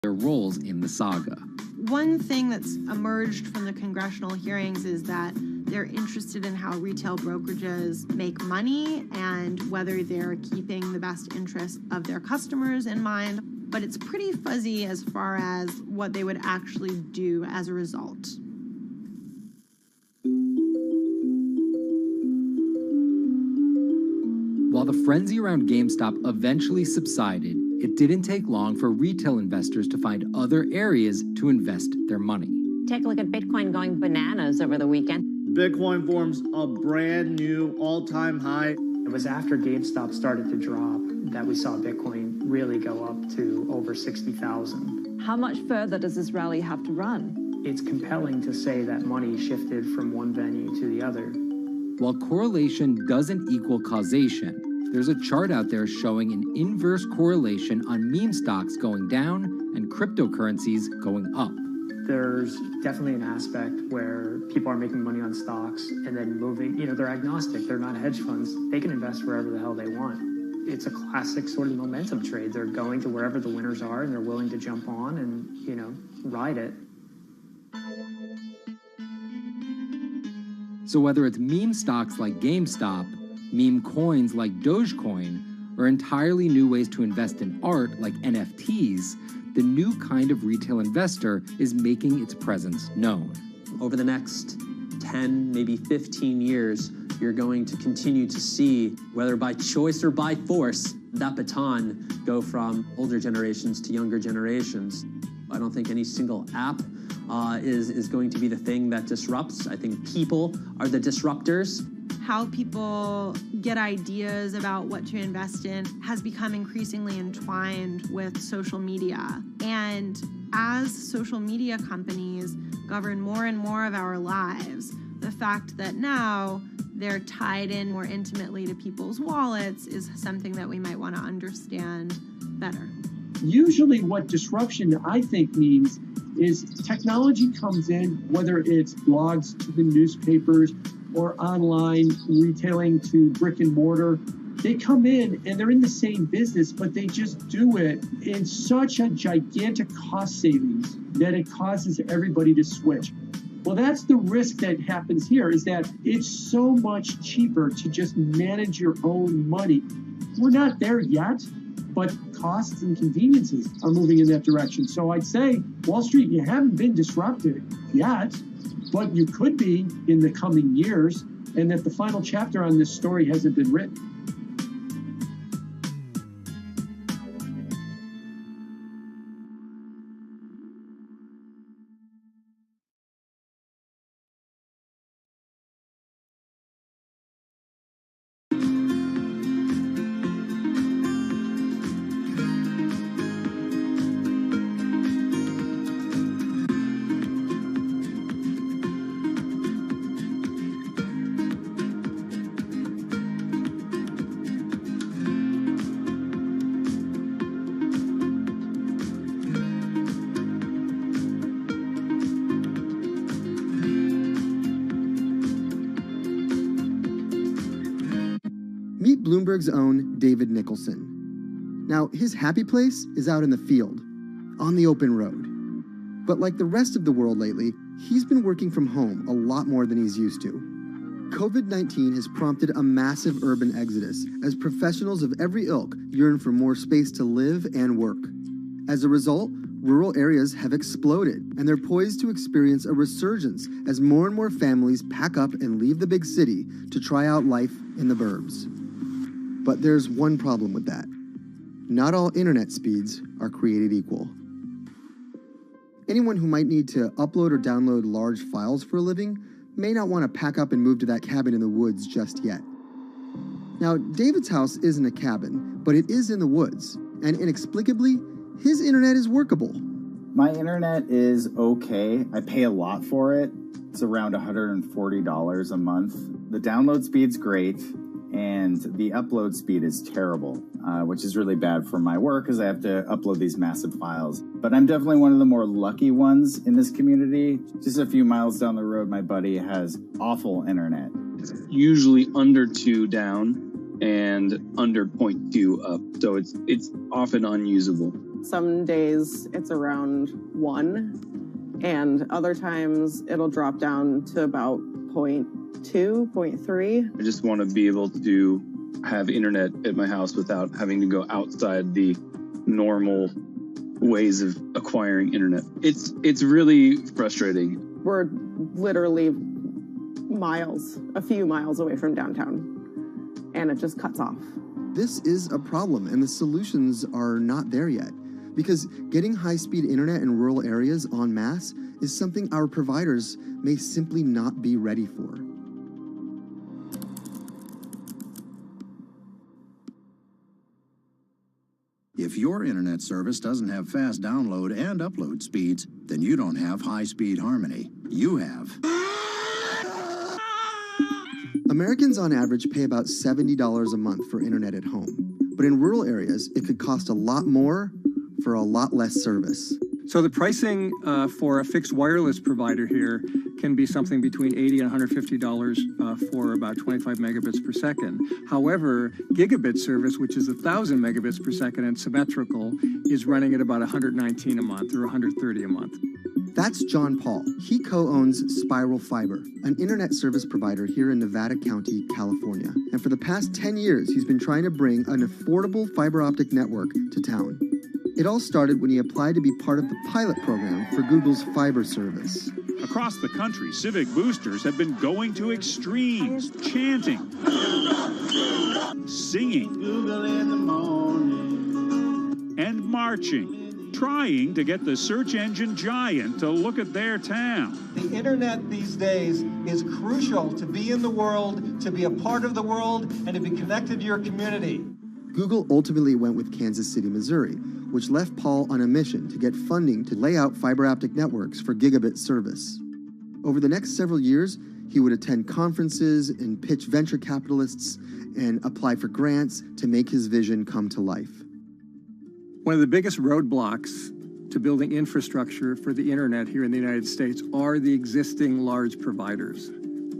their roles in the saga. One thing that's emerged from the congressional hearings is that they're interested in how retail brokerages make money and whether they're keeping the best interests of their customers in mind, but it's pretty fuzzy as far as what they would actually do as a result. While the frenzy around GameStop eventually subsided, it didn't take long for retail investors to find other areas to invest their money. Take a look at Bitcoin going bananas over the weekend. Bitcoin forms a brand new all-time high. It was after GameStop started to drop that we saw Bitcoin really go up to over 60,000. How much further does this rally have to run? It's compelling to say that money shifted from one venue to the other. While correlation doesn't equal causation, there's a chart out there showing an inverse correlation on meme stocks going down and cryptocurrencies going up. There's definitely an aspect where people are making money on stocks and then moving, they're agnostic, they're not hedge funds. They can invest wherever the hell they want. It's a classic sort of momentum trade. They're going to wherever the winners are and they're willing to jump on and, ride it. So whether it's meme stocks like GameStop, meme coins like Dogecoin, or entirely new ways to invest in art like NFTs, the new kind of retail investor is making its presence known. Over the next 10, maybe 15 years, you're going to continue to see, whether by choice or by force, that baton go from older generations to younger generations. I don't think any single app is going to be the thing that disrupts. I think people are the disruptors. How people get ideas about what to invest in has become increasingly entwined with social media. And as social media companies govern more and more of our lives, the fact that now they're tied in more intimately to people's wallets is something that we might want to understand better. Usually what disruption, I think, means is technology comes in, whether it's blogs to the newspapers or online retailing to brick and mortar. They come in and they're in the same business, but they just do it in such a gigantic cost savings that it causes everybody to switch. Well, that's the risk that happens here, is that it's so much cheaper to just manage your own money. We're not there yet, but costs and conveniences are moving in that direction. So I'd say, Wall Street, you haven't been disrupted yet, but you could be in the coming years, and that the final chapter on this story hasn't been written. Meet Bloomberg's own David Nicholson. Now, his happy place is out in the field, on the open road. But like the rest of the world lately, he's been working from home a lot more than he's used to. COVID-19 has prompted a massive urban exodus as professionals of every ilk yearn for more space to live and work. As a result, rural areas have exploded, and they're poised to experience a resurgence as more and more families pack up and leave the big city to try out life in the burbs. But there's one problem with that. Not all internet speeds are created equal. Anyone who might need to upload or download large files for a living may not want to pack up and move to that cabin in the woods just yet. Now, David's house isn't a cabin, but it is in the woods, and inexplicably, his internet is workable. My internet is okay. I pay a lot for it. It's around $140 a month. The download speed's great, and the upload speed is terrible, which is really bad for my work because I have to upload these massive files. But I'm definitely one of the more lucky ones in this community. Just a few miles down the road, my buddy has awful internet. It's usually under 2 down and under 0.2 up, so it's often unusable. Some days it's around 1, and other times it'll drop down to about 0.2, 0.3. I just want to be able to have internet at my house without having to go outside the normal ways of acquiring internet. It's really frustrating. We're literally a few miles away from downtown, and it just cuts off. This is a problem, and the solutions are not there yet, because getting high-speed internet in rural areas en masse is something our providers may simply not be ready for. If your internet service doesn't have fast download and upload speeds, then you don't have high-speed harmony. You have. Americans on average pay about $70 a month for internet at home. But in rural areas, it could cost a lot more for a lot less service. So the pricing for a fixed wireless provider here can be something between $80 and $150 for about 25 megabits per second. However, gigabit service, which is 1,000 megabits per second and symmetrical, is running at about $119 a month or $130 a month. That's John Paul. He co-owns Spiral Fiber, an internet service provider here in Nevada County, California. And for the past 10 years, he's been trying to bring an affordable fiber optic network to town. It all started when he applied to be part of the pilot program for Google's fiber service. Across the country, civic boosters have been going to extremes, chanting, singing, Google in the morning, and marching, trying to get the search engine giant to look at their town. The internet these days is crucial to be in the world, to be a part of the world, and to be connected to your community. Google ultimately went with Kansas City, Missouri, which left Paul on a mission to get funding to lay out fiber optic networks for gigabit service. Over the next several years, he would attend conferences and pitch venture capitalists and apply for grants to make his vision come to life. One of the biggest roadblocks to building infrastructure for the internet here in the United States are the existing large providers.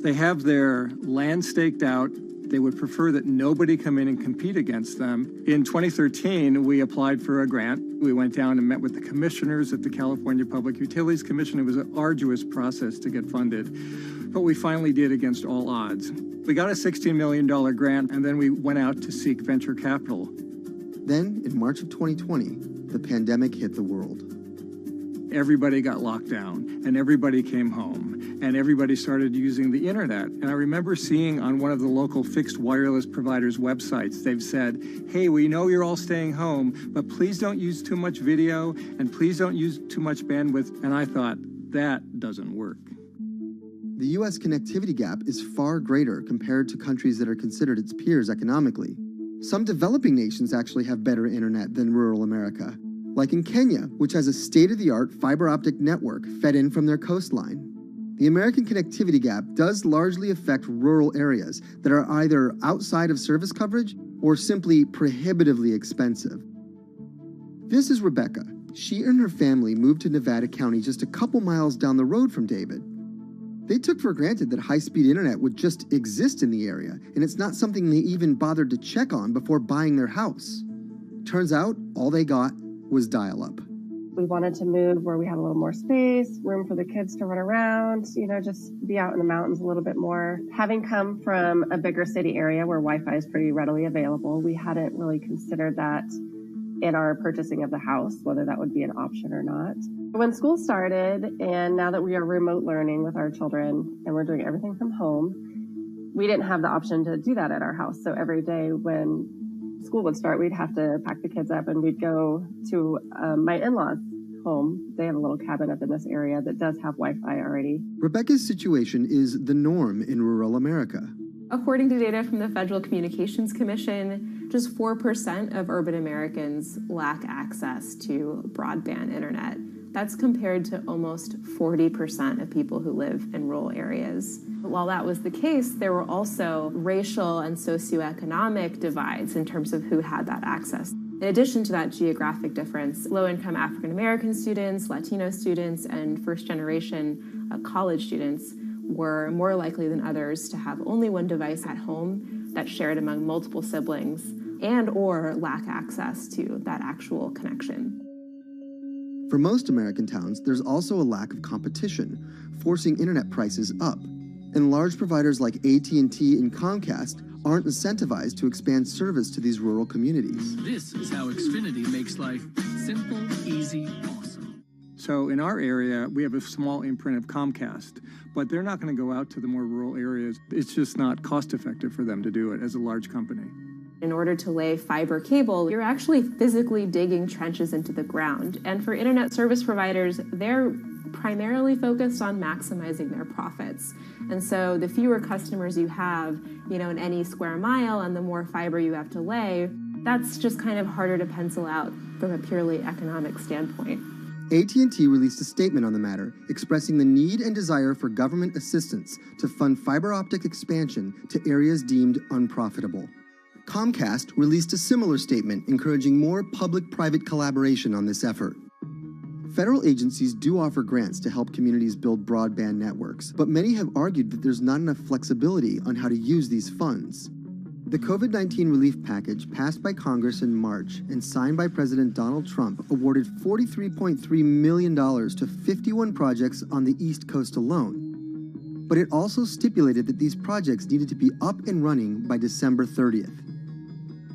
They have their land staked out. They would prefer that nobody come in and compete against them. In 2013, we applied for a grant. We went down and met with the commissioners at the California Public Utilities Commission. It was an arduous process to get funded, but we finally did against all odds. We got a $16 million grant, and then we went out to seek venture capital. Then, in March of 2020, the pandemic hit the world. Everybody got locked down, and everybody came home, and everybody started using the internet. And I remember seeing on one of the local fixed wireless providers' websites, they've said, hey, we know you're all staying home, but please don't use too much video, and please don't use too much bandwidth. And I thought, that doesn't work. The U.S. connectivity gap is far greater compared to countries that are considered its peers economically. Some developing nations actually have better internet than rural America, like in Kenya, which has a state-of-the-art fiber optic network fed in from their coastline. The American connectivity gap does largely affect rural areas that are either outside of service coverage or simply prohibitively expensive. This is Rebecca. She and her family moved to Nevada County just a couple miles down the road from David. They took for granted that high-speed internet would just exist in the area, and it's not something they even bothered to check on before buying their house. Turns out, all they got was dial-up. We wanted to move where we had a little more space, room for the kids to run around, just be out in the mountains a little bit more. Having come from a bigger city area where Wi-Fi is pretty readily available, we hadn't really considered that in our purchasing of the house, whether that would be an option or not. When school started, and now that we are remote learning with our children and we're doing everything from home, we didn't have the option to do that at our house. So every day when school would start, we'd have to pack the kids up and we'd go to my in-laws' home. They have a little cabin up in this area that does have Wi-Fi already. Rebecca's situation is the norm in rural America. According to data from the Federal Communications Commission, just 4% of urban Americans lack access to broadband internet. That's compared to almost 40% of people who live in rural areas. While that was the case, there were also racial and socioeconomic divides in terms of who had that access. In addition to that geographic difference, low-income African-American students, Latino students, and first-generation college students were more likely than others to have only one device at home that's shared among multiple siblings and or lack access to that actual connection. For most American towns, there's also a lack of competition, forcing internet prices up. And large providers like AT&T and Comcast aren't incentivized to expand service to these rural communities. This is how Xfinity makes life simple, easy, awesome. So in our area, we have a small imprint of Comcast, but they're not going to go out to the more rural areas. It's just not cost effective for them to do it as a large company. In order to lay fiber cable, you're actually physically digging trenches into the ground. And for internet service providers, they're primarily focused on maximizing their profits. And so the fewer customers you have, in any square mile and the more fiber you have to lay, that's just kind of harder to pencil out from a purely economic standpoint. AT&T released a statement on the matter, expressing the need and desire for government assistance to fund fiber optic expansion to areas deemed unprofitable. Comcast released a similar statement encouraging more public-private collaboration on this effort. Federal agencies do offer grants to help communities build broadband networks, but many have argued that there's not enough flexibility on how to use these funds. The COVID-19 relief package passed by Congress in March and signed by President Donald Trump awarded $43.3 million to 51 projects on the East Coast alone. But it also stipulated that these projects needed to be up and running by December 30th.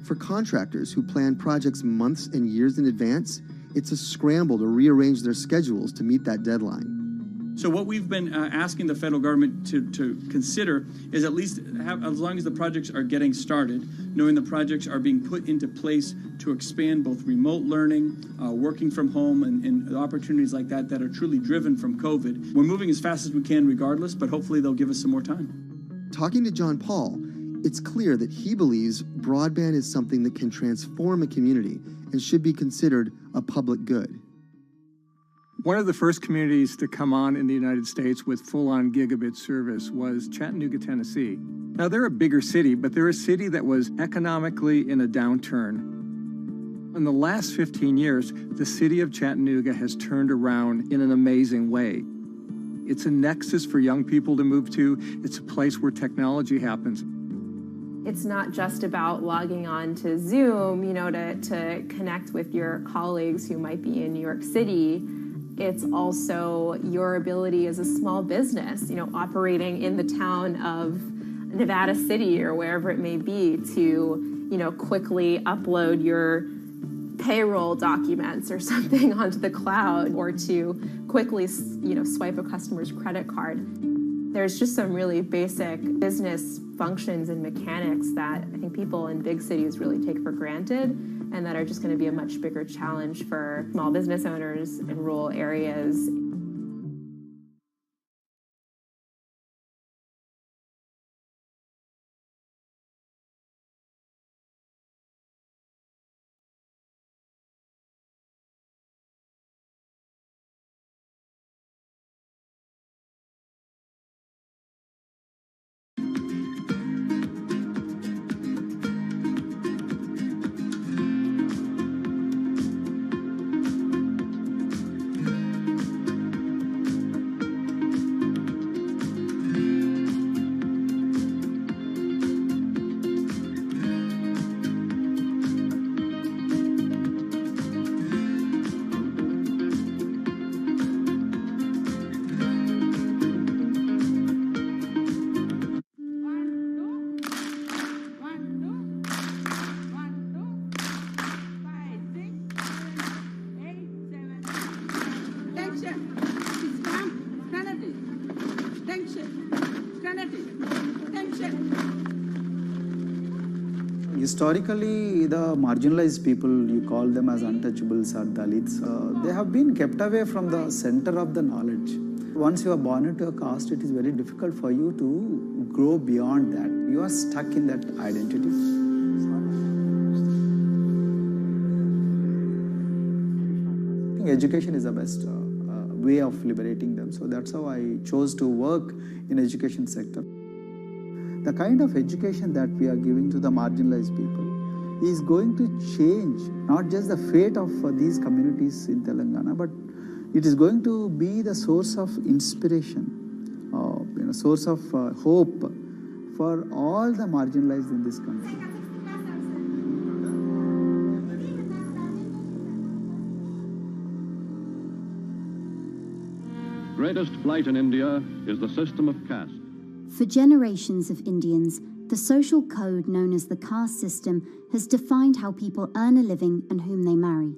For contractors who plan projects months and years in advance, it's a scramble to rearrange their schedules to meet that deadline. So what we've been asking the federal government to consider is at least have, as long as the projects are getting started, knowing the projects are being put into place to expand both remote learning, working from home, and opportunities like that that are truly driven from COVID. We're moving as fast as we can regardless, but hopefully they'll give us some more time. Talking to John Paul, it's clear that he believes broadband is something that can transform a community and should be considered a public good. One of the first communities to come on in the United States with full-on gigabit service was Chattanooga, Tennessee. Now, they're a bigger city, but they're a city that was economically in a downturn. In the last 15 years, the city of Chattanooga has turned around in an amazing way. It's a nexus for young people to move to. It's a place where technology happens. It's not just about logging on to Zoom, to connect with your colleagues who might be in New York City. It's also your ability as a small business, operating in the town of Nevada City or wherever it may be to, quickly upload your payroll documents or something onto the cloud, or to quickly, swipe a customer's credit card. There's just some really basic business functions and mechanics that I think people in big cities really take for granted, and that are just going to be a much bigger challenge for small business owners in rural areas. Historically, the marginalized people, you call them as untouchables or Dalits, they have been kept away from the center of the knowledge. Once you are born into a caste, it is very difficult for you to grow beyond that. You are stuck in that identity. Education is the best way of liberating them. So that's how I chose to work in education sector. The kind of education that we are giving to the marginalized people is going to change not just the fate of these communities in Telangana, but it is going to be the source of inspiration, source of hope for all the marginalized in this country. greatest blight in India is the system of caste. For generations of Indians, the social code known as the caste system has defined how people earn a living and whom they marry.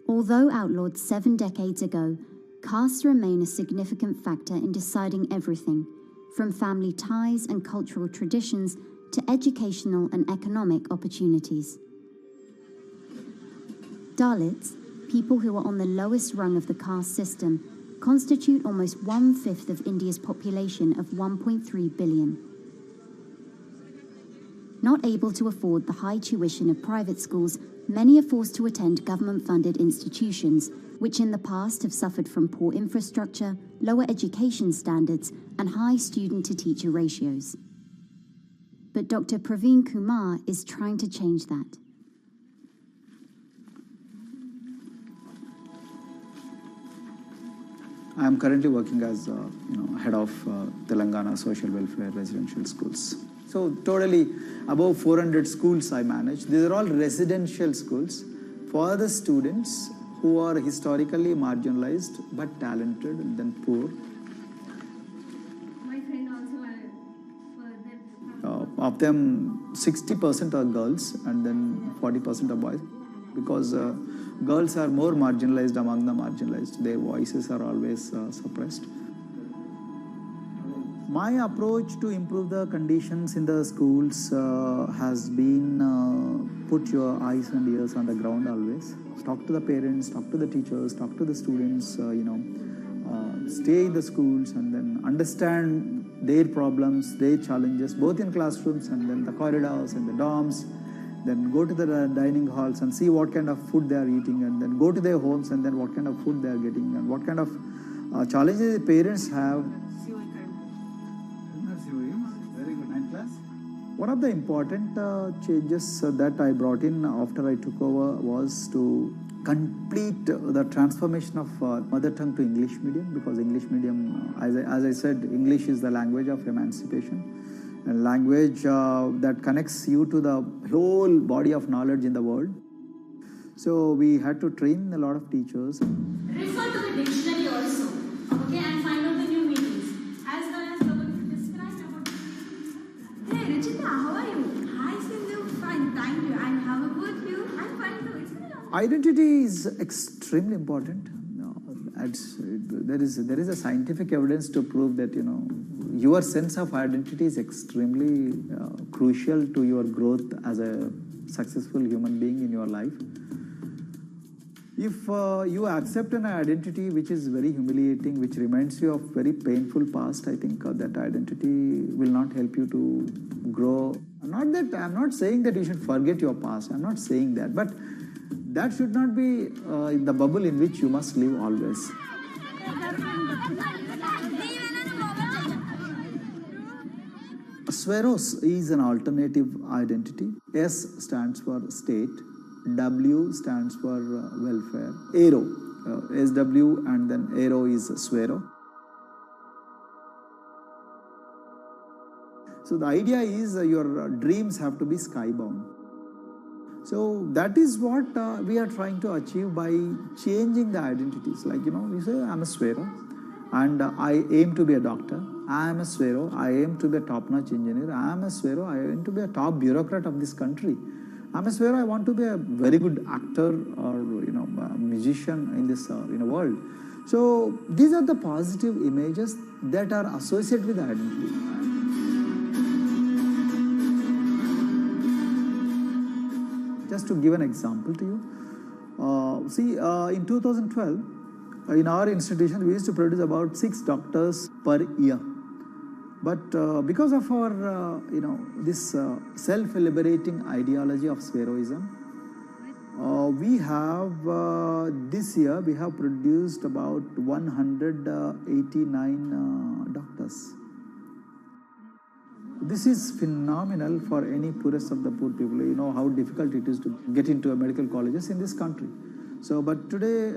Although outlawed 7 decades ago, castes remain a significant factor in deciding everything, from family ties and cultural traditions to educational and economic opportunities. Dalits, people who are on the lowest rung of the caste system, constitute almost 1/5 of India's population of 1.3 billion. Not able to afford the high tuition of private schools, many are forced to attend government-funded institutions, which in the past have suffered from poor infrastructure, lower education standards, and high student-to-teacher ratios. But Dr. Praveen Kumar is trying to change that. I am currently working as head of Telangana Social Welfare Residential Schools. So totally above 400 schools I manage. These are all residential schools for the students who are historically marginalized but talented and then poor. My friend also Of them, 60% are girls and then 40% are boys, because girls are more marginalized among the marginalized. Their voices are always suppressed. My approach to improve the conditions in the schools has been put your eyes and ears on the ground always. Talk to the parents, talk to the teachers, talk to the students, stay in the schools and then understand their problems, their challenges, both in classrooms and then the corridors and the dorms. Then go to the dining halls and see what kind of food they are eating, and then go to their homes and then what kind of food they are getting and what kind of challenges the parents have. Very good. 9th class. One of the important changes that I brought in after I took over was to complete the transformation of mother tongue to English medium, because English medium, as I said, English is the language of emancipation. A language that connects you to the whole body of knowledge in the world. So we had to train a lot of teachers. refer to the dictionary also, okay, and find out the new meanings, as well as describe about. Hey, Richita, how are you? Hi, Sindhu. Fine, thank you. And how about you? I'm fine too. It's been a long time. Identity is extremely important. There is a scientific evidence to prove that your sense of identity is extremely crucial to your growth as a successful human being in your life. If you accept an identity which is very humiliating, which reminds you of very painful past, I think that identity will not help you to grow. I'm not saying that you should forget your past. I'm not saying that, but that should not be in the bubble in which you must live always. Sweros is an alternative identity. S stands for state, W stands for welfare, Aero, SW and then Aero is Swero. So the idea is your dreams have to be skybound. So that is what we are trying to achieve by changing the identities. Like, you say, I'm a Swero and I aim to be a doctor. I am a Swero, I aim to be a top-notch engineer. I am a Swero, I aim to be a top bureaucrat of this country. I'm a Swero, I want to be a very good actor or, a musician in this world. So these are the positive images that are associated with the identity. Just to give an example to you, in 2012, in our institution, we used to produce about 6 doctors per year. But because of our, this self-liberating ideology of Sveroism, we have, this year, we have produced about 189 doctors. This is phenomenal for any poorest of the poor people. You know how difficult it is to get into a medical colleges in this country. So, but today,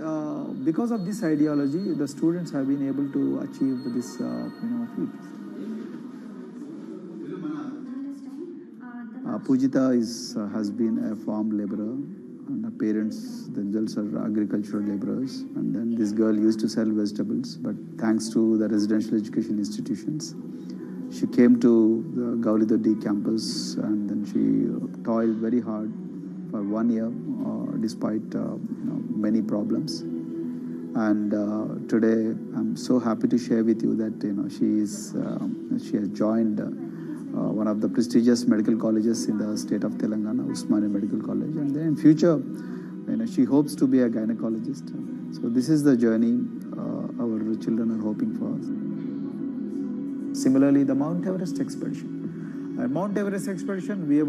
because of this ideology, the students have been able to achieve this, feat. Pujita has been a farm laborer And her parents themselves are agricultural laborers. And then this girl used to sell vegetables, but thanks to the residential education institutions, she came to the Gaulidodi campus, and then she toiled very hard for 1 year, despite many problems. And today, I'm so happy to share with you that she has joined one of the prestigious medical colleges in the state of Telangana, Usmania Medical College, and then in future, she hopes to be a gynecologist. So this is the journey our children are hoping for. Similarly, the Mount Everest expedition. Mount Everest expedition, we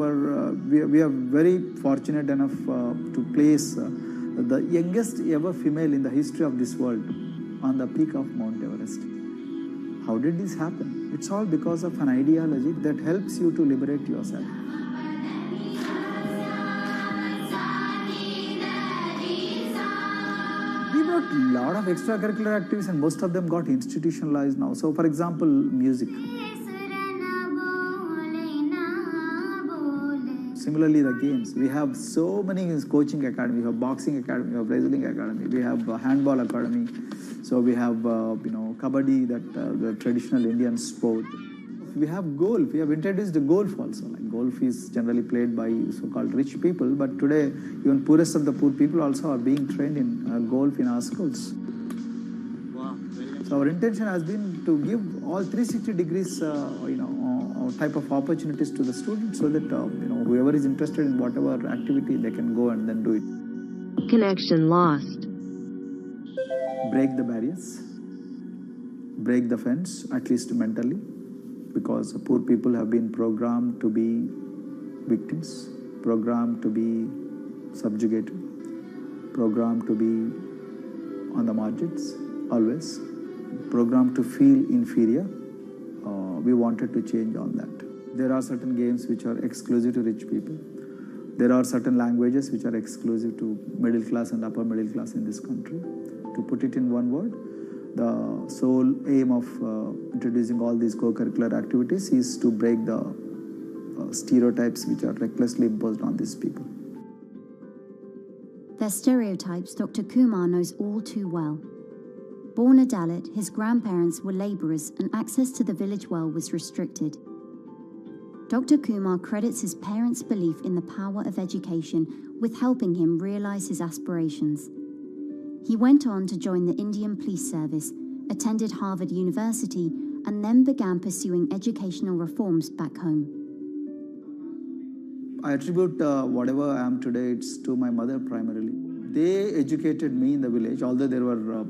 are very fortunate enough to place the youngest ever female in the history of this world on the peak of Mount Everest. How did this happen? It's all because of an ideology that helps you to liberate yourself. We got a lot of extracurricular activities and most of them got institutionalized now. So for example, music. Similarly, the games. We have so many coaching academy. We have boxing academy, we have wrestling academy, we have handball academy. So we have, kabaddi, the traditional Indian sport. We have golf. We have introduced the golf also. Like golf is generally played by so-called rich people, but today even poorest of the poor people also are being trained in golf in our schools. Wow. So our intention has been to give all 360 degrees, type of opportunities to the students, so that whoever is interested in whatever activity, they can go and then do it. Connection lost. Break the barriers, break the fence, at least mentally, because poor people have been programmed to be victims, programmed to be subjugated, programmed to be on the margins, always, programmed to feel inferior. We wanted to change all that. There are certain games which are exclusive to rich people. There are certain languages which are exclusive to middle class and upper middle class in this country. To put it in one word, the sole aim of introducing all these co-curricular activities is to break the stereotypes which are recklessly imposed on these people. Their stereotypes Dr. Kumar knows all too well. Born a Dalit, his grandparents were labourers and access to the village well was restricted. Dr. Kumar credits his parents' belief in the power of education with helping him realise his aspirations. He went on to join the Indian Police Service, attended Harvard University, and then began pursuing educational reforms back home. I attribute whatever I am today, it's to my mother primarily. They educated me in the village, although there were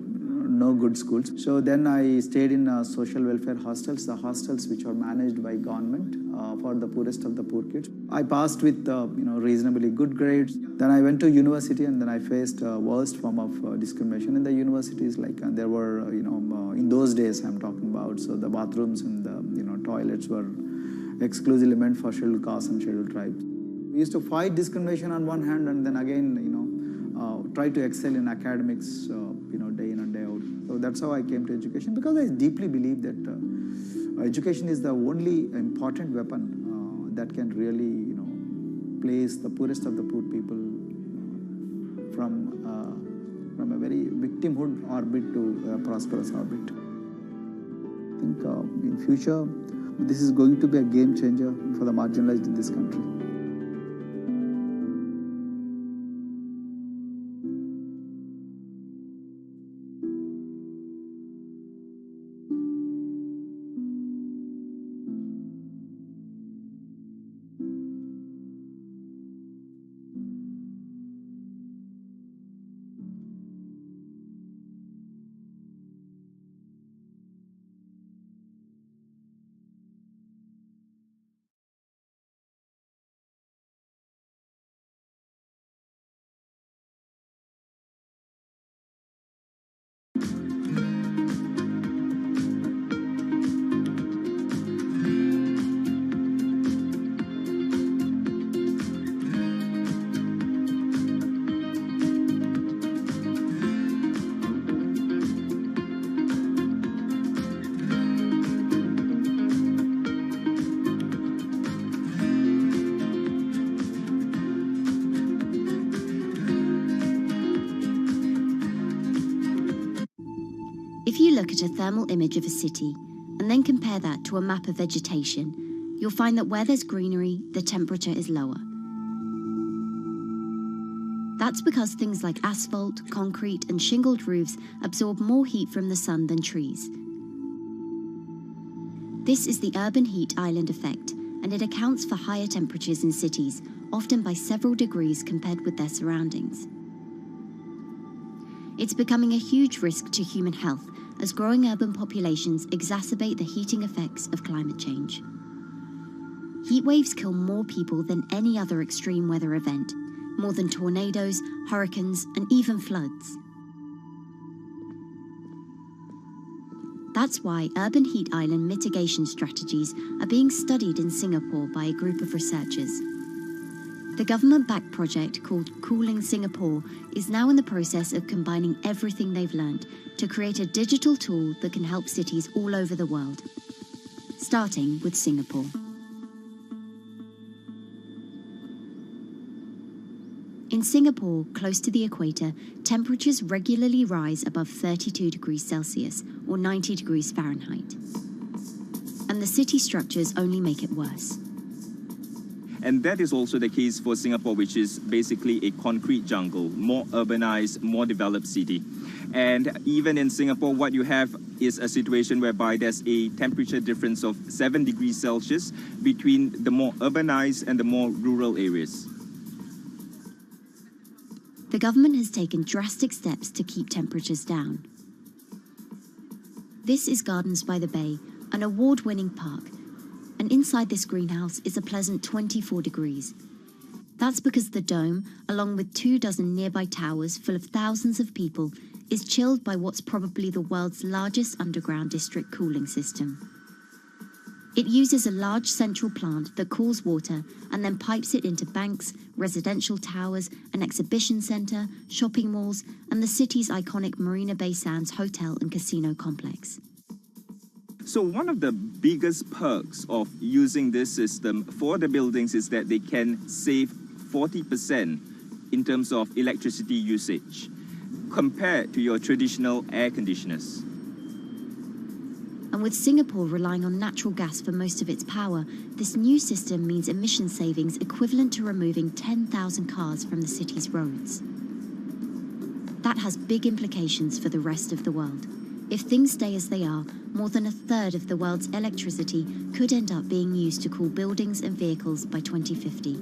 no good schools. So then I stayed in social welfare hostels, the hostels which are managed by government for the poorest of the poor kids. I passed with reasonably good grades. Then I went to university, and then I faced worst form of discrimination in the universities. Like there were in those days I'm talking about. So the bathrooms and the toilets were exclusively meant for scheduled castes and scheduled tribes. We used to fight discrimination on one hand, and then again try to excel in academics day in and day out. So that's how I came to education, because I deeply believe that education is the only important weapon that can really place the poorest of the poor people from a very victimhood orbit to a prosperous orbit. I think in future this is going to be a game changer for the marginalized in this country. If you look at a thermal image of a city and then compare that to a map of vegetation, you'll find that where there's greenery, the temperature is lower. That's because things like asphalt, concrete, and shingled roofs absorb more heat from the sun than trees. This is the urban heat island effect, and it accounts for higher temperatures in cities, often by several degrees compared with their surroundings. It's becoming a huge risk to human health as growing urban populations exacerbate the heating effects of climate change. Heat waves kill more people than any other extreme weather event, more than tornadoes, hurricanes, and even floods. That's why urban heat island mitigation strategies are being studied in Singapore by a group of researchers. The government-backed project called Cooling Singapore is now in the process of combining everything they've learned to create a digital tool that can help cities all over the world, starting with Singapore. In Singapore, close to the equator, temperatures regularly rise above 32 degrees Celsius or 90 degrees Fahrenheit. And the city structures only make it worse. And that is also the case for Singapore, which is basically a concrete jungle, more urbanized, more developed city. And even in Singapore, what you have is a situation whereby there's a temperature difference of 7 degrees Celsius between the more urbanized and the more rural areas. The government has taken drastic steps to keep temperatures down. This is Gardens by the Bay, an award-winning park, and inside this greenhouse is a pleasant 24 degrees. That's because the dome, along with 24 nearby towers full of thousands of people, is chilled by what's probably the world's largest underground district cooling system. It uses a large central plant that cools water and then pipes it into banks, residential towers, an exhibition centre, shopping malls, and the city's iconic Marina Bay Sands hotel and casino complex. So one of the biggest perks of using this system for the buildings is that they can save 40% in terms of electricity usage compared to your traditional air conditioners. And with Singapore relying on natural gas for most of its power, this new system means emission savings equivalent to removing 10,000 cars from the city's roads. That has big implications for the rest of the world. If things stay as they are, more than a third of the world's electricity could end up being used to cool buildings and vehicles by 2050.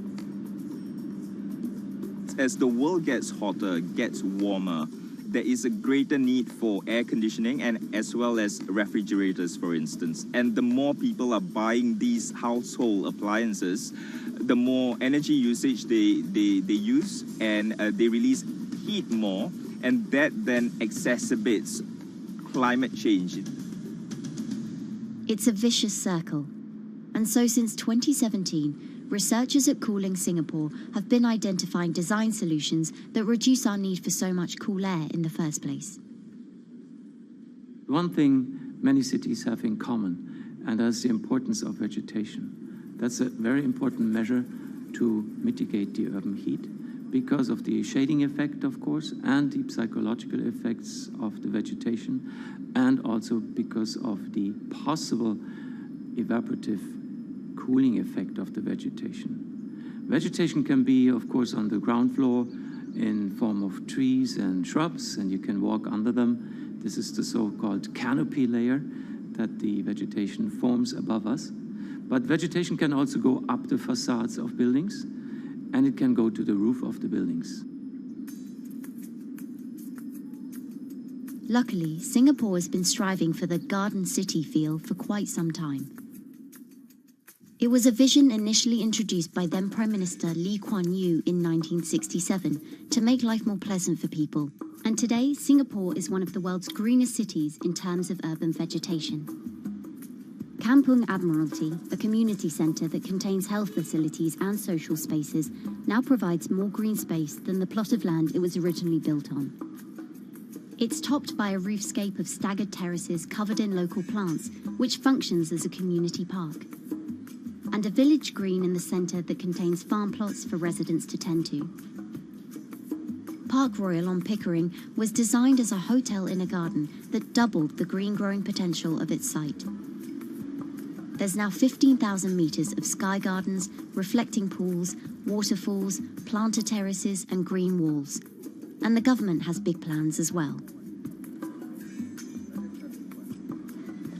As the world gets hotter, gets warmer, there is a greater need for air conditioning and as well as refrigerators, for instance. And the more people are buying these household appliances, the more energy usage they use, and they release heat more, and that then exacerbates climate change. It's a vicious circle. And so since 2017, researchers at Cooling Singapore have been identifying design solutions that reduce our need for so much cool air in the first place. One thing many cities have in common, and that's the importance of vegetation. That's a very important measure to mitigate the urban heat because of the shading effect, of course, and the psychological effects of the vegetation, and also because of the possible evaporative cooling effect of the vegetation. Vegetation can be, of course, on the ground floor in form of trees and shrubs, and you can walk under them. This is the so-called canopy layer that the vegetation forms above us. But vegetation can also go up the facades of buildings, and it can go to the roof of the buildings. Luckily, Singapore has been striving for the garden city feel for quite some time. It was a vision initially introduced by then Prime Minister Lee Kuan Yew in 1967 to make life more pleasant for people. And today, Singapore is one of the world's greenest cities in terms of urban vegetation. Kampung Admiralty, a community centre that contains health facilities and social spaces, now provides more green space than the plot of land it was originally built on. It's topped by a roofscape of staggered terraces covered in local plants, which functions as a community park, and a village green in the centre that contains farm plots for residents to tend to. Park Royal on Pickering was designed as a hotel in a garden that doubled the green growing potential of its site. There's now 15,000 metres of sky gardens, reflecting pools, waterfalls, planter terraces and green walls. And the government has big plans as well.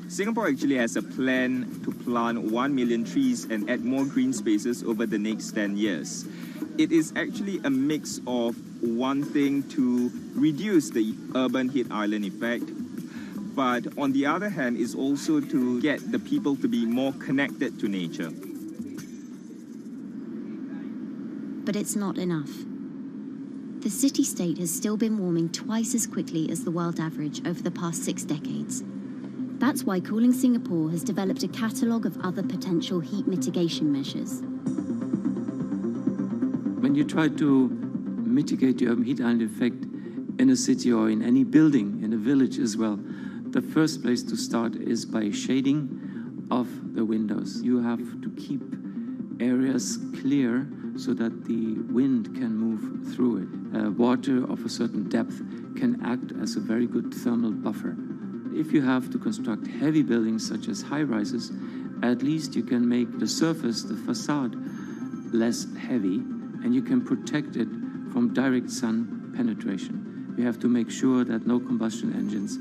Singapore actually has a plan to plant 1 million trees and add more green spaces over the next 10 years. It is actually a mix of wanting to reduce the urban heat island effect, but on the other hand is also to get the people to be more connected to nature. But it's not enough. The city-state has still been warming twice as quickly as the world average over the past 6 decades. That's why Cooling Singapore has developed a catalogue of other potential heat mitigation measures. When you try to mitigate the urban heat island effect in a city or in any building, in a village as well, the first place to start is by shading of the windows. You have to keep areas clear so that the wind can move through it. Water of a certain depth can act as a very good thermal buffer. If you have to construct heavy buildings such as high-rises, at least you can make the surface, the facade, less heavy, and you can protect it from direct sun penetration. We have to make sure that no combustion engines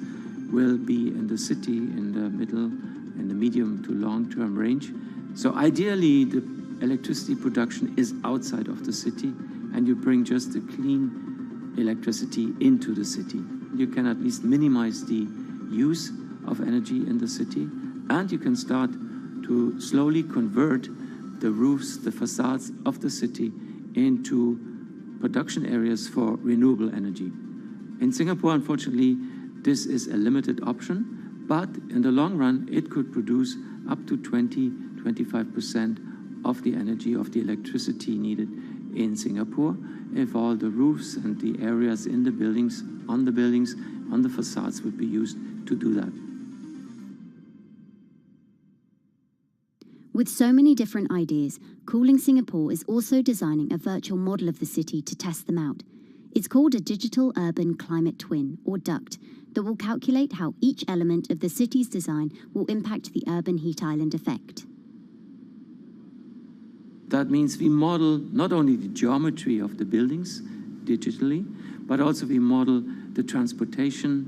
will be in the city in the middle and the medium to long-term range. So ideally, the electricity production is outside of the city, and you bring just the clean electricity into the city. You can at least minimize the use of energy in the city, and you can start to slowly convert the roofs, the facades of the city into production areas for renewable energy. In Singapore, unfortunately, this is a limited option, but in the long run, it could produce up to 20-25% of the energy, of the electricity needed in Singapore if all the roofs and the areas in the buildings, on the facades would be used to do that. With so many different ideas, Cooling Singapore is also designing a virtual model of the city to test them out. It's called a Digital Urban Climate Twin, or DUCT, that will calculate how each element of the city's design will impact the urban heat island effect. That means we model not only the geometry of the buildings digitally, but also we model the transportation,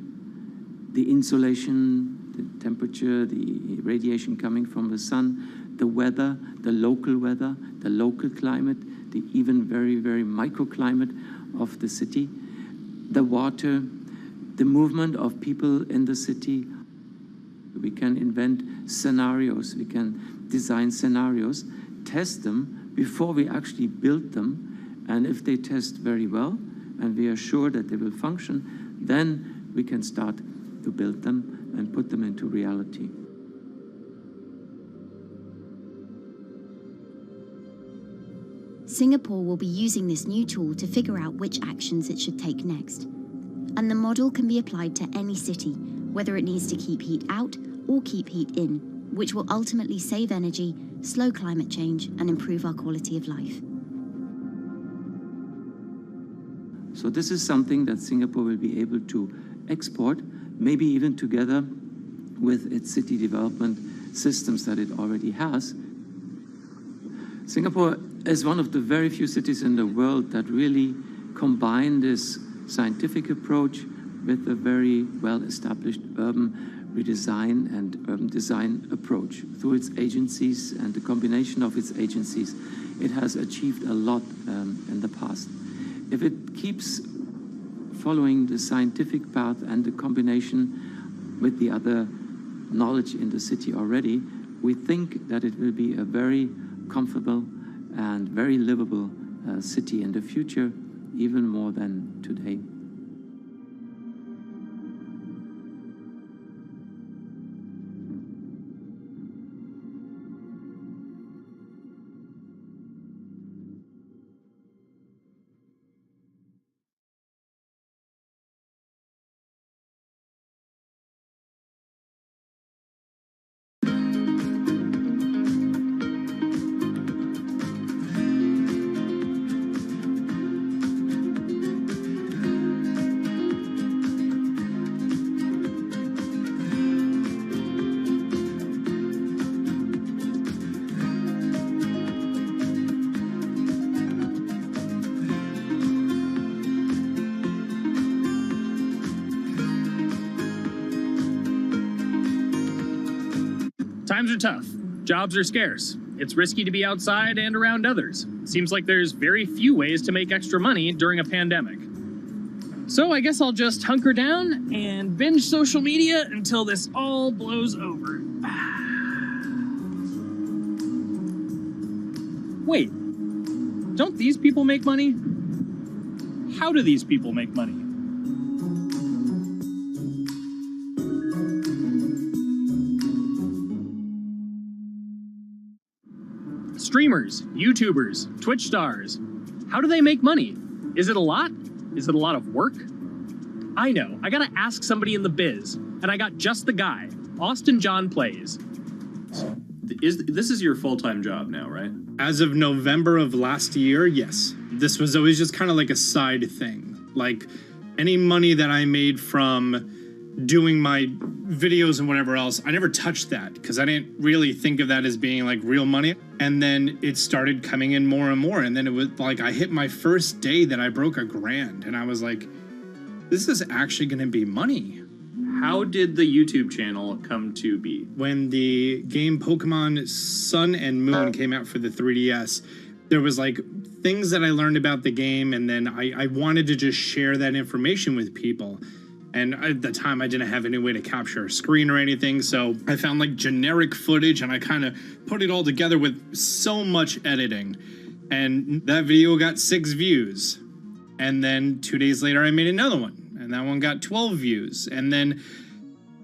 the insulation, the temperature, the radiation coming from the sun, the weather, the local climate, the even very, very microclimate of the city, the water, the movement of people in the city. We can invent scenarios, we can design scenarios, test them before we actually build them, and if they test very well and we are sure that they will function, then we can start to build them and put them into reality. Singapore will be using this new tool to figure out which actions it should take next. And the model can be applied to any city, whether it needs to keep heat out or keep heat in, which will ultimately save energy, slow climate change, and improve our quality of life. So this is something that Singapore will be able to export, maybe even together with its city development systems that it already has. Singapore is one of the very few cities in the world that really combine this scientific approach with a very well-established urban redesign and urban design approach. Through its agencies and the combination of its agencies, it has achieved a lot in the past. If it keeps following the scientific path and the combination with the other knowledge in the city already, we think that it will be a very comfortable and very livable city in the future, even more than today. Times are tough. Jobs are scarce. It's risky to be outside and around others. Seems like there's very few ways to make extra money during a pandemic. So I guess I'll just hunker down and binge social media until this all blows over. Wait, don't these people make money? How do these people make money? Streamers, YouTubers, Twitch stars. How do they make money? Is it a lot? Is it a lot of work? I know, I gotta ask somebody in the biz, and I got just the guy. Austin John Plays. This is your full-time job now, right? As of November of last year, yes. This was always just kind of like a side thing. Like, any money that I made from doing my videos and whatever else, I never touched that because I didn't really think of that as being like real money. And then it started coming in more and more. And then it was like I hit my first day that I broke $1,000 and I was like, this is actually going to be money. How did the YouTube channel come to be? When the game Pokemon Sun and Moon came out for the 3DS, there was like things that I learned about the game, and then I wanted to just share that information with people. And at the time, I didn't have any way to capture a screen or anything, so I found like generic footage and I kind of put it all together with so much editing. And that video got 6 views. And then 2 days later, I made another one, and that one got 12 views. And then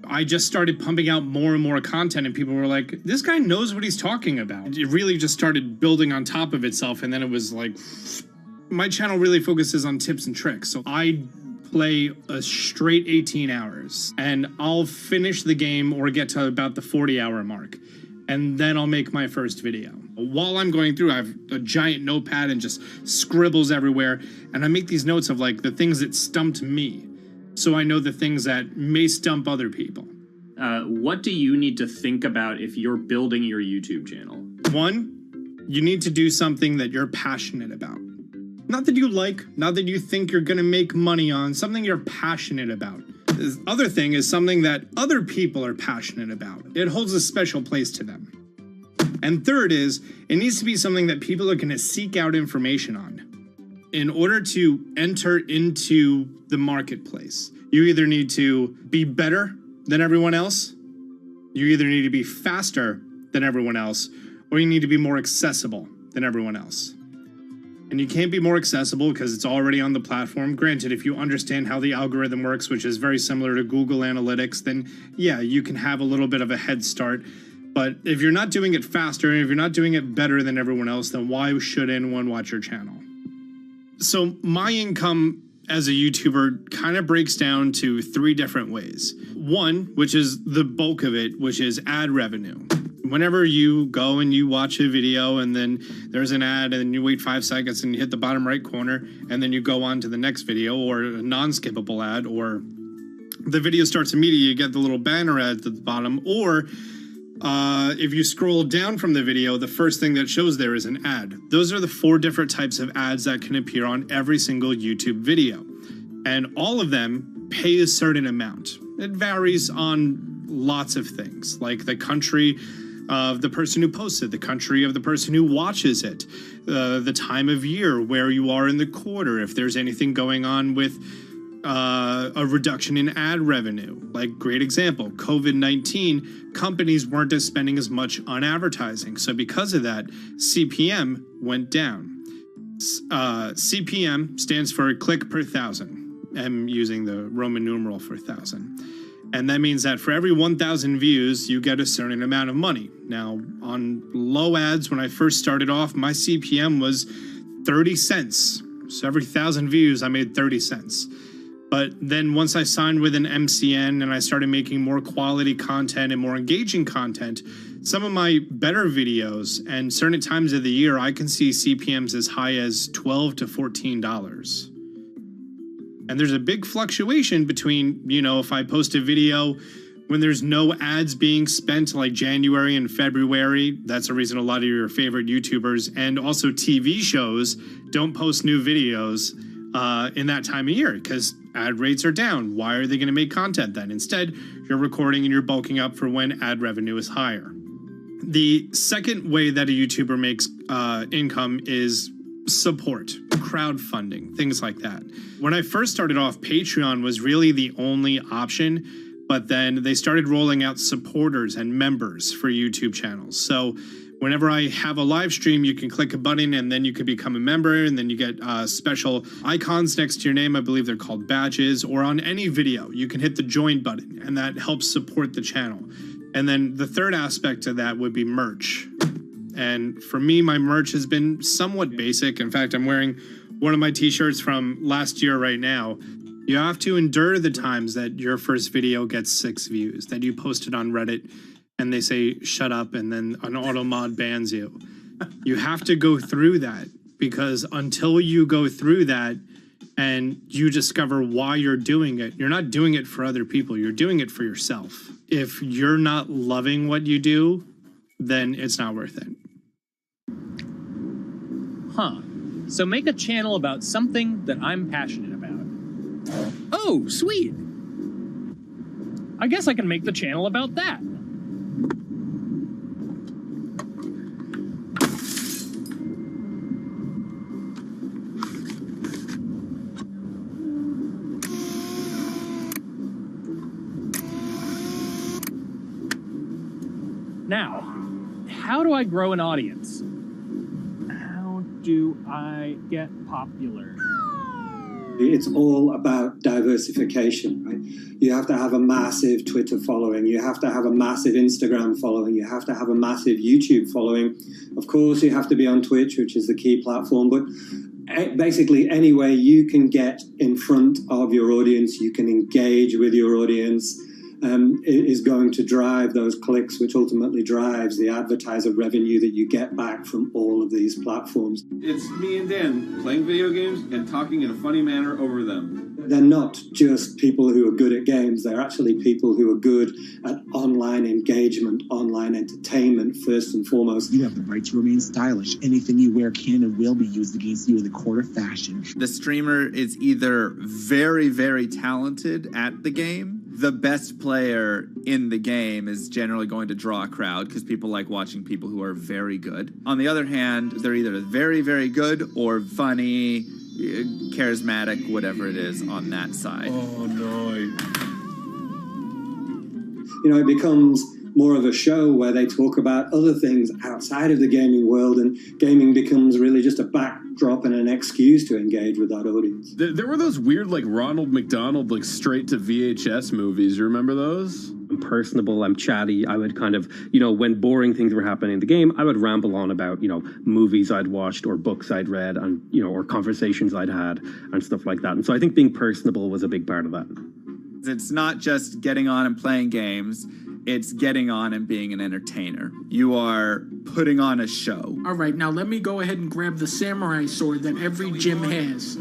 I just started pumping out more and more content, and people were like, this guy knows what he's talking about. It really just started building on top of itself, and then it was like, my channel really focuses on tips and tricks. So I play a straight 18 hours, and I'll finish the game or get to about the 40-hour mark, and then I'll make my first video. While I'm going through, I have a giant notepad and just scribbles everywhere, and I make these notes of like the things that stumped me, so I know the things that may stump other people. What do you need to think about if you're building your YouTube channel? 1, you need to do something that you're passionate about. Not that you like, not that you think you're gonna make money on, something you're passionate about. The other thing is something that other people are passionate about. It holds a special place to them. And third is, it needs to be something that people are gonna seek out information on. In order to enter into the marketplace, you either need to be better than everyone else, you either need to be faster than everyone else, or you need to be more accessible than everyone else. And you can't be more accessible because it's already on the platform. Granted, if you understand how the algorithm works, which is very similar to Google Analytics, then yeah, you can have a little bit of a head start. But if you're not doing it faster, and if you're not doing it better than everyone else, then why should anyone watch your channel? So my income as a YouTuber kind of breaks down to 3 different ways. 1, which is the bulk of it, which is ad revenue. Whenever you go and you watch a video and then there's an ad and then you wait 5 seconds and you hit the bottom right corner and then you go on to the next video, or a non-skippable ad, or the video starts immediately, you get the little banner ad at the bottom, or if you scroll down from the video, the first thing that shows there is an ad. Those are the 4 different types of ads that can appear on every single YouTube video. And all of them pay a certain amount. It varies on lots of things, like the country of the person who posts it, the country of the person who watches it, the time of year, where you are in the quarter, if there's anything going on with a reduction in ad revenue. Like, great example, COVID-19, companies weren't spending as much on advertising. So because of that, CPM went down. CPM stands for click per 1,000. I'm using the Roman numeral for 1,000. And that means that for every 1,000 views, you get a certain amount of money. Now, on low ads, when I first started off, my CPM was 30 cents. So every 1,000 views, I made 30 cents. But then once I signed with an MCN and I started making more quality content and more engaging content, some of my better videos and certain times of the year, I can see CPMs as high as $12 to $14. And there's a big fluctuation between, you know, if I post a video when there's no ads being spent, like January and February, that's the reason a lot of your favorite YouTubers and also TV shows don't post new videos in that time of year because ad rates are down. Why are they going to make content then? Instead, you're recording and you're bulking up for when ad revenue is higher. The second way that a YouTuber makes income is support, crowdfunding, things like that. When I first started off, Patreon was really the only option, but then they started rolling out supporters and members for YouTube channels. So whenever I have a live stream, you can click a button and then you can become a member, and then you get special icons next to your name. I believe they're called badges, or on any video, you can hit the join button, and that helps support the channel. And then the third aspect of that would be merch. And for me, my merch has been somewhat basic. In fact, I'm wearing one of my t-shirts from last year right now. You have to endure the times that your first video gets 6 views, that you post it on Reddit and they say, shut up, and then an auto mod bans you. You have to go through that, because until you go through that and you discover why you're doing it, you're not doing it for other people, you're doing it for yourself. If you're not loving what you do, then it's not worth it. Huh. So make a channel about something that I'm passionate about. Oh, sweet. I guess I can make the channel about that. Now, how do I grow an audience? How do I get popular? It's all about diversification, right? You have to have a massive Twitter following. You have to have a massive Instagram following. You have to have a massive YouTube following. Of course, you have to be on Twitch, which is the key platform. But basically, any way you can get in front of your audience, you can engage with your audience, is going to drive those clicks, which ultimately drives the advertiser revenue that you get back from all of these platforms. It's me and Dan playing video games and talking in a funny manner over them. They're not just people who are good at games, they're actually people who are good at online engagement, online entertainment, first and foremost. You have the right to remain stylish. Anything you wear can and will be used against you in the court of fashion. The streamer is either very, very talented at the game. The best player in the game is generally going to draw a crowd because people like watching people who are very good. On the other hand, they're either very, very good or funny, charismatic, whatever it is on that side. Oh, no. You know, it becomes more of a show where they talk about other things outside of the gaming world, and gaming becomes really just a backdrop and an excuse to engage with that audience. There were those weird, like, Ronald McDonald, like, straight to VHS movies. You remember those? I'm personable, I'm chatty. I would kind of, when boring things were happening in the game, I would ramble on about, movies I'd watched or books I'd read and, or conversations I'd had and stuff like that. And so I think being personable was a big part of that. It's not just getting on and playing games. It's getting on and being an entertainer. You are putting on a show. All right, now let me go ahead and grab the samurai sword that every gym has.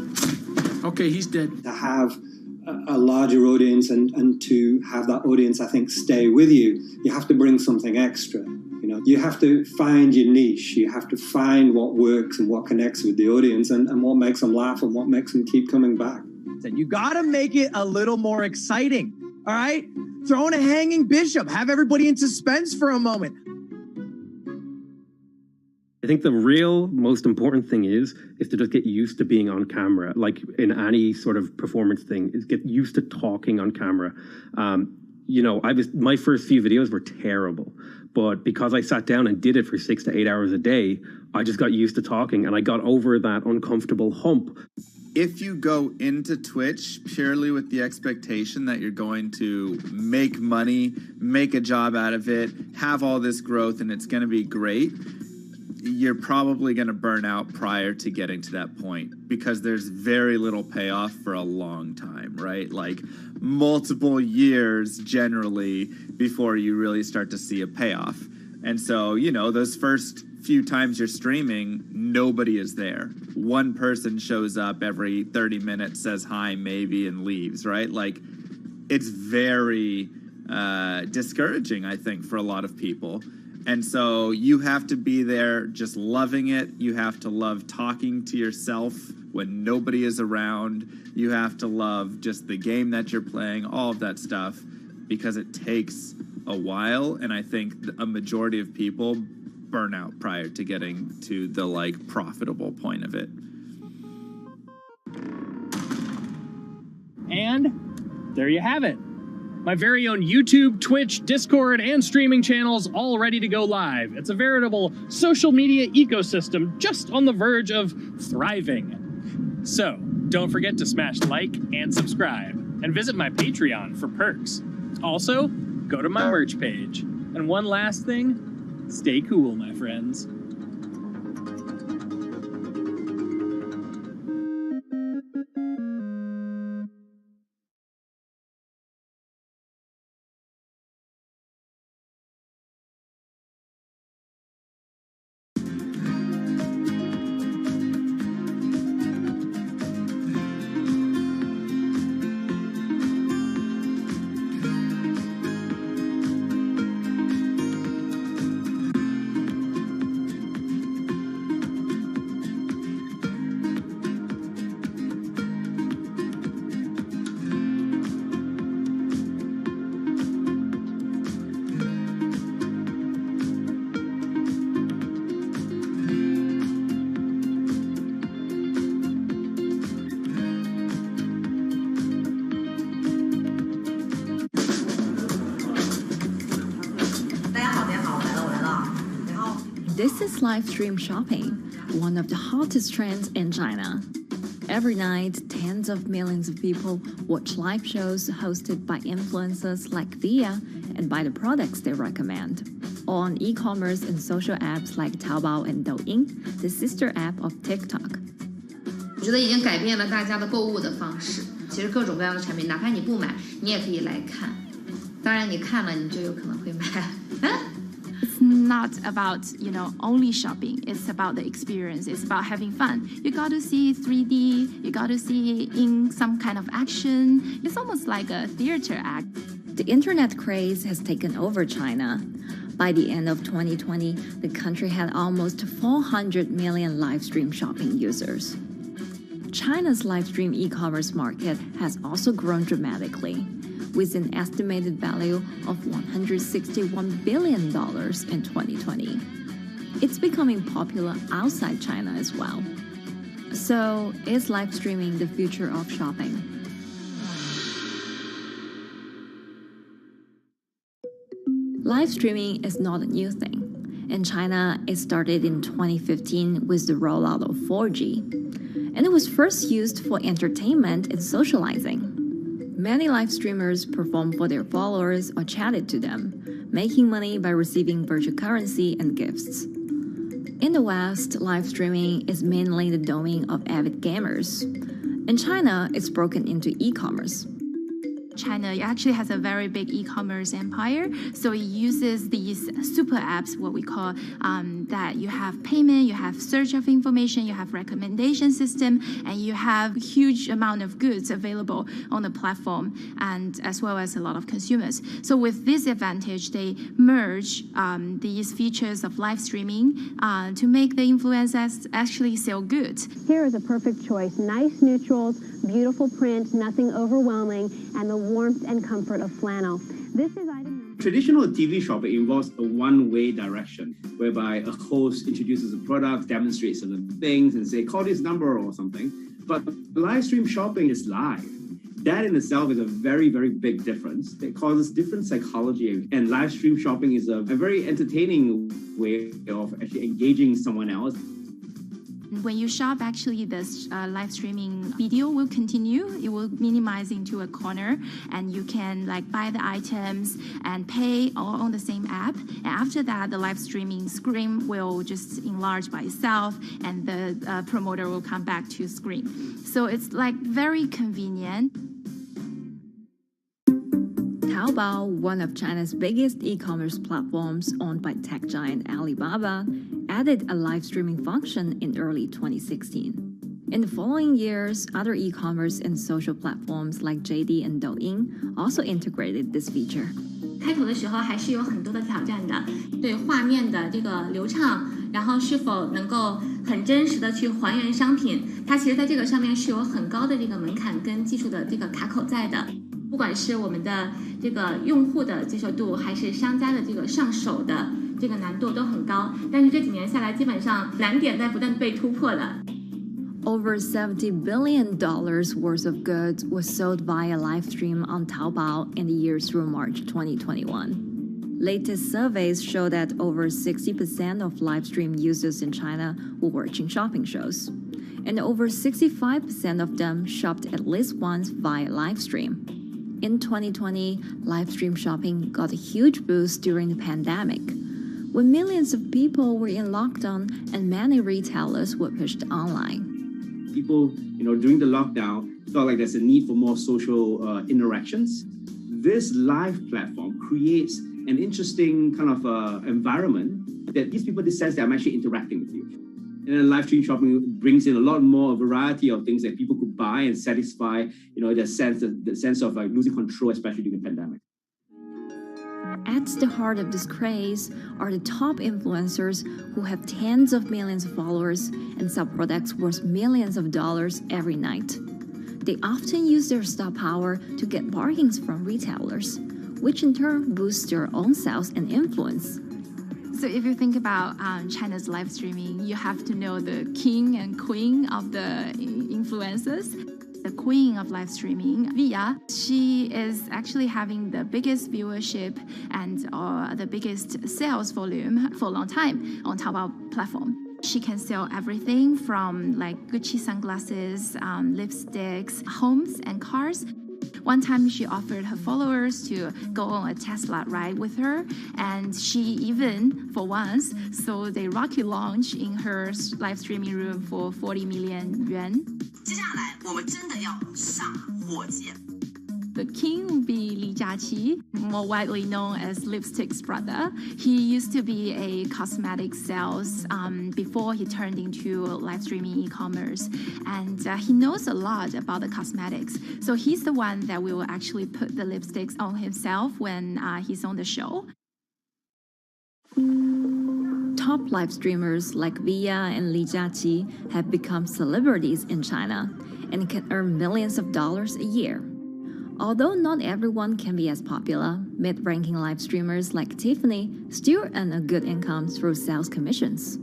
Okay, he's dead. To have a larger audience and to have that audience, I think, stay with you, you have to bring something extra. You have to find your niche. You have to find what works and what connects with the audience and what makes them laugh and what makes them keep coming back. You got to make it a little more exciting, all right? Throw in a hanging bishop. Have everybody in suspense for a moment. I think the real most important thing is to just get used to being on camera. Like in any sort of performance thing, is get used to talking on camera. My first few videos were terrible, but because I sat down and did it for 6 to 8 hours a day, I just got used to talking and I got over that uncomfortable hump. If you go into Twitch purely with the expectation that you're going to make money, make a job out of it, have all this growth, and it's going to be great, you're probably going to burn out prior to getting to that point because there's very little payoff for a long time, right? Like multiple years generally before you really start to see a payoff. And so, those first few times you're streaming, nobody is there. One person shows up every 30 minutes, says hi, maybe, and leaves, right? Like, it's very discouraging, I think, for a lot of people. And so you have to be there just loving it. You have to love talking to yourself when nobody is around. You have to love just the game that you're playing, all of that stuff, because it takes a while, and I think a majority of people burn out prior to getting to the like profitable point of it. And there you have it. My very own YouTube, Twitch, Discord, and streaming channels all ready to go live. It's a veritable social media ecosystem just on the verge of thriving. So, don't forget to smash like and subscribe, and visit my Patreon for perks. Also, go to my merch page. And one last thing, stay cool, my friends. This is live stream shopping, one of the hottest trends in China. Every night, tens of millions of people watch live shows hosted by influencers like Thea and buy the products they recommend. On e-commerce and social apps like Taobao and Douyin, the sister app of TikTok. 我觉得已经改变了大家的购物的方式。其实各种各样的产品，哪怕你不买，你也可以来看。当然，你看了，你就有可能会买。It's not about, only shopping. It's about the experience. It's about having fun. You got to see 3D. You got to see in some kind of action. It's almost like a theater act. The internet craze has taken over China. By the end of 2020, the country had almost 400 million live stream shopping users. China's live stream e-commerce market has also grown dramatically, with an estimated value of $161 billion in 2020. It's becoming popular outside China as well. So, is live streaming the future of shopping? Live streaming is not a new thing. In China, it started in 2015 with the rollout of 4G. And it was first used for entertainment and socializing. Many live streamers performed for their followers or chatted to them, making money by receiving virtual currency and gifts. In the West, live streaming is mainly the domain of avid gamers. In China, it's broken into e-commerce. China actually has a very big e-commerce empire, so it uses these super apps, what we call that you have payment, you have search of information, you have recommendation system, and you have huge amount of goods available on the platform, and as well as a lot of consumers. So with this advantage, they merge these features of live streaming to make the influencers actually sell goods. Here is a perfect choice: nice neutrals, beautiful print, nothing overwhelming, and the warmth and comfort of flannel. This is item. Traditional TV shopping involves a one-way direction, whereby a host introduces a product, demonstrates certain things, and say, call this number or something. But live stream shopping is live. That in itself is a very, very big difference. It causes different psychology, and live stream shopping is a very entertaining way of actually engaging someone else. When you shop, actually, this live streaming video will continue. It will minimize into a corner, and you can buy the items and pay all on the same app. And after that, the live streaming screen will just enlarge by itself, and the promoter will come back to screen. So it's very convenient. Taobao, one of China's biggest e-commerce platforms owned by tech giant Alibaba, added a live streaming function in early 2016. In the following years, other e-commerce and social platforms like JD and Douyin also integrated this feature. 开头的时候还是有很多的挑战的，对画面的这个流畅，然后是否能够很真实的去还原商品，它其实在这个上面是有很高的这个门槛跟技术的这个卡口在的。不管是我们的这个用户的接受度，还是商家的这个上手的这个难度都很高。但是这几年下来，基本上难点在不断被突破的。Over $70 billion worth of goods was sold via live stream on Taobao in the year through March 2021. Latest surveys show that over 60% of live stream users in China were watching shopping shows, and over 65% of them shopped at least once via live stream. In 2020, live stream shopping got a huge boost during the pandemic, when millions of people were in lockdown and many retailers were pushed online. People, during the lockdown, felt like there's a need for more social interactions. This live platform creates an interesting kind of environment that gives people the sense that I'm actually interacting with you. And then live stream shopping brings in a lot more variety of things that people could buy and satisfy, the sense of like losing control, especially during the pandemic. At the heart of this craze are the top influencers who have tens of millions of followers and sell products worth millions of dollars every night. They often use their star power to get bargains from retailers, which in turn boosts their own sales and influence. So if you think about China's live streaming, you have to know the king and queen of the influencers. The queen of live streaming, Via, she is actually having the biggest viewership and the biggest sales volume for a long time on Taobao platform. She can sell everything from like Gucci sunglasses, lipsticks, homes, and cars. One time she offered her followers to go on a Tesla ride with her, and she even, for once, sold a rocket launch in her live streaming room for 40 million yuan. The king would be Li Jiaqi, more widely known as Lipstick's brother. He used to be a cosmetic sales before he turned into live streaming e-commerce. And he knows a lot about the cosmetics. So he's the one that will actually put the lipsticks on himself when he's on the show. Top live streamers like Via and Li Jiaqi have become celebrities in China and can earn millions of dollars a year. Although not everyone can be as popular, mid-ranking live streamers like Tiffany still earn a good income through sales commissions.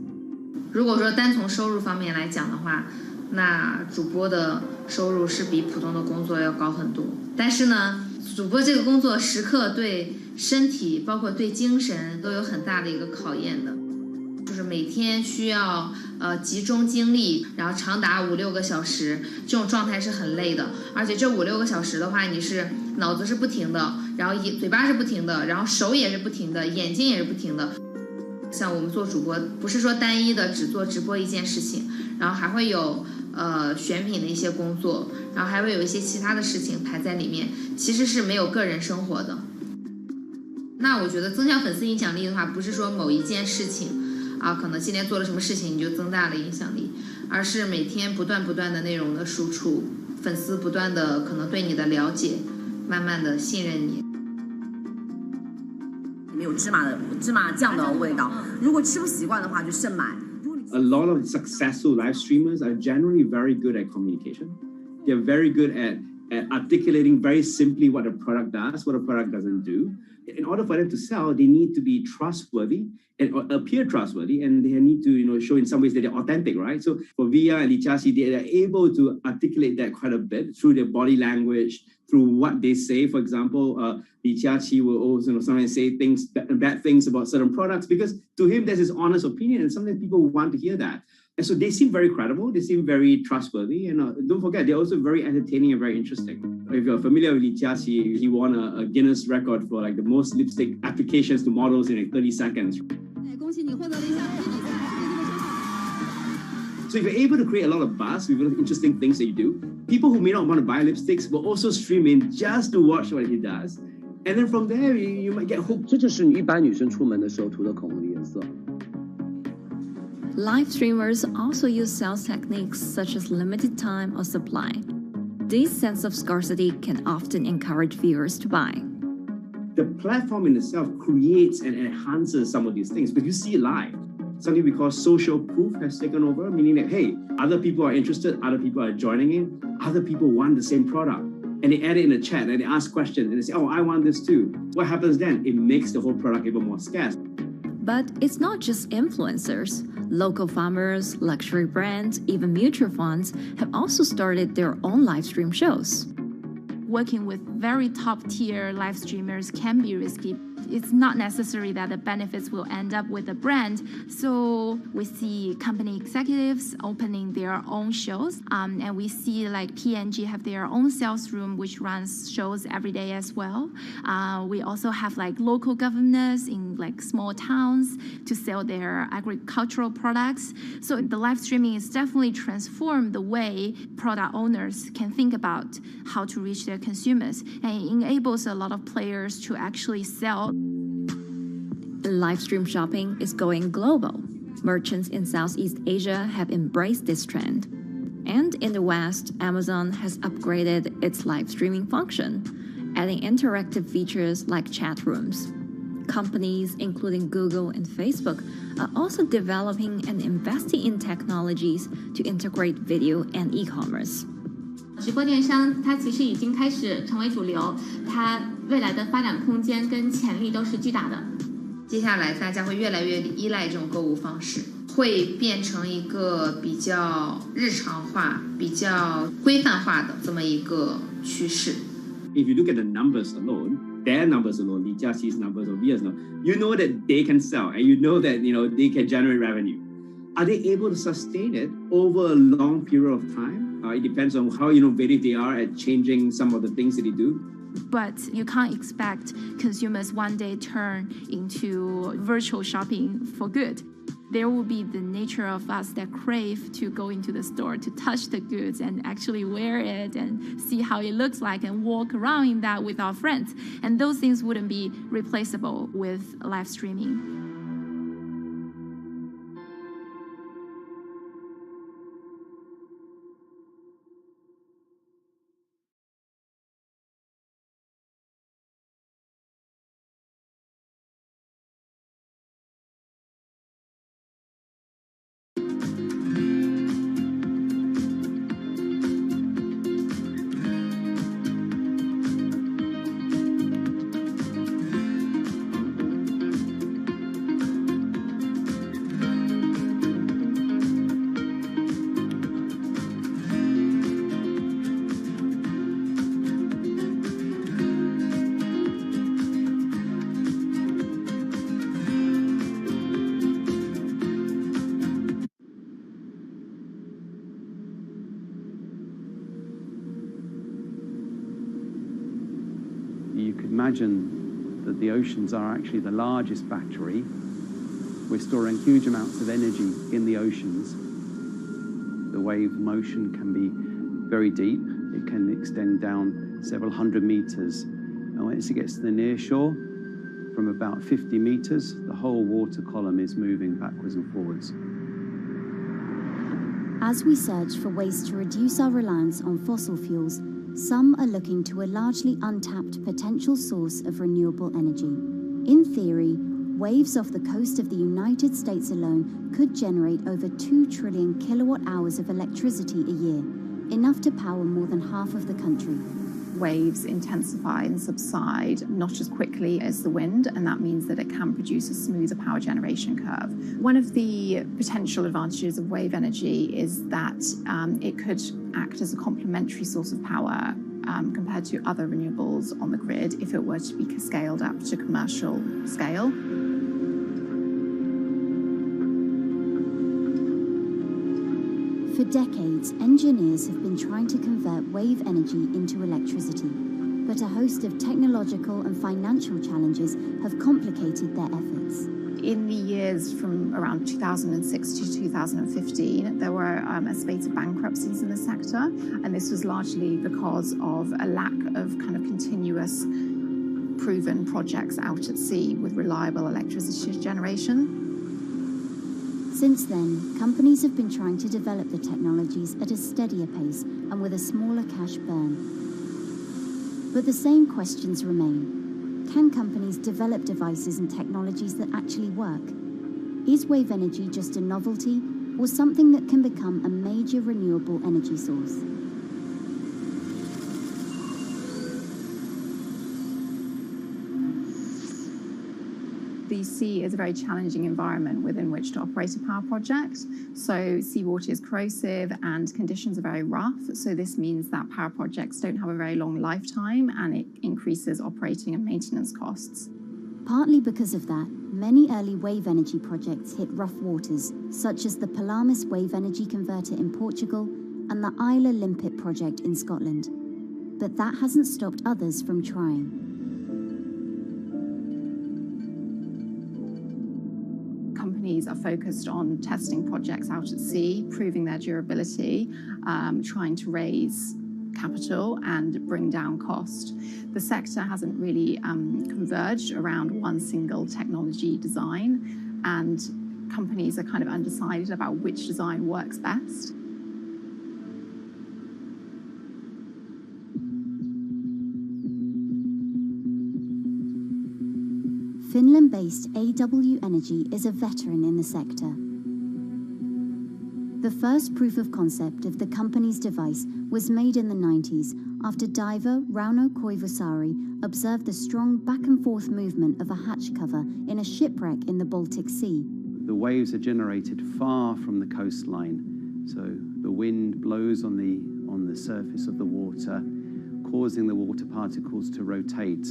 如果说单从收入方面来讲的话，那主播的收入是比普通的工作要高很多。但是呢，主播这个工作时刻对身体，包括对精神都有很大的一个考验的。就是每天需要集中精力，然后长达5-6个小时，这种状态是很累的。而且这5-6个小时的话，你是脑子是不停的，然后嘴巴是不停的，然后手也是不停的，眼睛也是不停的。像我们做主播，不是说单一的只做直播一件事情，然后还会有选品的一些工作，然后还会有一些其他的事情排在里面，其实是没有个人生活的。那我觉得增强粉丝影响力的话，不是说某一件事情。可能今天做了什么事情你就增大了影响力，而是每天不断的内容的输出，粉丝不断的可能对你的了解，慢慢的信任你。没有芝麻酱的味道，如果吃不习惯的话就慎买。A lot of successful live streamers are generally very good at communication. They're very good at articulating very simply what a product does, what a product doesn't do. In order for them to sell, they need to be trustworthy and appear trustworthy, and they need to, show in some ways that they're authentic, right? So for Via and Li Jiaqi, they are able to articulate that quite a bit through their body language, through what they say. For example, Li Jiaqi will also sometimes say bad things about certain products because to him there's his honest opinion, and sometimes people want to hear that. And so they seem very credible, they seem very trustworthy, and don't forget, they're also very entertaining and very interesting. If you're familiar with Li Jiaqi, he won a Guinness record for like the most lipstick applications to models in like 30 seconds. So if you're able to create a lot of buzz with interesting things that you do, people who may not want to buy lipsticks will also stream in just to watch what he does. And then from there, you might get hooked. 这就是一般女生出门的时候涂的口红的颜色。Live streamers also use sales techniques such as limited time or supply. This sense of scarcity can often encourage viewers to buy. The platform in itself creates and enhances some of these things because you see it live. Something we call social proof has taken over, meaning that, hey, other people are interested, other people are joining in, other people want the same product. and they add it in the chat and they ask questions and they say, oh, I want this too. What happens then? It makes the whole product even more scarce. But it's not just influencers. Local farmers, luxury brands, even mutual funds have also started their own live stream shows. Working with very top-tier live streamers can be risky. It's not necessary that the benefits will end up with the brand. So we see company executives opening their own shows. And we see like P&G have their own sales room, which runs shows every day as well. We also have like local governors in like small towns to sell their agricultural products. So the live streaming is definitely transformed the way product owners can think about how to reach their consumers. And it enables a lot of players to actually sell. Live stream shopping is going global. Merchants in Southeast Asia have embraced this trend. And in the West, Amazon has upgraded its live streaming function, adding interactive features like chat rooms. Companies, including Google and Facebook, are also developing and investing in technologies to integrate video and e-commerce. 直播电商它其实已经开始成为主流，它未来的发展空间跟潜力都是巨大的。接下来大家会越来越依赖这种购物方式，会变成一个比较日常化、比较规范化的这么一个趋势。If you look at the numbers alone, their numbers alone, Li Jiaxi's numbers or Via's numbers, you know that they can sell and you know that they can generate revenue. Are they able to sustain it over a long period of time? It depends on how innovative they are at changing some of the things that they do. But you can't expect consumers one day turn into virtual shopping for good. There will be the nature of us that crave to go into the store, to touch the goods and actually wear it and see how it looks like and walk around in that with our friends. And those things wouldn't be replaceable with live streaming. You could imagine that the oceans are actually the largest battery. We're storing huge amounts of energy in the oceans. The wave motion can be very deep. It can extend down several hundred meters. And once it gets to the near shore, from about 50 meters, the whole water column is moving backwards and forwards. As we search for ways to reduce our reliance on fossil fuels, some are looking to a largely untapped potential source of renewable energy. In theory, waves off the coast of the United States alone could generate over 2 trillion kilowatt hours of electricity a year, enough to power more than half of the country. Waves intensify and subside not as quickly as the wind, and that means that it can produce a smoother power generation curve. One of the potential advantages of wave energy is that it could act as a complementary source of power compared to other renewables on the grid if it were to be scaled up to commercial scale. For decades, engineers have been trying to convert wave energy into electricity, but a host of technological and financial challenges have complicated their efforts. In the years from around 2006 to 2015, there were a spate of bankruptcies in the sector, and this was largely because of a lack of kind of continuous proven projects out at sea with reliable electricity generation. Since then, companies have been trying to develop the technologies at a steadier pace and with a smaller cash burn. But the same questions remain. Can companies develop devices and technologies that actually work? Is wave energy just a novelty or something that can become a major renewable energy source? The sea is a very challenging environment within which to operate a power project. So seawater is corrosive and conditions are very rough. So this means that power projects don't have a very long lifetime, and it increases operating and maintenance costs. Partly because of that, many early wave energy projects hit rough waters, such as the Palamas Wave Energy Converter in Portugal and the Isla Limpet project in Scotland. But that hasn't stopped others from trying. Companies are focused on testing projects out at sea, proving their durability, trying to raise capital and bring down cost. The sector hasn't really converged around one single technology design, and companies are kind of undecided about which design works best. Finland-based AW Energy is a veteran in the sector. The first proof of concept of the company's device was made in the 90s after diver Rauno Koivusari observed the strong back-and-forth movement of a hatch cover in a shipwreck in the Baltic Sea. The waves are generated far from the coastline, so the wind blows on the surface of the water, causing the water particles to rotate,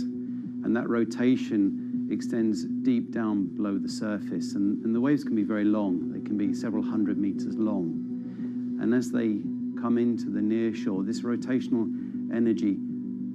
and that rotation extends deep down below the surface, and the waves can be very long. They can be several hundred meters long. And as they come into the near shore, this rotational energy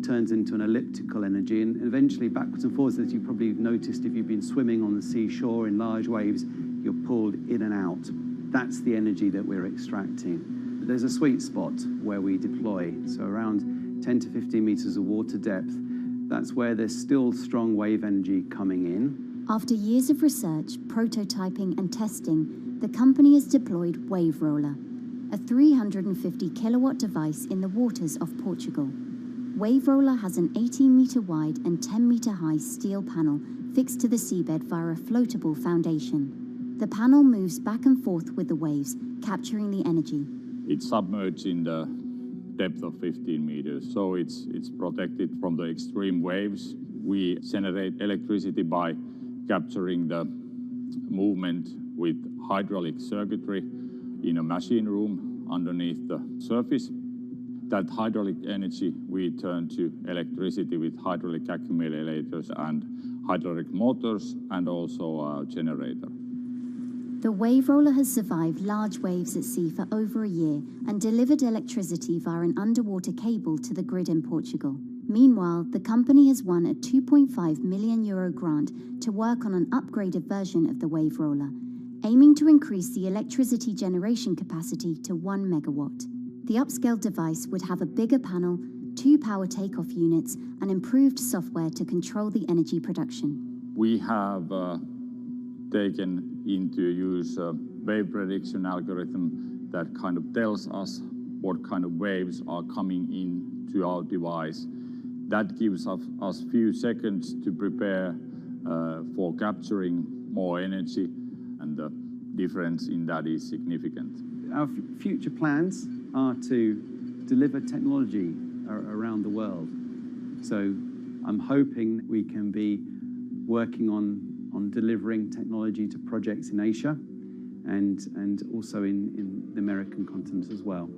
turns into an elliptical energy, and eventually backwards and forwards, as you probably noticed if you've been swimming on the seashore in large waves, you're pulled in and out. That's the energy that we're extracting. There's a sweet spot where we deploy, so around 10 to 15 meters of water depth. That's where there's still strong wave energy coming in. After years of research, prototyping and testing, the company has deployed Wave Roller, a 350 kilowatt device in the waters off Portugal. Wave Roller has an 18-meter wide and 10-meter high steel panel fixed to the seabed via a floatable foundation. The panel moves back and forth with the waves, capturing the energy. It's submerged in the depth of 15 meters, so it's protected from the extreme waves. We generate electricity by capturing the movement with hydraulic circuitry in a machine room underneath the surface. That hydraulic energy we turn to electricity with hydraulic accumulators and hydraulic motors, and also a generator. The Wave Roller has survived large waves at sea for over a year and delivered electricity via an underwater cable to the grid in Portugal. Meanwhile, the company has won a €2.5 million grant to work on an upgraded version of the Wave Roller, aiming to increase the electricity generation capacity to 1 megawatt. The upscaled device would have a bigger panel, 2 power takeoff units, and improved software to control the energy production. We have taken into use a wave prediction algorithm that kind of tells us what kind of waves are coming in to our device. That gives us few seconds to prepare for capturing more energy, and the difference in that is significant. Our future plans are to deliver technology around the world. So I'm hoping we can be working on delivering technology to projects in Asia and also in the American continent as well.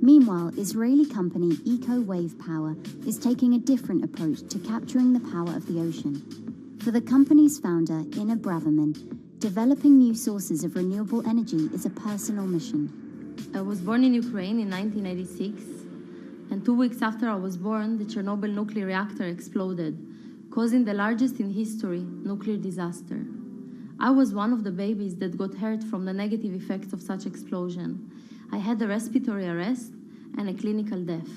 Meanwhile, Israeli company Eco Wave Power is taking a different approach to capturing the power of the ocean. For the company's founder, Inna Braverman, developing new sources of renewable energy is a personal mission. I was born in Ukraine in 1986, and 2 weeks after I was born, the Chernobyl nuclear reactor exploded, causing the largest in history nuclear disaster. I was one of the babies that got hurt from the negative effects of such explosion. I had a respiratory arrest and a clinical death.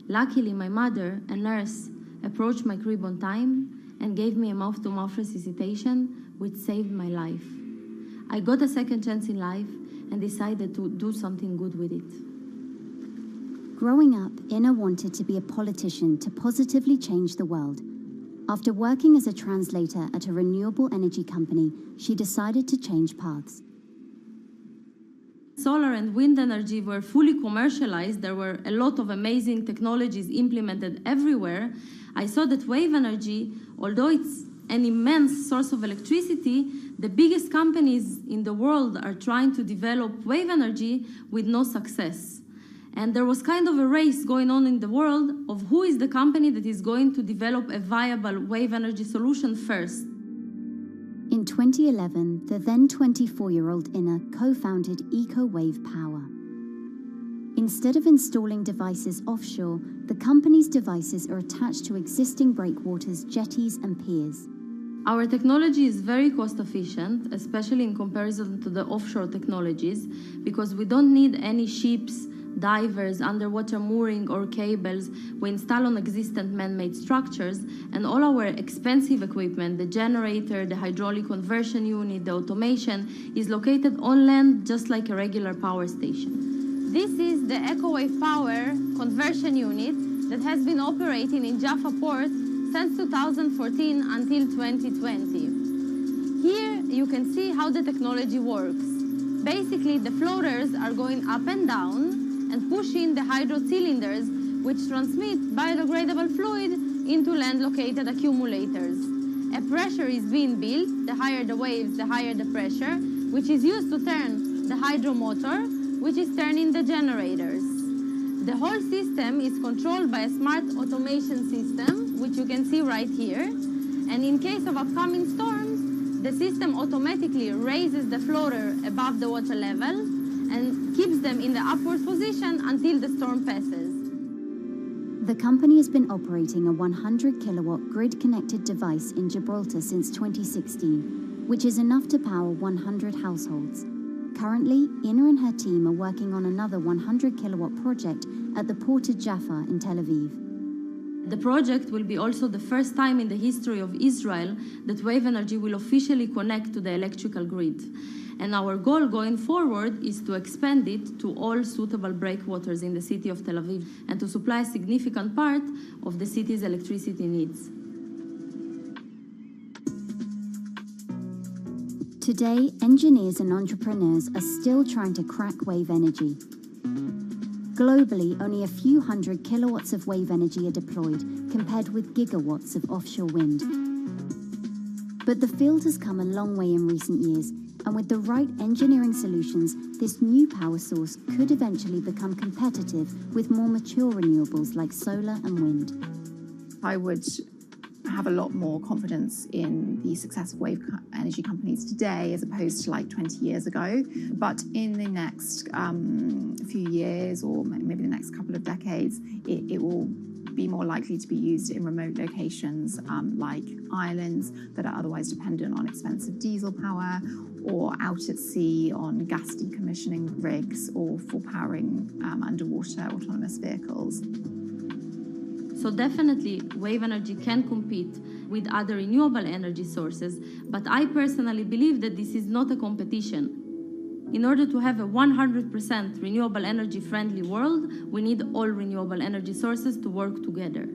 Luckily, my mother, a nurse, approached my crib on time and gave me a mouth-to-mouth resuscitation, which saved my life. I got a second chance in life and decided to do something good with it. Growing up, Inna wanted to be a politician to positively change the world. After working as a translator at a renewable energy company, she decided to change paths. solar and wind energy were fully commercialized, there were a lot of amazing technologies implemented everywhere, I saw that wave energy, although it's an immense source of electricity, the biggest companies in the world are trying to develop wave energy with no success. And there was kind of a race going on in the world of who is the company that is going to develop a viable wave energy solution first. In 2011, the then 24-year-old Inna co-founded EcoWave Power. Instead of installing devices offshore, the company's devices are attached to existing breakwaters, jetties, and piers. Our technology is very cost efficient, especially in comparison to the offshore technologies, because we don't need any ships, divers, underwater mooring, or cables. We install on existing man-made structures, and all our expensive equipment, the generator, the hydraulic conversion unit, the automation, is located on land just like a regular power station. This is the EcoWave Power conversion unit that has been operating in Jaffa Port since 2014 until 2020. Here you can see how the technology works. Basically, the floaters are going up and down and pushing the hydro cylinders, which transmit biodegradable fluid into land-located accumulators. A pressure is being built. The higher the waves, the higher the pressure, which is used to turn the hydro motor, which is turning the generators. The whole system is controlled by a smart automation system, which you can see right here. And in case of upcoming storms, the system automatically raises the floater above the water level and keeps them in the upward position until the storm passes. The company has been operating a 100-kilowatt grid-connected device in Gibraltar since 2016, which is enough to power 100 households. Currently, Inna and her team are working on another 100-kilowatt project at the port of Jaffa in Tel Aviv. The project will be also the first time in the history of Israel that wave energy will officially connect to the electrical grid. And our goal going forward is to expand it to all suitable breakwaters in the city of Tel Aviv and to supply a significant part of the city's electricity needs. Today, engineers and entrepreneurs are still trying to crack wave energy. Globally, only a few hundred kilowatts of wave energy are deployed, compared with gigawatts of offshore wind. But the field has come a long way in recent years, and with the right engineering solutions, this new power source could eventually become competitive with more mature renewables like solar and wind. I would have a lot more confidence in the success of wave energy companies today as opposed to like 20 years ago. But in the next few years, or maybe the next couple of decades, it will be more likely to be used in remote locations like islands that are otherwise dependent on expensive diesel power, or out at sea on gas decommissioning rigs, or for powering underwater autonomous vehicles. So definitely, wave energy can compete with other renewable energy sources, but I personally believe that this is not a competition. In order to have a 100% renewable energy friendly world, we need all renewable energy sources to work together.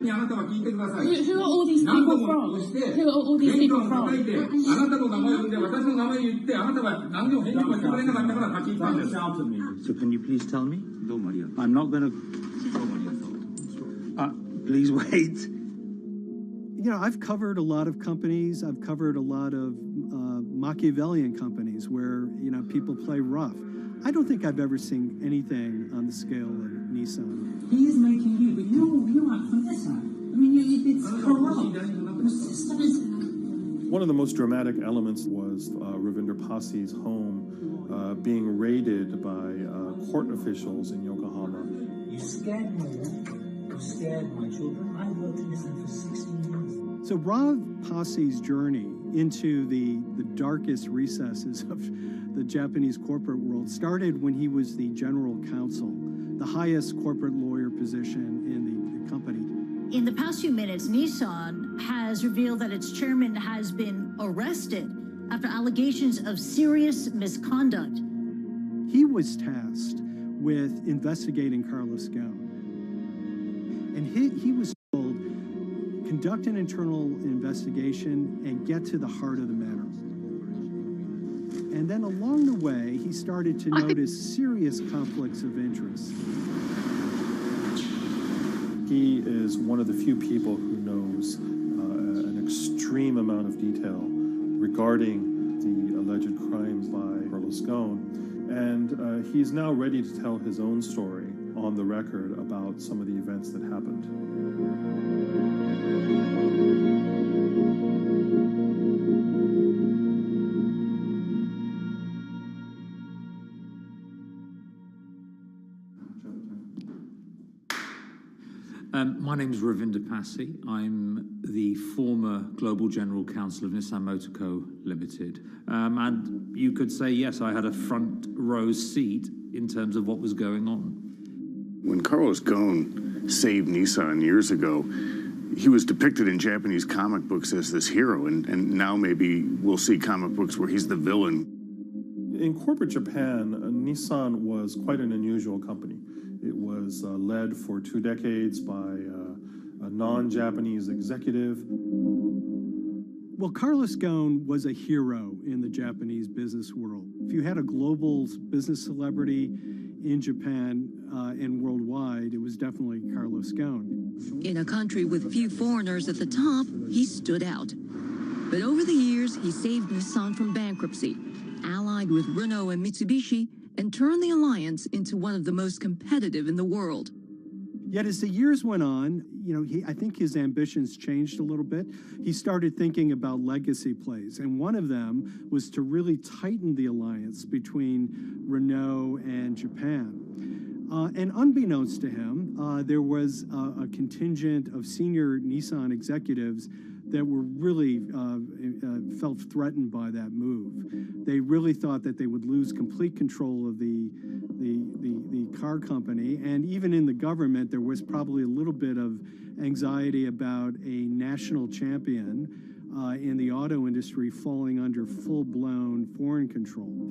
Who are all these people from? Who are all these people from? Shout at me. So can you please tell me? I'm not going to... please wait. You know, I've covered a lot of companies. I've covered a lot of Machiavellian companies where, you know, people play rough. I don't think I've ever seen anything on the scale of Nissan. He is making you, but you aren't from Nissan. I mean, it's corrupt. One of the most dramatic elements was Ravinder Passi's home being raided by court officials in Yokohama. You scared me, you scared my children. I worked in Nissan for 16 years. So Rav Passi's journey into the darkest recesses of the Japanese corporate world started when he was the general counsel, the highest corporate lawyer position in the company. In the past few minutes, Nissan has revealed that its chairman has been arrested after allegations of serious misconduct. He was tasked with investigating Carlos Ghosn. And he was told, conduct an internal investigation and get to the heart of the matter. And then along the way, he started to notice serious conflicts of interest. He is one of the few people who knows an extreme amount of detail regarding the alleged crimes by Carlos Ghosn, and he's now ready to tell his own story on the record about some of the events that happened. My name is Ravinder Passi. I'm the former Global General Counsel of Nissan Motor Co. Limited. And you could say, yes, I had a front row seat in terms of what was going on. When Carlos Ghosn saved Nissan years ago, he was depicted in Japanese comic books as this hero, and now maybe we'll see comic books where he's the villain. In corporate Japan, Nissan was quite an unusual company. It was led for 2 decades by a non-Japanese executive. Well, Carlos Ghosn was a hero in the Japanese business world. If you had a global business celebrity in Japan and worldwide, it was definitely Carlos Ghosn. In a country with few foreigners at the top, he stood out. But over the years, he saved Nissan from bankruptcy, allied with Renault and Mitsubishi, and turned the alliance into one of the most competitive in the world. Yet as the years went on, you know, I think his ambitions changed a little bit. He started thinking about legacy plays, and one of them was to really tighten the alliance between Renault and Japan. And unbeknownst to him, there was a contingent of senior Nissan executives that were really felt threatened by that move. They really thought that they would lose complete control of the car company, and even in the government, there was probably a little bit of anxiety about a national champion in the auto industry falling under full-blown foreign control.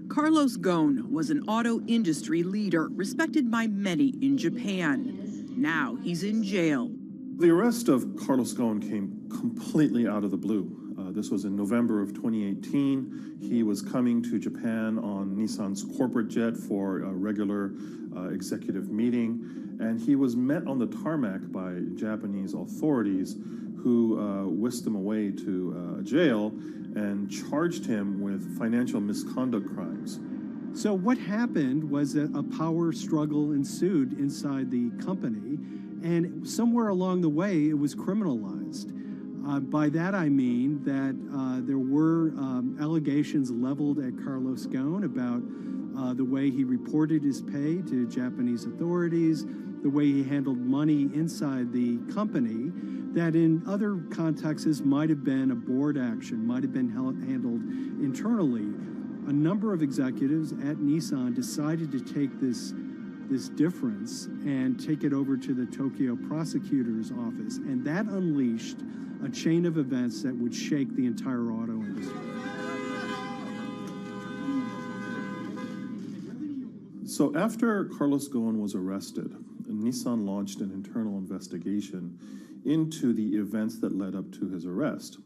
Carlos Ghosn was an auto industry leader, respected by many in Japan. Now he's in jail. The arrest of Carlos Ghosn came completely out of the blue. This was in November of 2018. He was coming to Japan on Nissan's corporate jet for a regular executive meeting, and he was met on the tarmac by Japanese authorities who whisked him away to jail and charged him with financial misconduct crimes. So what happened was that a power struggle ensued inside the company, and somewhere along the way, it was criminalized. By that I mean that there were allegations leveled at Carlos Ghosn about the way he reported his pay to Japanese authorities, the way he handled money inside the company, that in other contexts might have been a board action, might have been handled internally. A number of executives at Nissan decided to take this difference and take it over to the Tokyo prosecutor's office, and that unleashed a chain of events that would shake the entire auto industry. So after Carlos Ghosn was arrested, Nissan launched an internal investigation into the events that led up to his arrest.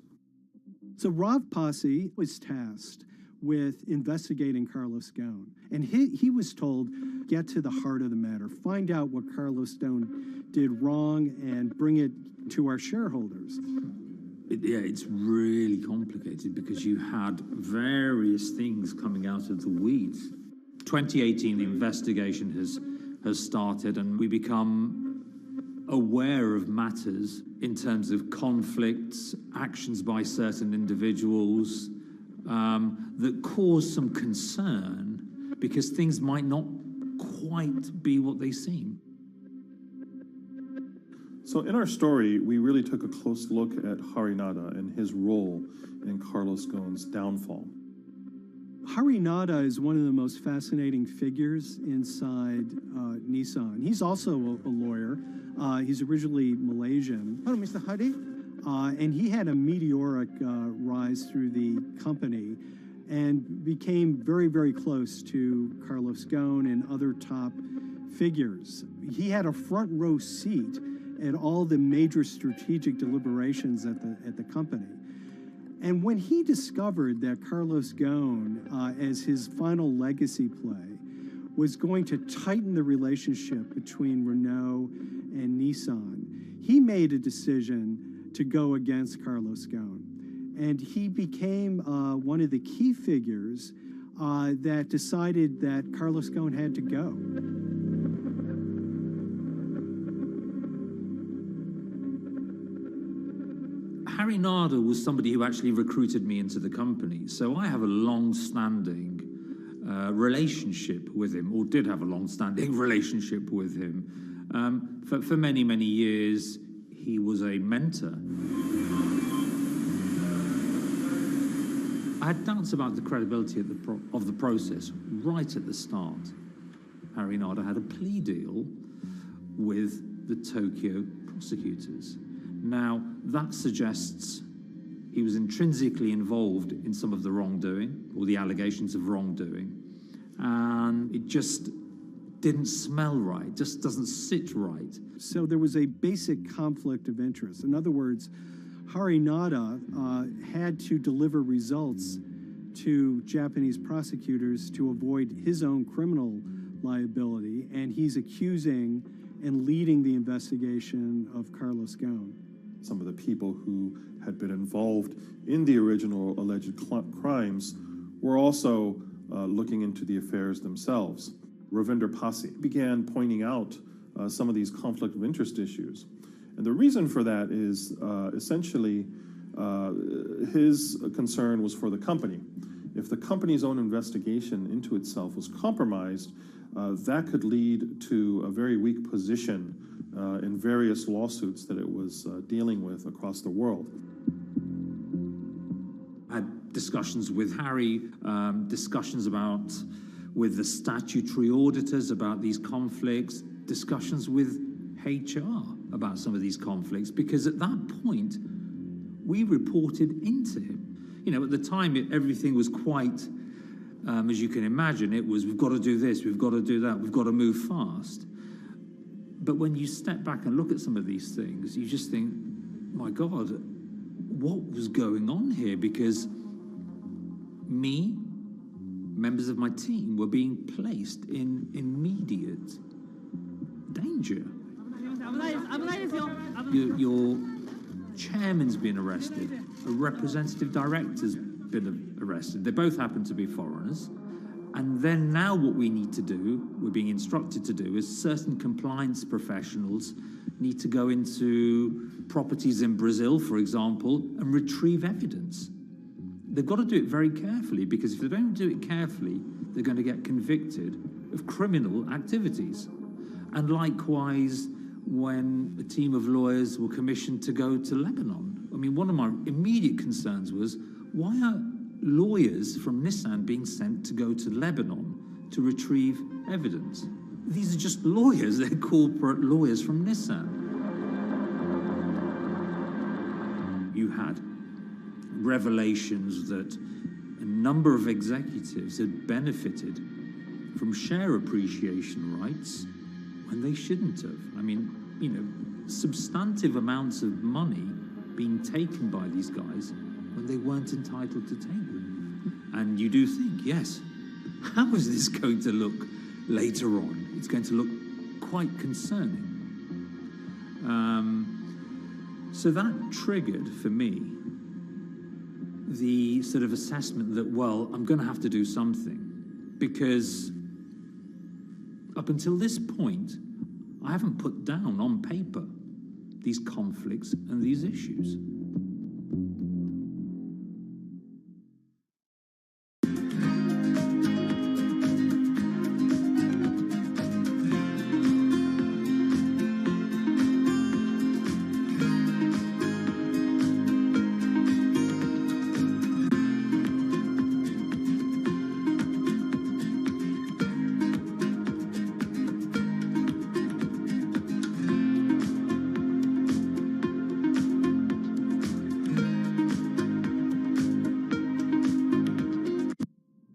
So Rav Passi was tasked with investigating Carlos Ghosn, and he was told, get to the heart of the matter, find out what Carlos Ghosn did wrong and bring it to our shareholders. It's really complicated because you had various things coming out of the weeds. 2018, the investigation has started, and we become aware of matters in terms of conflicts, actions by certain individuals that cause some concern because things might not quite be what they seem. So in our story, we really took a close look at Harinada and his role in Carlos Ghosn's downfall. Harinada is one of the most fascinating figures inside Nissan. He's also a lawyer. He's originally Malaysian. Hello, Mr. Hadi. And he had a meteoric rise through the company and became very, very close to Carlos Ghosn and other top figures. He had a front row seat at all the major strategic deliberations at the company. And when he discovered that Carlos Ghosn, as his final legacy play, was going to tighten the relationship between Renault and Nissan, he made a decision to go against Carlos Ghosn. And he became one of the key figures that decided that Carlos Ghosn had to go. Harinada was somebody who actually recruited me into the company, so I have a long-standing relationship with him, or did have a long-standing relationship with him. For many, many years, he was a mentor. I had doubts about the credibility of the process right at the start. Harinada had a plea deal with the Tokyo prosecutors. Now, that suggests he was intrinsically involved in some of the wrongdoing, or the allegations of wrongdoing, and it just didn't smell right, just doesn't sit right. So there was a basic conflict of interest. In other words, Harinada had to deliver results to Japanese prosecutors to avoid his own criminal liability, and he's accusing and leading the investigation of Carlos Ghosn. Some of the people who had been involved in the original alleged crimes were also looking into the affairs themselves. Ravinder Passi began pointing out some of these conflict of interest issues. And the reason for that is essentially his concern was for the company. If the company's own investigation into itself was compromised, that could lead to a very weak position in various lawsuits that it was dealing with across the world. I had discussions with Harry, discussions with the statutory auditors about these conflicts, discussions with HR about some of these conflicts, because at that point, we reported into him. You know, at the time, everything was quite, as you can imagine, it was, we've got to do this, we've got to do that, we've got to move fast. But when you step back and look at some of these things, you just think, my God, what was going on here? Because me, members of my team, were being placed in immediate danger. Your chairman's been arrested, a representative director's been arrested. They both happen to be foreigners. And then now what we need to do, we're being instructed to do, is certain compliance professionals need to go into properties in Brazil, for example, and retrieve evidence. They've got to do it very carefully, because if they don't do it carefully, they're going to get convicted of criminal activities. And likewise, when a team of lawyers were commissioned to go to Lebanon. I mean, one of my immediate concerns was, why are lawyers from Nissan being sent to go to Lebanon to retrieve evidence? These are just lawyers, they're corporate lawyers from Nissan. You had revelations that a number of executives had benefited from share appreciation rights when they shouldn't have. I mean, you know, substantive amounts of money being taken by these guys when they weren't entitled to take them. And you do think, yes, how is this going to look later on? It's going to look quite concerning. So that triggered for me the sort of assessment that, well, I'm going to have to do something, because up until this point, I haven't put down on paper these conflicts and these issues.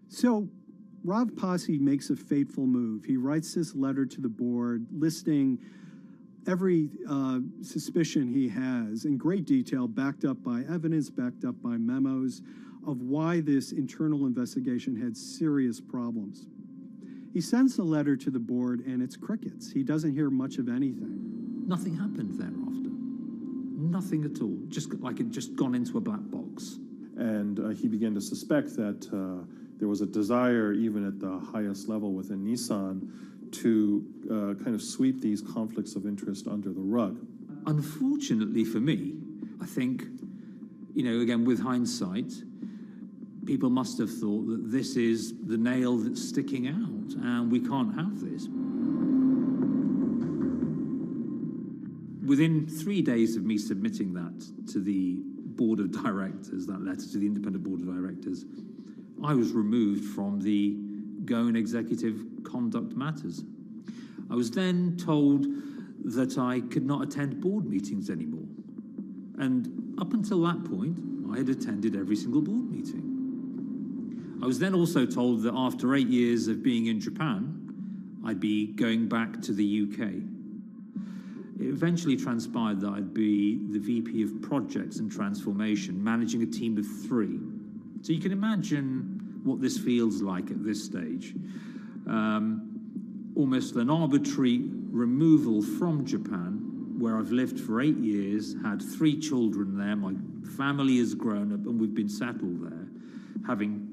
So Rav Pasi makes a fateful move. He writes this letter to the board listing every suspicion he has in great detail, backed up by evidence, backed up by memos, of why this internal investigation had serious problems. He sends the letter to the board and it's crickets. He doesn't hear much of anything. Nothing happened thereafter. Nothing at all. Just like it just gone into a black box. And he began to suspect that there was a desire, even at the highest level within Nissan, to kind of sweep these conflicts of interest under the rug. Unfortunately for me, I think, you know, again, with hindsight, people must have thought that this is the nail that's sticking out, and we can't have this. Within 3 days of me submitting that to the board of directors, that letter to the independent board of directors, I was removed from the Goan Executive Conduct Matters. I was then told that I could not attend board meetings anymore. And up until that point, I had attended every single board meeting. I was then also told that after 8 years of being in Japan, I'd be going back to the UK. It eventually transpired that I'd be the VP of Projects and Transformation, managing a team of 3. So you can imagine what this feels like at this stage. Almost an arbitrary removal from Japan, where I've lived for 8 years, had 3 children there, my family has grown up, and we've been settled there, having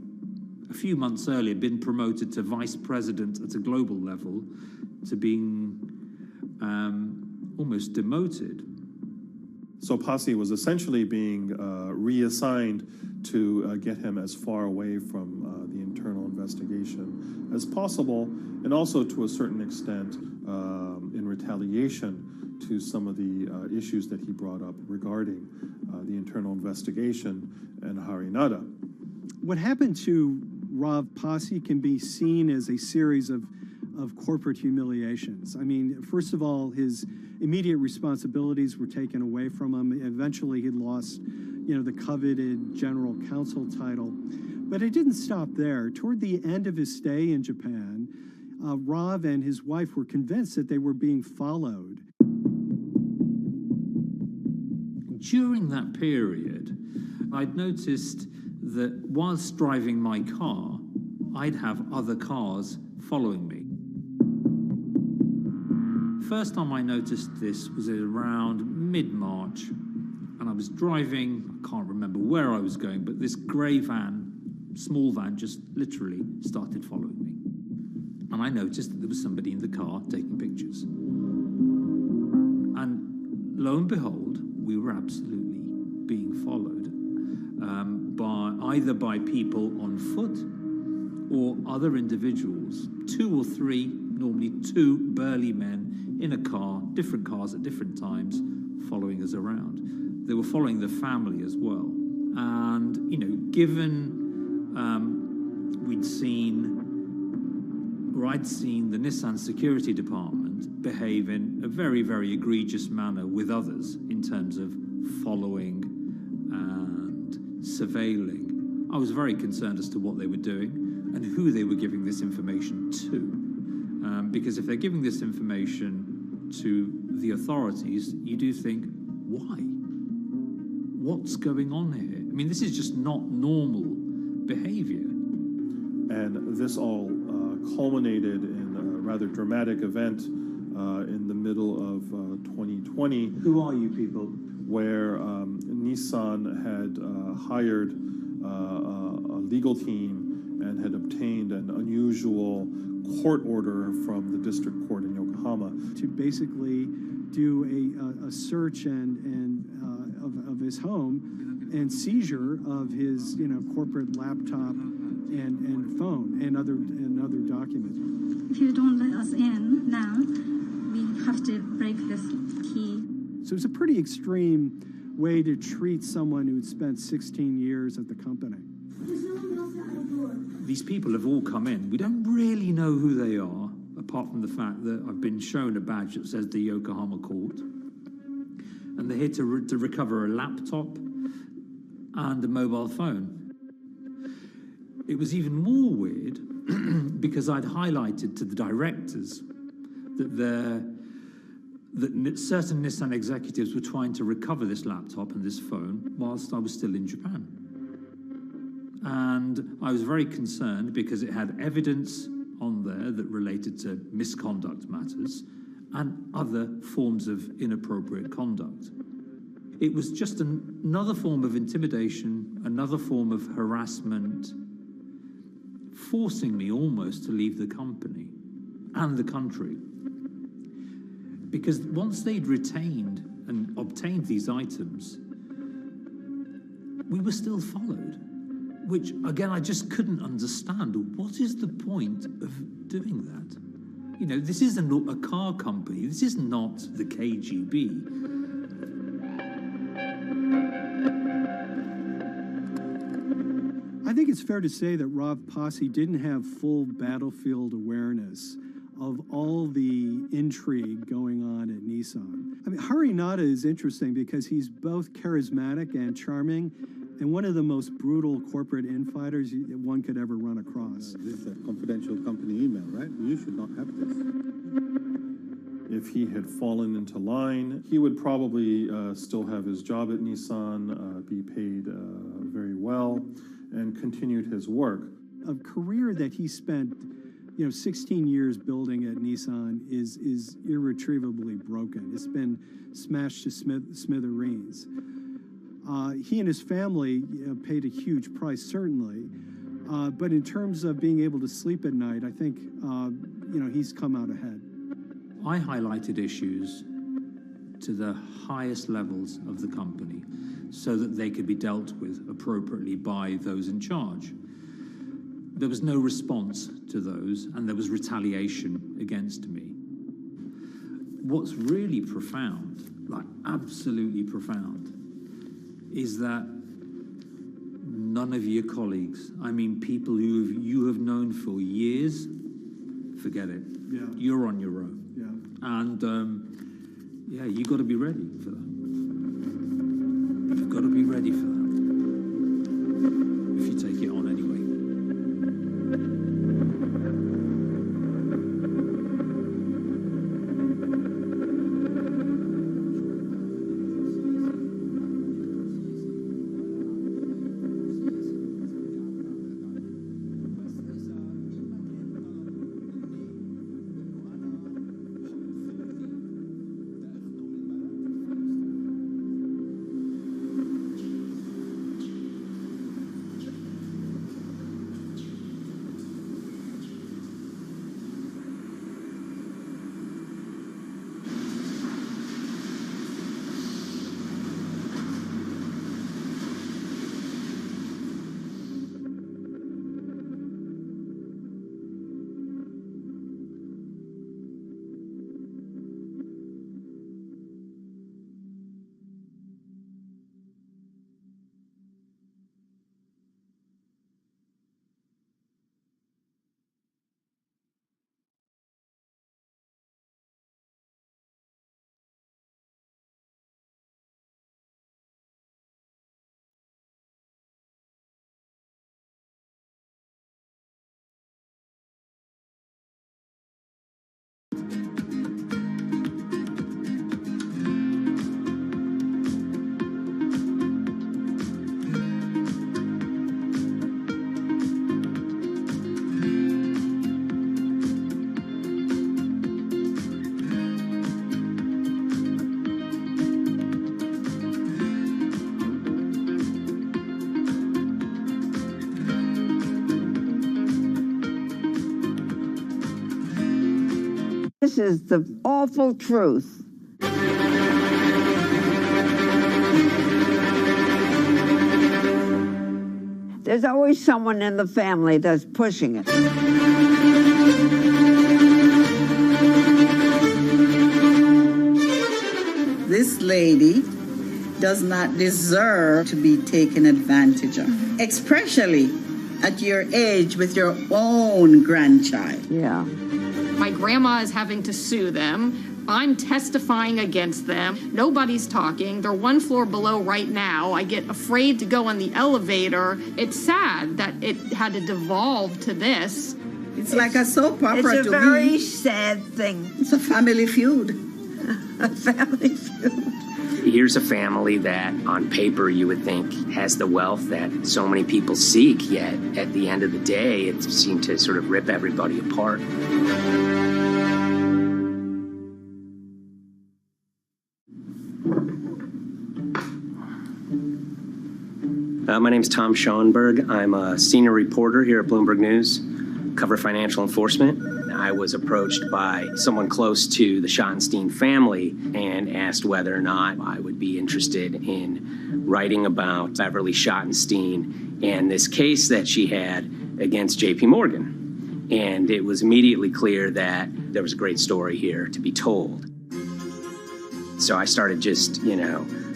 a few months earlier been promoted to vice president at a global level, to being almost demoted. So Pasi was essentially being reassigned to get him as far away from the internal investigation as possible, and also to a certain extent in retaliation to some of the issues that he brought up regarding the internal investigation and Harinada. What happened to Rav Pasi can be seen as a series of corporate humiliations. I mean, first of all, his immediate responsibilities were taken away from him. Eventually, he lost, you know, the coveted general counsel title. But it didn't stop there. Toward the end of his stay in Japan, Rav and his wife were convinced that they were being followed. During that period, I'd noticed that whilst driving my car, I'd have other cars following me. First time I noticed this was around mid-March, and I was driving, I can't remember where I was going, but this grey van, small van, just literally started following me. And I noticed that there was somebody in the car taking pictures. And lo and behold, we were absolutely being followed either by people on foot or other individuals, 2 or 3, normally 2 burly men in a car, different cars at different times, following us around. They were following the family as well. And, you know, given I'd seen the Nissan security department behave in a very, very egregious manner with others in terms of following and surveilling, I was very concerned as to what they were doing and who they were giving this information to. Because if they're giving this information to the authorities, you do think, why? What's going on here? I mean, this is just not normal behavior. And this all culminated in a rather dramatic event in the middle of 2020. Who are you people? Where Nissan had hired a legal team and had obtained an unusual court order from the district court in Yokohama to basically do a search of his home and seizure of his corporate laptop and phone and other documents. If you don't let us in now, we have to break this key. So it's a pretty extreme way to treat someone who'd spent 16 years at the company. These people have all come in. We don't really know who they are, apart from the fact that I've been shown a badge that says the Yokohama court. And they're here to recover a laptop and a mobile phone. It was even more weird because I'd highlighted to the directors that certain Nissan executives were trying to recover this laptop and this phone whilst I was still in Japan. And I was very concerned because it had evidence on there that related to misconduct matters and other forms of inappropriate conduct. It was just another form of intimidation, another form of harassment, forcing me almost to leave the company and the country. Because once they'd retained and obtained these items, we were still followed, which, again, I just couldn't understand. What is the point of doing that? You know, this isn't a car company. This is not the KGB. I think it's fair to say that Rav Pasi didn't have full battlefield awareness of all the intrigue going on at Nissan. I mean, Harinata is interesting because he's both charismatic and charming, and one of the most brutal corporate infighters one could ever run across. This is a confidential company email, right? You should not have this. If he had fallen into line, he would probably still have his job at Nissan, be paid very well, and continued his work. A career that he spent 16 years building at Nissan is irretrievably broken. It's been smashed to smithereens. He and his family paid a huge price, certainly. But in terms of being able to sleep at night, I think, he's come out ahead. I highlighted issues to the highest levels of the company so that they could be dealt with appropriately by those in charge. There was no response to those, and there was retaliation against me. What's really profound, like absolutely profound, is that none of your colleagues, I mean people who you have known for years, forget it. Yeah. You're on your own. Yeah. And you got to be ready for that. You've got to be ready for that. If you take it on anyway. This is the awful truth. There's always someone in the family that's pushing it. This lady does not deserve to be taken advantage of, especially at your age with your own grandchild. Yeah. My grandma is having to sue them. I'm testifying against them. Nobody's talking. They're one floor below right now. I get afraid to go on the elevator. It's sad that it had to devolve to this. It's like a soap opera It's a to very me. sad thing. It's a family feud. A family feud. Here's a family that, on paper, you would think has the wealth that so many people seek, yet at the end of the day, it seemed to sort of rip everybody apart. My name's Tom Schoenberg. I'm a senior reporter here at Bloomberg News, cover financial enforcement. I was approached by someone close to the Schottenstein family and asked whether or not I would be interested in writing about Beverly Schottenstein and this case that she had against JP Morgan. And it was immediately clear that there was a great story here to be told. So I started just,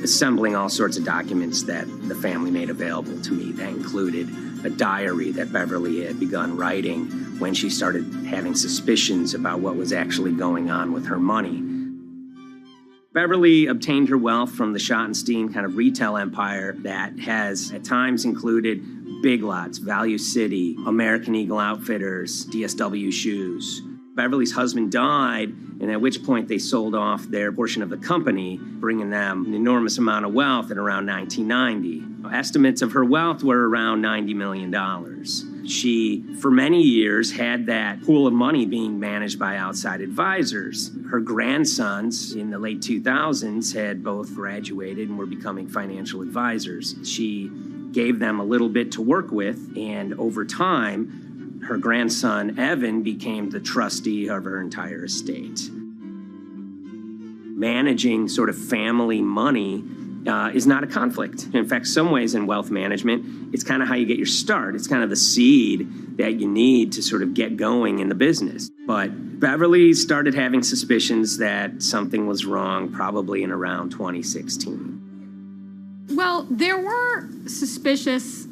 assembling all sorts of documents that the family made available to me. That included a diary that Beverly had begun writing when she started having suspicions about what was actually going on with her money. Beverly obtained her wealth from the Schottenstein kind of retail empire that has at times included Big Lots, Value City, American Eagle Outfitters, DSW Shoes. Beverly's husband died, and at which point they sold off their portion of the company, bringing them an enormous amount of wealth at around 1990. Estimates of her wealth were around $90 million. She, for many years, had that pool of money being managed by outside advisors. Her grandsons in the late 2000s had both graduated and were becoming financial advisors. She gave them a little bit to work with, and over time, her grandson, Evan, became the trustee of her entire estate. Managing sort of family money is not a conflict. In fact, some ways in wealth management, it's kind of how you get your start. It's kind of the seed that you need to sort of get going in the business. But Beverly started having suspicions that something was wrong probably in around 2016. Well, there were suspicious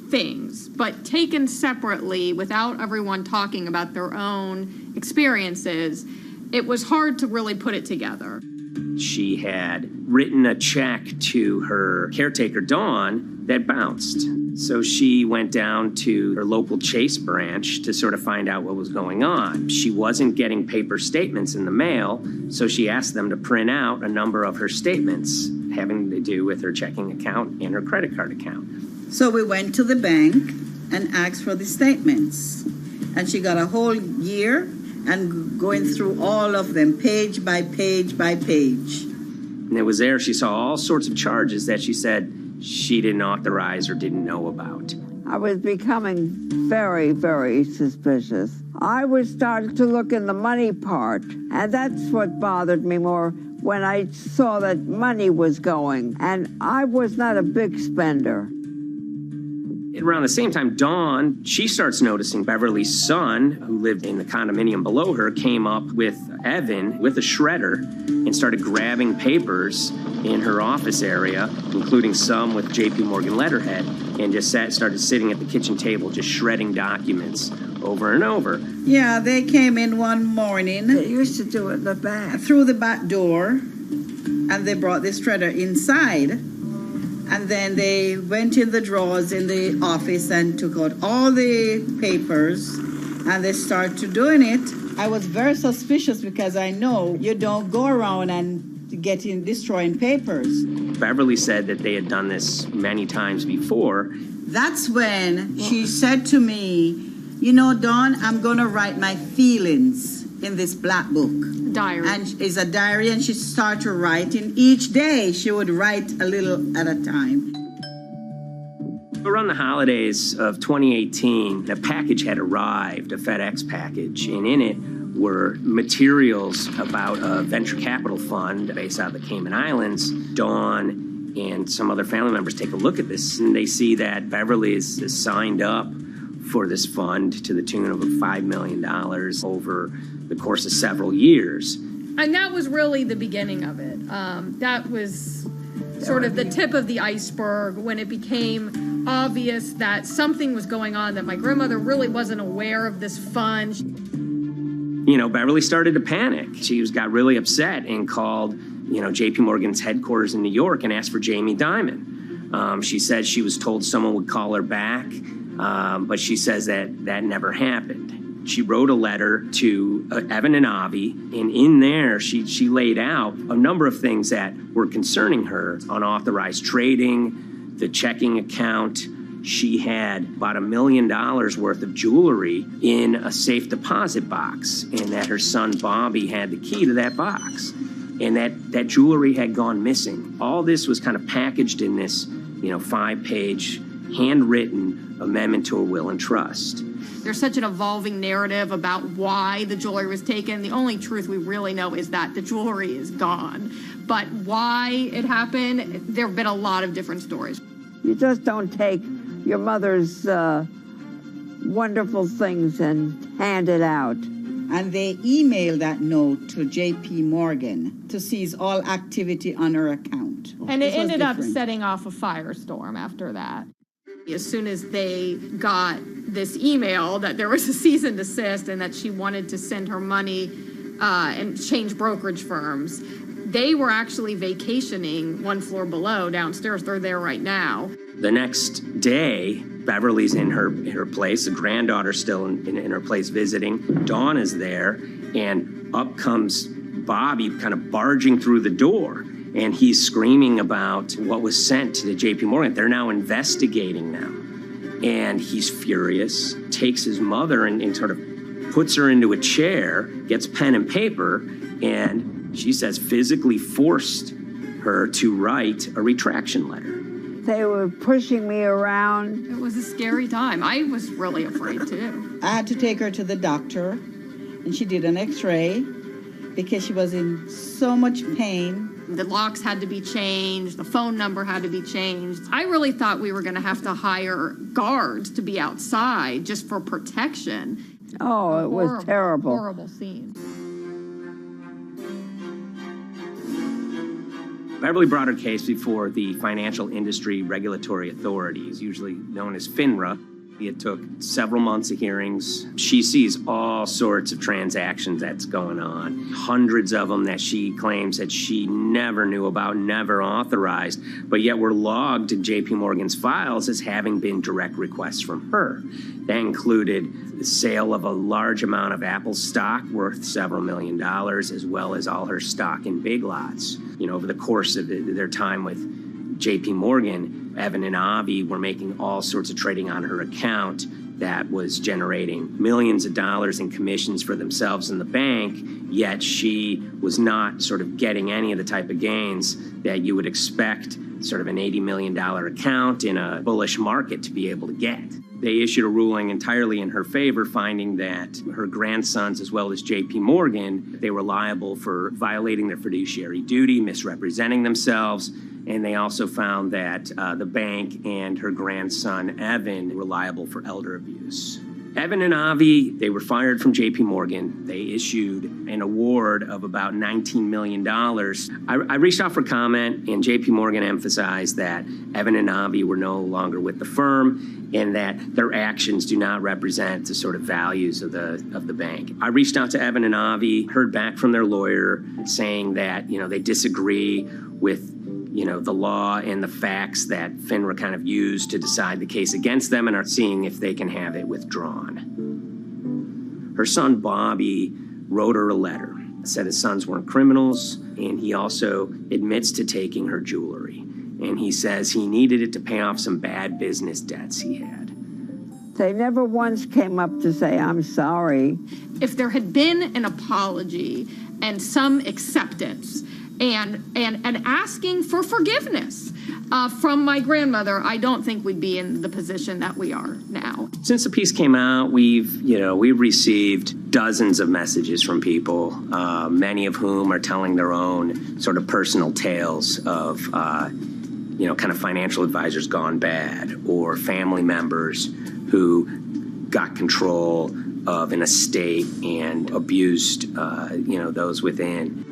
things, but taken separately without everyone talking about their own experiences, it was hard to really put it together. She had written a check to her caretaker, Dawn, that bounced. So she went down to her local Chase branch to sort of find out what was going on. She wasn't getting paper statements in the mail, so she asked them to print out a number of her statements having to do with her checking account and her credit card account. So we went to the bank and asked for the statements. And she got a whole year and going through all of them, page by page by page. And it was there she saw all sorts of charges that she said she didn't authorize or didn't know about. I was becoming very, very suspicious. I was starting to look in the money part, and that's what bothered me more when I saw that money was going. And I was not a big spender. Around the same time, Dawn, she starts noticing Beverly's son, who lived in the condominium below her, came up with Evan with a shredder and started grabbing papers in her office area, including some with JP Morgan letterhead, and just started sitting at the kitchen table just shredding documents over and over. Yeah, they came in one morning. They used to do it in the back. Through the back door, and they brought the shredder inside. And then they went in the drawers in the office and took out all the papers, and they started doing it. I was very suspicious because I know you don't go around and destroying papers. Beverly said that they had done this many times before. That's when she said to me, you know, Dawn, I'm going to write my feelings in this black book. Diary. And it's a diary, and she started writing. Each day she would write a little at a time. Around the holidays of 2018, the package had arrived, a FedEx package, and in it were materials about a venture capital fund based out of the Cayman Islands. Dawn and some other family members take a look at this, and they see that Beverly is signed up for this fund to the tune of $5 million over the course of several years. And that was really the beginning of it. That was sort of the tip of the iceberg when it became obvious that something was going on, that my grandmother really wasn't aware of this fund. You know, Beverly started to panic. She got really upset and called, JP Morgan's headquarters in New York and asked for Jamie Dimon. She said she was told someone would call her back, but she says that never happened. She wrote a letter to Evan and Avi, and in there she laid out a number of things that were concerning her: unauthorized trading, the checking account. She had about $1 million worth of jewelry in a safe deposit box, and that her son Bobby had the key to that box, and that jewelry had gone missing. All this was kind of packaged in this, 5-page handwritten amendment to a will and trust. There's such an evolving narrative about why the jewelry was taken. The only truth we really know is that the jewelry is gone. But why it happened, there have been a lot of different stories. You just don't take your mother's wonderful things and hand it out. And they emailed that note to JP Morgan to seize all activity on her account. And it ended up setting off a firestorm after that. As soon as they got this email that there was a cease and desist and that she wanted to send her money and change brokerage firms, they were actually vacationing one floor below downstairs. They're there right now. The next day, Beverly's in her place. The granddaughter's still in her place visiting. Dawn is there, and up comes Bobby kind of barging through the door. And he's screaming about what was sent to the JP Morgan. They're now investigating them. And he's furious, takes his mother and sort of puts her into a chair, gets pen and paper, and she says physically forced her to write a retraction letter. They were pushing me around. It was a scary time. I was really afraid too. I had to take her to the doctor, and she did an x-ray because she was in so much pain. The locks had to be changed. The phone number had to be changed. I really thought we were going to have to hire guards to be outside just for protection. Oh, it was terrible. Horrible scene. Beverly brought her case before the Financial Industry Regulatory Authorities, usually known as FINRA. It took several months of hearings. She sees all sorts of transactions that's going on, hundreds of them that she claims that she never knew about, never authorized, but yet were logged in JP Morgan's files as having been direct requests from her. That included the sale of a large amount of Apple stock worth several $1 million, as well as all her stock in Big Lots. Over the course of their time with JP Morgan, Evan and Avi were making all sorts of trading on her account that was generating millions of dollars in commissions for themselves and the bank, yet she was not sort of getting any of the type of gains that you would expect sort of an $80 million account in a bullish market to be able to get. They issued a ruling entirely in her favor, finding that her grandsons, as well as JP Morgan, they were liable for violating their fiduciary duty, misrepresenting themselves, and they also found that the bank and her grandson, Evan, were liable for elder abuse. Evan and Avi, they were fired from JP Morgan. They issued an award of about $19 million. I reached out for comment, and JP Morgan emphasized that Evan and Avi were no longer with the firm and that their actions do not represent the sort of values of the bank. I reached out to Evan and Avi, heard back from their lawyer saying that, they disagree with the law and the facts that FINRA kind of used to decide the case against them and are seeing if they can have it withdrawn. Her son, Bobby, wrote her a letter, said his sons weren't criminals, and he also admits to taking her jewelry. And he says he needed it to pay off some bad business debts he had. They never once came up to say, I'm sorry. If there had been an apology and some acceptance and asking for forgiveness from my grandmother, I don't think we'd be in the position that we are now. Since the piece came out, we've received dozens of messages from people, many of whom are telling their own sort of personal tales of, kind of financial advisors gone bad, or family members who got control of an estate and abused, those within.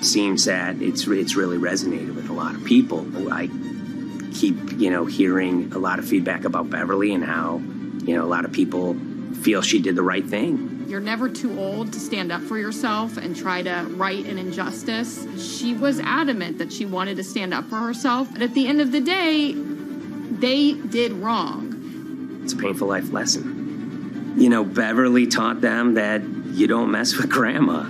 Seems that it's really resonated with a lot of people. I keep, hearing a lot of feedback about Beverly and how, a lot of people feel she did the right thing. You're never too old to stand up for yourself and try to right an injustice. She was adamant that she wanted to stand up for herself, but at the end of the day, they did wrong. It's a painful life lesson. Beverly taught them that you don't mess with grandma.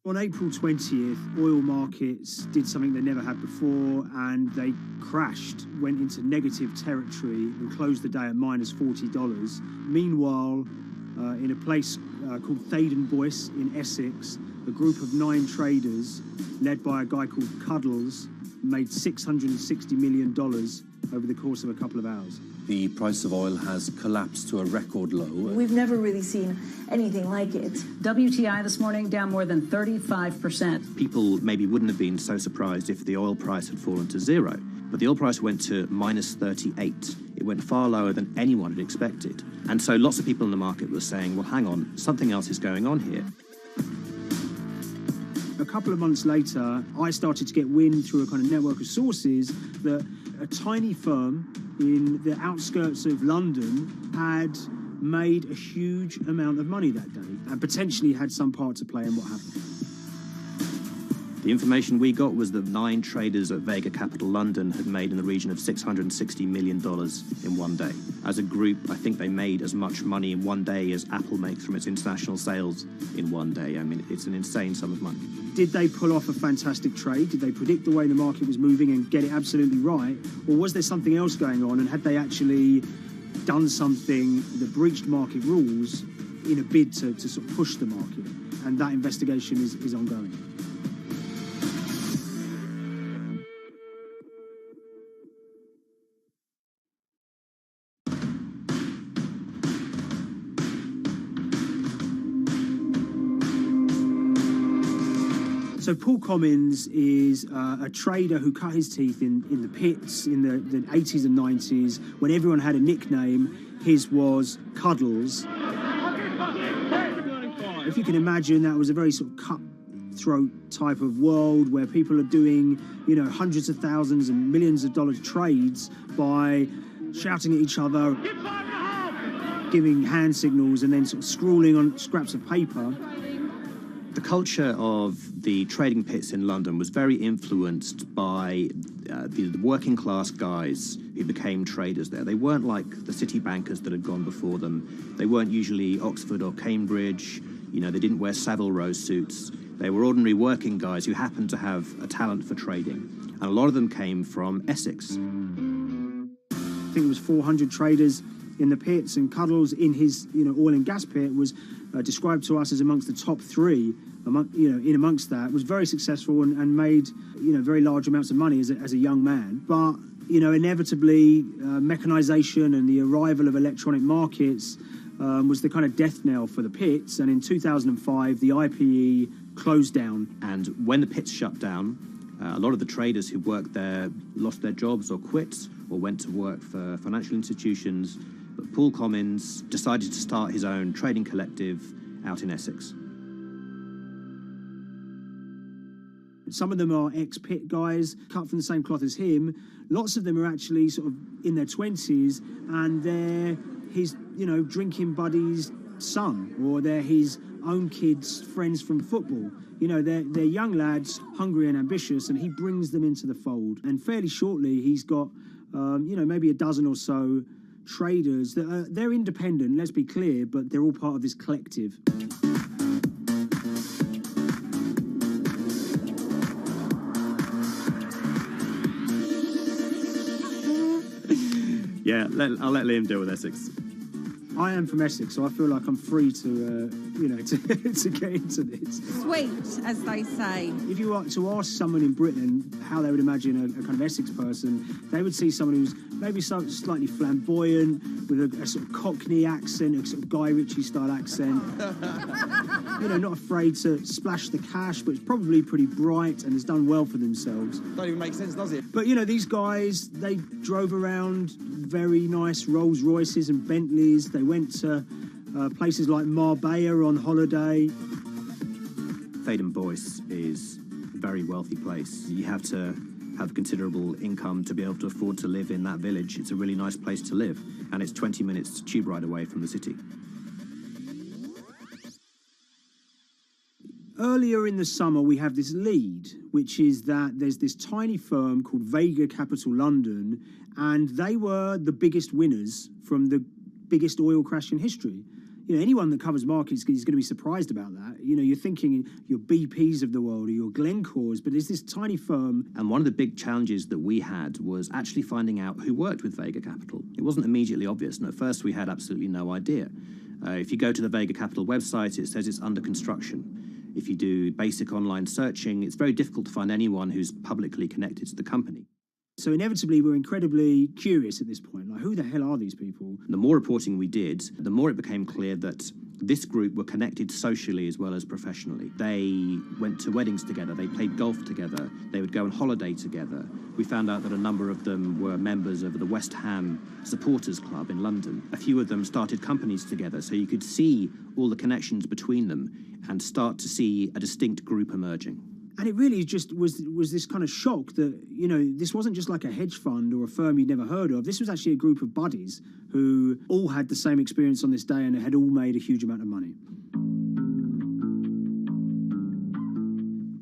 On April 20th, oil markets did something they never had before, and they crashed, went into negative territory and closed the day at minus $40. Meanwhile, in a place called Thaden Boyce in Essex, a group of 9 traders, led by a guy called Cuddles, made $660 million over the course of a couple of hours. The price of oil has collapsed to a record low. We've never really seen anything like it. WTI this morning down more than 35%. People maybe wouldn't have been so surprised if the oil price had fallen to zero, but the oil price went to minus 38. It went far lower than anyone had expected. And so lots of people in the market were saying, well, hang on, something else is going on here. A couple of months later, I started to get wind through a kind of network of sources that a tiny firm in the outskirts of London had made a huge amount of money that day and potentially had some part to play in what happened. The information we got was that 9 traders at Vega Capital London had made in the region of $660 million in one day. As a group, I think they made as much money in one day as Apple makes from its international sales in one day. I mean, it's an insane sum of money. Did they pull off a fantastic trade? Did they predict the way the market was moving and get it absolutely right? Or was there something else going on, and had they actually done something that breached market rules in a bid to sort of push the market? And that investigation is ongoing. So Paul Commins is a trader who cut his teeth in the pits in the 80s and 90s. When everyone had a nickname, his was Cuddles. If you can imagine, that was a very sort of cutthroat type of world where people are doing, hundreds of thousands and millions of dollars trades by shouting at each other, giving hand signals, and then sort of scrawling on scraps of paper. The culture of the trading pits in London was very influenced by the working class guys who became traders there. They weren't like the city bankers that had gone before them. They weren't usually Oxford or Cambridge. They didn't wear Savile Row suits. They were ordinary working guys who happened to have a talent for trading. And a lot of them came from Essex. I think it was 400 traders in the pits, and Cuddles in his oil and gas pit was described to us as amongst the top 3. Amongst that, was very successful and made very large amounts of money as a young man. But inevitably, mechanization and the arrival of electronic markets was the kind of death knell for the pits, and in 2005 the IPE closed down. And when the pits shut down, a lot of the traders who worked there lost their jobs or quit or went to work for financial institutions. But Paul Commins decided to start his own trading collective out in Essex. Some of them are ex-pit guys, cut from the same cloth as him. Lots of them are actually sort of in their 20s, and they're his, drinking buddy's son, or they're his own kids' friends from football. They're young lads, hungry and ambitious, and he brings them into the fold. And fairly shortly, he's got, maybe a dozen or so traders that they're independent, let's be clear, but they're all part of this collective. Yeah, I'll let Liam deal with Essex. I am from Essex, so I feel like I'm free to get into this. Sweet, as they say. If you were to ask someone in Britain how they would imagine a kind of Essex person, they would see someone who's maybe slightly flamboyant, with a sort of Cockney accent, a sort of Guy Ritchie-style accent. Not afraid to splash the cash, but it's probably pretty bright and has done well for themselves. Don't even make sense, does it? But, these guys, they drove around very nice Rolls Royces and Bentleys. They went to places like Marbella on holiday. Thaden Boyce is a very wealthy place. You have to have considerable income to be able to afford to live in that village. It's a really nice place to live, and it's 20 minutes tube ride away from the city. Earlier in the summer, we have this lead, which is that there's this tiny firm called Vega Capital London, and they were the biggest winners from the biggest oil crash in history. Anyone that covers markets is going to be surprised about that. You're thinking your BPs of the world or your Glencores, but it's this tiny firm. And one of the big challenges that we had was actually finding out who worked with Vega Capital. It wasn't immediately obvious, and at first we had absolutely no idea. If you go to the Vega Capital website, it says it's under construction. If you do basic online searching, it's very difficult to find anyone who's publicly connected to the company. So inevitably, we're incredibly curious at this point. Like, who the hell are these people? The more reporting we did, the more it became clear that this group were connected socially as well as professionally. They went to weddings together, they played golf together, they would go on holiday together. We found out that a number of them were members of the West Ham Supporters Club in London. A few of them started companies together, so you could see all the connections between them and start to see a distinct group emerging. And it really just was this kind of shock that, this wasn't just like a hedge fund or a firm you'd never heard of. This was actually a group of buddies who all had the same experience on this day and had all made a huge amount of money.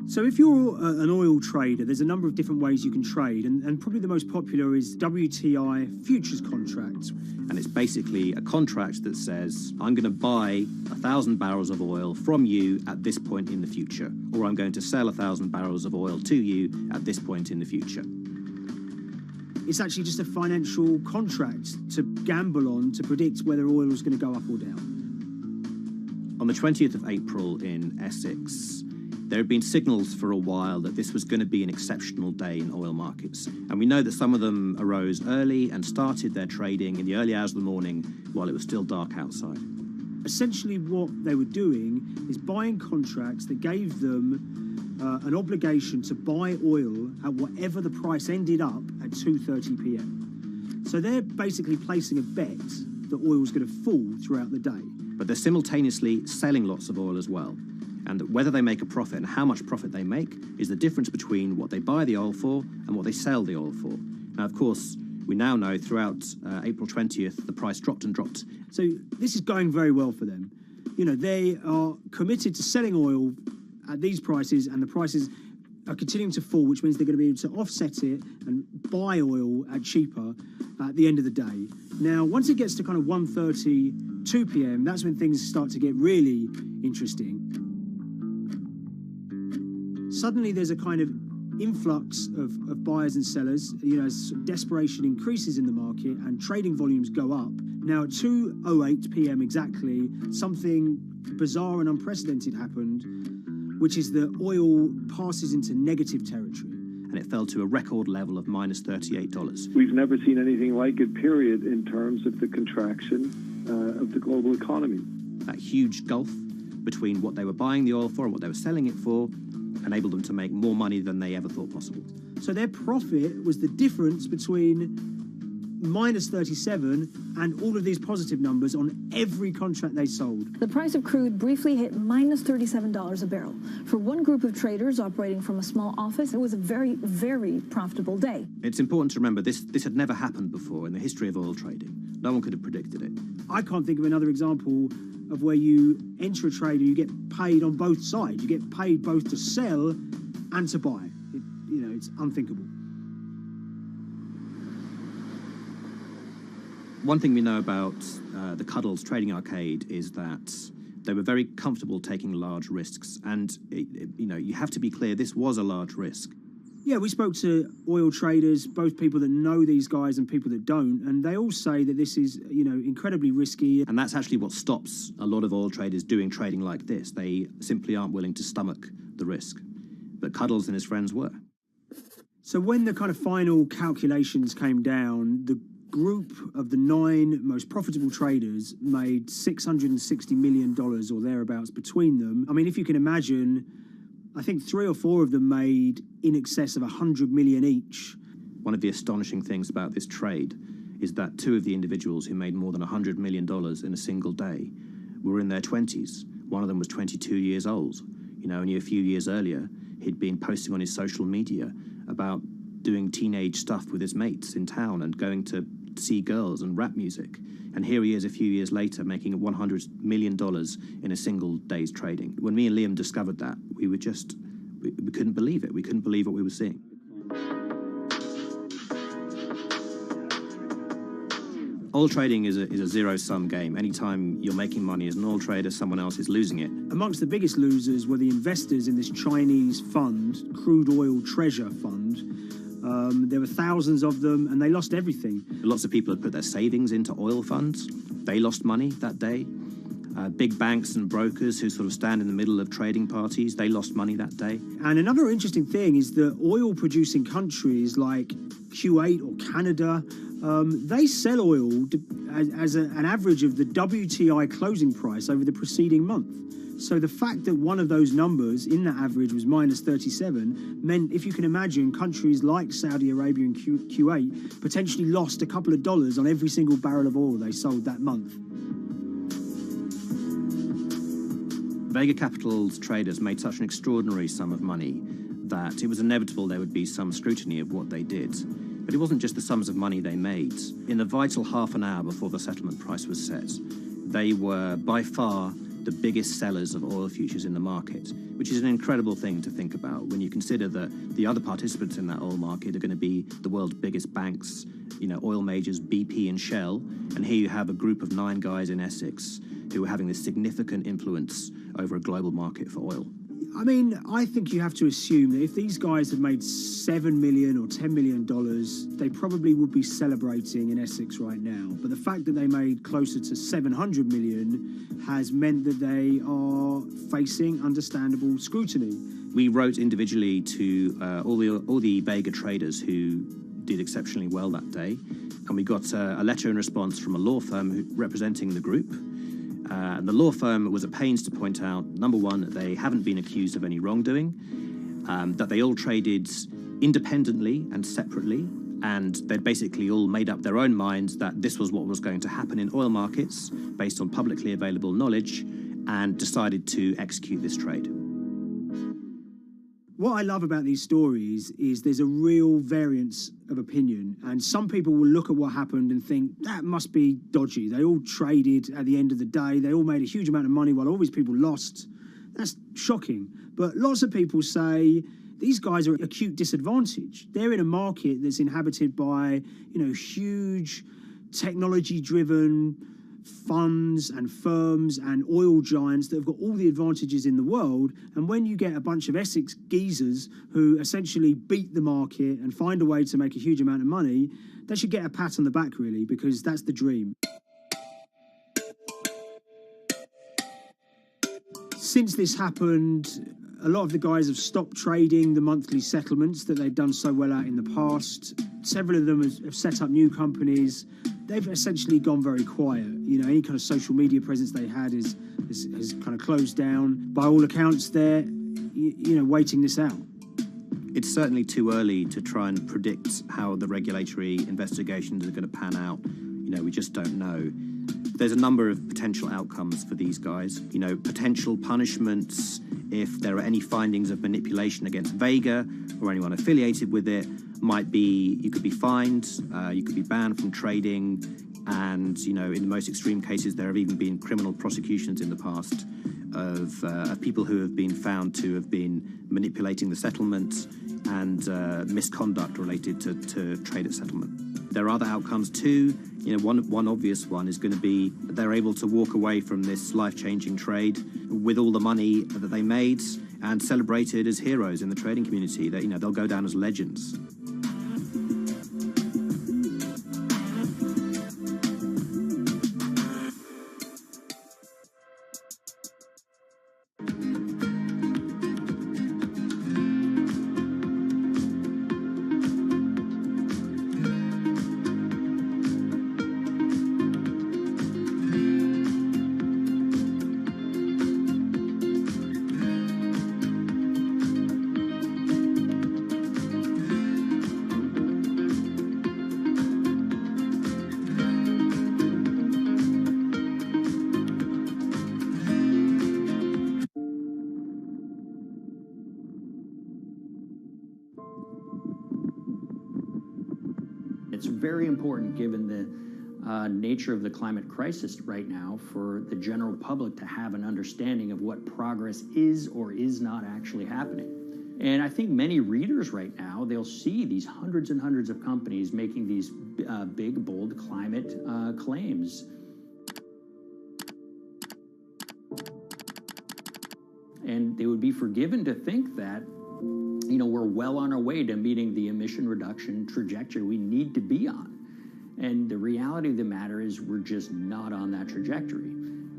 So if you're an oil trader, there's a number of different ways you can trade, and probably the most popular is WTI futures contracts. And it's basically a contract that says, I'm going to buy 1,000 barrels of oil from you at this point in the future, or I'm going to sell 1,000 barrels of oil to you at this point in the future. It's actually just a financial contract to gamble on to predict whether oil is going to go up or down. On the 20th of April in Essex, there had been signals for a while that this was going to be an exceptional day in oil markets. And we know that some of them arose early and started their trading in the early hours of the morning while it was still dark outside. Essentially what they were doing is buying contracts that gave them an obligation to buy oil at whatever the price ended up at 2:30 p.m. So they're basically placing a bet that oil was going to fall throughout the day. But they're simultaneously selling lots of oil as well. And whether they make a profit and how much profit they make is the difference between what they buy the oil for and what they sell the oil for. Now, of course, we now know throughout April 20th, the price dropped and dropped. So this is going very well for them. They are committed to selling oil at these prices, and the prices are continuing to fall, which means they're going to be able to offset it and buy oil at cheaper at the end of the day. Now, once it gets to kind of 1:30, 2 p.m., that's when things start to get really interesting. Suddenly there's a kind of influx of buyers and sellers, as desperation increases in the market and trading volumes go up. Now at 2:08 p.m. exactly, something bizarre and unprecedented happened, which is that oil passes into negative territory. And it fell to a record level of minus $38. We've never seen anything like it, period, in terms of the contraction of the global economy. That huge gulf between what they were buying the oil for and what they were selling it for enabled them to make more money than they ever thought possible. So their profit was the difference between minus 37 and all of these positive numbers on every contract they sold. The price of crude briefly hit minus $37 a barrel. For one group of traders operating from a small office, it was a very, very profitable day. It's important to remember this had never happened before in the history of oil trading. No one could have predicted it. I can't think of another example of where you enter a trade and you get paid on both sides. You get paid both to sell and to buy. It's unthinkable. One thing we know about the Cuddles Trading Arcade is that they were very comfortable taking large risks. And, you have to be clear, this was a large risk. Yeah, we spoke to oil traders, both people that know these guys and people that don't, and they all say that this is, incredibly risky. And that's actually what stops a lot of oil traders doing trading like this. They simply aren't willing to stomach the risk. But Cuddles and his friends were. So when the kind of final calculations came down, the group of the 9 most profitable traders made $660 million or thereabouts between them. I mean, if you can imagine, I think 3 or 4 of them made in excess of 100 million each. One of the astonishing things about this trade is that 2 of the individuals who made more than $100 million in a single day were in their 20s. One of them was 22 years old. Only a few years earlier, he'd been posting on his social media about doing teenage stuff with his mates in town and going to see girls and rap music. And here he is a few years later making $100 million in a single day's trading. When me and Liam discovered that, we couldn't believe it. We couldn't believe what we were seeing. Oil trading is a zero-sum game. Anytime you're making money as an oil trader, someone else is losing it. Amongst the biggest losers were the investors in this Chinese fund, Crude Oil Treasure Fund. There were thousands of them, and they lost everything. Lots of people had put their savings into oil funds. They lost money that day. Big banks and brokers who sort of stand in the middle of trading parties, they lost money that day. And another interesting thing is that oil-producing countries like Kuwait or Canada, they sell oil as an average of the WTI closing price over the preceding month. So the fact that one of those numbers in that average was minus 37 meant, if you can imagine, countries like Saudi Arabia and Kuwait potentially lost a couple of dollars on every single barrel of oil they sold that month. Vega Capital's traders made such an extraordinary sum of money that it was inevitable there would be some scrutiny of what they did. But it wasn't just the sums of money they made. In the vital half an hour before the settlement price was set, they were by far the biggest sellers of oil futures in the market, which is an incredible thing to think about when you consider that the other participants in that oil market are going to be the world's biggest banks, oil majors, BP and Shell, and here you have a group of 9 guys in Essex who are having this significant influence over a global market for oil. I mean, I think you have to assume that if these guys had made $7 million or $10 million, they probably would be celebrating in Essex right now. But the fact that they made closer to $700 million has meant that they are facing understandable scrutiny. We wrote individually to all the Vega traders who did exceptionally well that day, and we got a letter in response from a law firm representing the group. And the law firm was at pains to point out, number one, they haven't been accused of any wrongdoing, that they all traded independently and separately, and they'd basically all made up their own minds that this was what was going to happen in oil markets based on publicly available knowledge, and decided to execute this trade. What I love about these stories is there's a real variance of opinion, and some people will look at what happened and think that must be dodgy. They all traded at the end of the day. They all made a huge amount of money while all these people lost. That's shocking. But lots of people say these guys are at acute disadvantage. They're in a market that's inhabited by, huge technology-driven funds and firms and oil giants that have got all the advantages in the world, and when you get a bunch of Essex geezers who essentially beat the market and find a way to make a huge amount of money, they should get a pat on the back, really, because that's the dream. Since this happened, a lot of the guys have stopped trading the monthly settlements that they've done so well at in the past. Several of them have set up new companies they've essentially gone very quiet. You know, any kind of social media presence they had has kind of closed down. By all accounts, they're, you know, waiting this out. It's certainly too early to try and predict how the regulatory investigations are going to pan out. You know, we just don't know. There's a number of potential outcomes for these guys. You know, potential punishments if there are any findings of manipulation against Vega or anyone affiliated with it might be, you could be fined, you could be banned from trading, and, you know, in the most extreme cases, there have even been criminal prosecutions in the past of people who have been found to have been manipulating the settlement and misconduct related to trade at settlement. There are other outcomes too. You know, one obvious one is going to be that they're able to walk away from this life-changing trade with all the money that they made and celebrated as heroes in the trading community. That, you know, they'll go down as legends. It's very important, given the nature of the climate crisis right now, for the general public to have an understanding of what progress is or is not actually happening. And I think many readers right now, they'll see these hundreds and hundreds of companies making these big, bold climate claims. And they would be forgiven to think that, you know, we're well on our way to meeting the emission reduction trajectory we need to be on. And the reality of the matter is we're just not on that trajectory.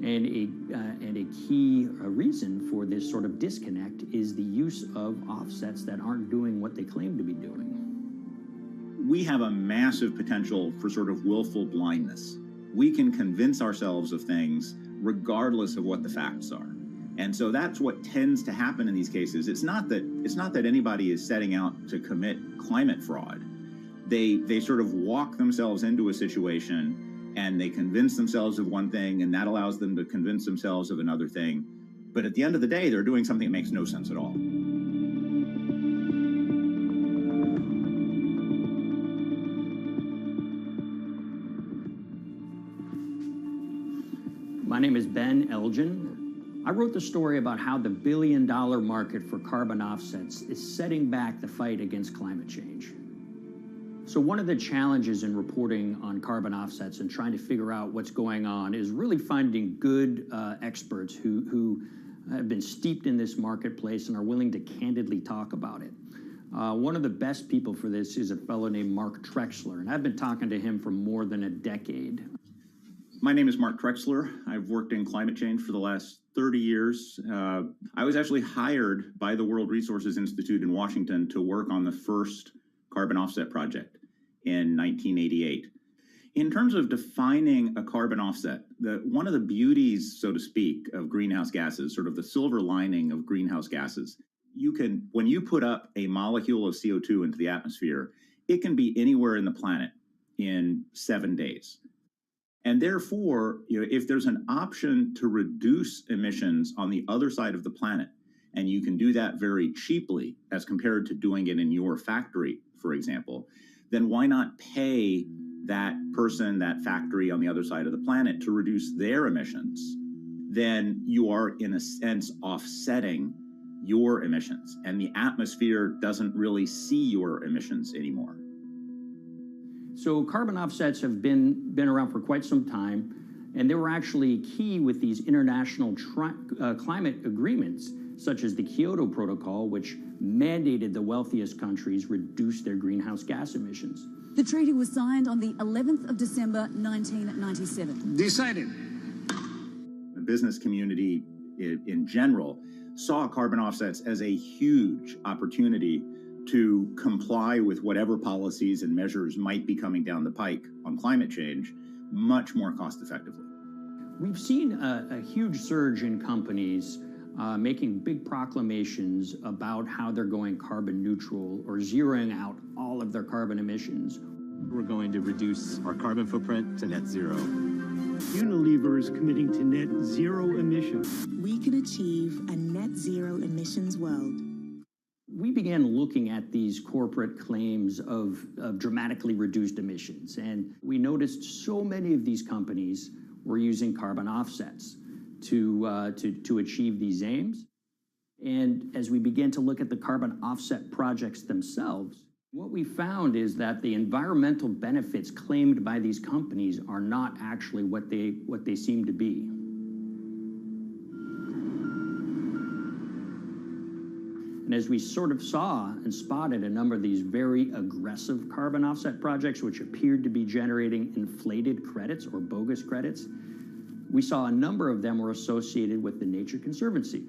And a key reason for this sort of disconnect is the use of offsets that aren't doing what they claim to be doing. We have a massive potential for sort of willful blindness. We can convince ourselves of things regardless of what the facts are. And so that's what tends to happen in these cases. It's not that anybody is setting out to commit climate fraud. They sort of walk themselves into a situation and they convince themselves of one thing, and that allows them to convince themselves of another thing. But at the end of the day, they're doing something that makes no sense at all. My name is Ben Elgin. I wrote the story about how the billion-dollar market for carbon offsets is setting back the fight against climate change. So one of the challenges in reporting on carbon offsets and trying to figure out what's going on is really finding good experts who have been steeped in this marketplace and are willing to candidly talk about it. One of the best people for this is a fellow named Mark Trexler, and I've been talking to him for more than a decade. My name is Mark Trexler. I've worked in climate change for the last 30 years. I was actually hired by the World Resources Institute in Washington to work on the first carbon offset project in 1988. In terms of defining a carbon offset, one of the beauties, so to speak, of greenhouse gases, sort of the silver lining of greenhouse gases, when you put up a molecule of CO2 into the atmosphere, it can be anywhere in the planet in 7 days. And therefore, you know, if there's an option to reduce emissions on the other side of the planet, and you can do that very cheaply as compared to doing it in your factory, for example, then why not pay that person, that factory on the other side of the planet to reduce their emissions? Then you are, in a sense, offsetting your emissions, and the atmosphere doesn't really see your emissions anymore. So carbon offsets have been around for quite some time, and they were actually key with these international climate agreements, such as the Kyoto Protocol, which mandated the wealthiest countries reduce their greenhouse gas emissions. The treaty was signed on the 11th of December, 1997. Decided. The business community in general saw carbon offsets as a huge opportunity to comply with whatever policies and measures might be coming down the pike on climate change much more cost effectively. We've seen a huge surge in companies making big proclamations about how they're going carbon neutral or zeroing out all of their carbon emissions. We're going to reduce our carbon footprint to net zero. Unilever is committing to net zero emissions. We can achieve a net zero emissions world. We began looking at these corporate claims of dramatically reduced emissions, and we noticed so many of these companies were using carbon offsets to achieve these aims. And as we began to look at the carbon offset projects themselves, what we found is that the environmental benefits claimed by these companies are not actually what they seem to be. And as we sort of saw and spotted a number of these very aggressive carbon offset projects, which appeared to be generating inflated credits or bogus credits, we saw a number of them were associated with the Nature Conservancy.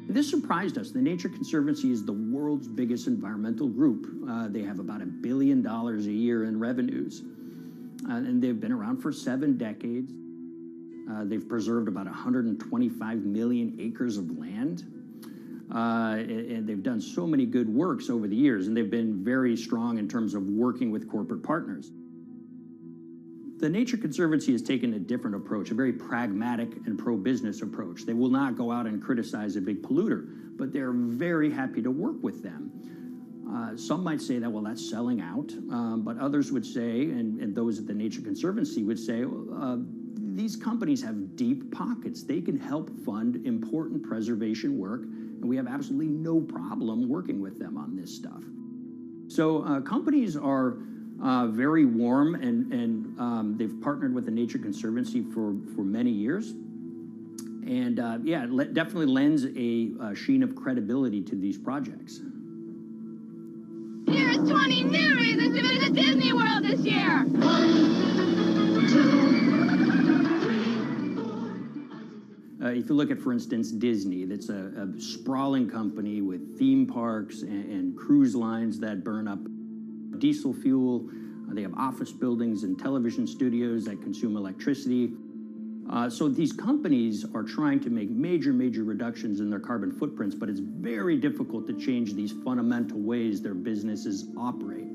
This surprised us. The Nature Conservancy is the world's biggest environmental group. They have about $1 billion a year in revenues, and they've been around for 7 decades. They've preserved about 125 million acres of land, and they've done so many good works over the years, and they've been very strong in terms of working with corporate partners. The Nature Conservancy has taken a different approach, a very pragmatic and pro-business approach. They will not go out and criticize a big polluter, but they're very happy to work with them. Some might say that, well, that's selling out, but others would say, and those at the Nature Conservancy would say, these companies have deep pockets. They can help fund important preservation work, and we have absolutely no problem working with them on this stuff. So companies are very warm, and they've partnered with the Nature Conservancy for many years. And yeah, it definitely lends a sheen of credibility to these projects. Here's 20 new reasons to visit Disney World this year. 1, 2, if you look at, for instance, Disney, that's a sprawling company with theme parks and cruise lines that burn up diesel fuel. They have office buildings and television studios that consume electricity. So these companies are trying to make major reductions in their carbon footprints, but it's very difficult to change these fundamental ways their businesses operate.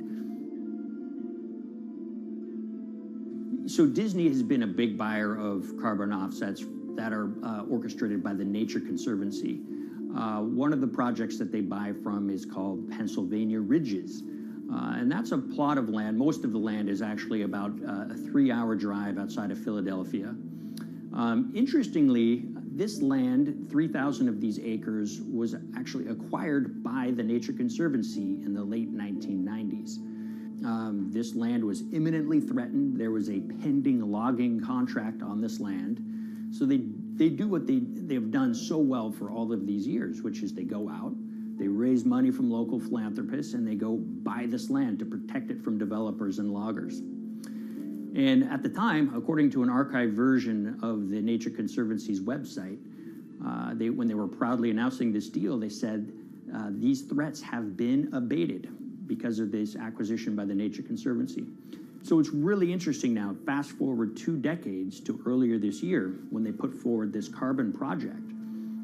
So Disney has been a big buyer of carbon offsets that are orchestrated by the Nature Conservancy. One of the projects that they buy from is called Pennsylvania Ridges. And that's a plot of land. Most of the land is actually about a 3-hour drive outside of Philadelphia. Interestingly, this land, 3,000 of these acres, was actually acquired by the Nature Conservancy in the late 1990s. This land was imminently threatened. There was a pending logging contract on this land. So they do what they've done so well for all of these years, which is they go out, they raise money from local philanthropists, and they go buy this land to protect it from developers and loggers. And at the time, according to an archived version of the Nature Conservancy's website, when they were proudly announcing this deal, they said, these threats have been abated because of this acquisition by the Nature Conservancy. So it's really interesting now, fast forward 2 decades to earlier this year when they put forward this carbon project.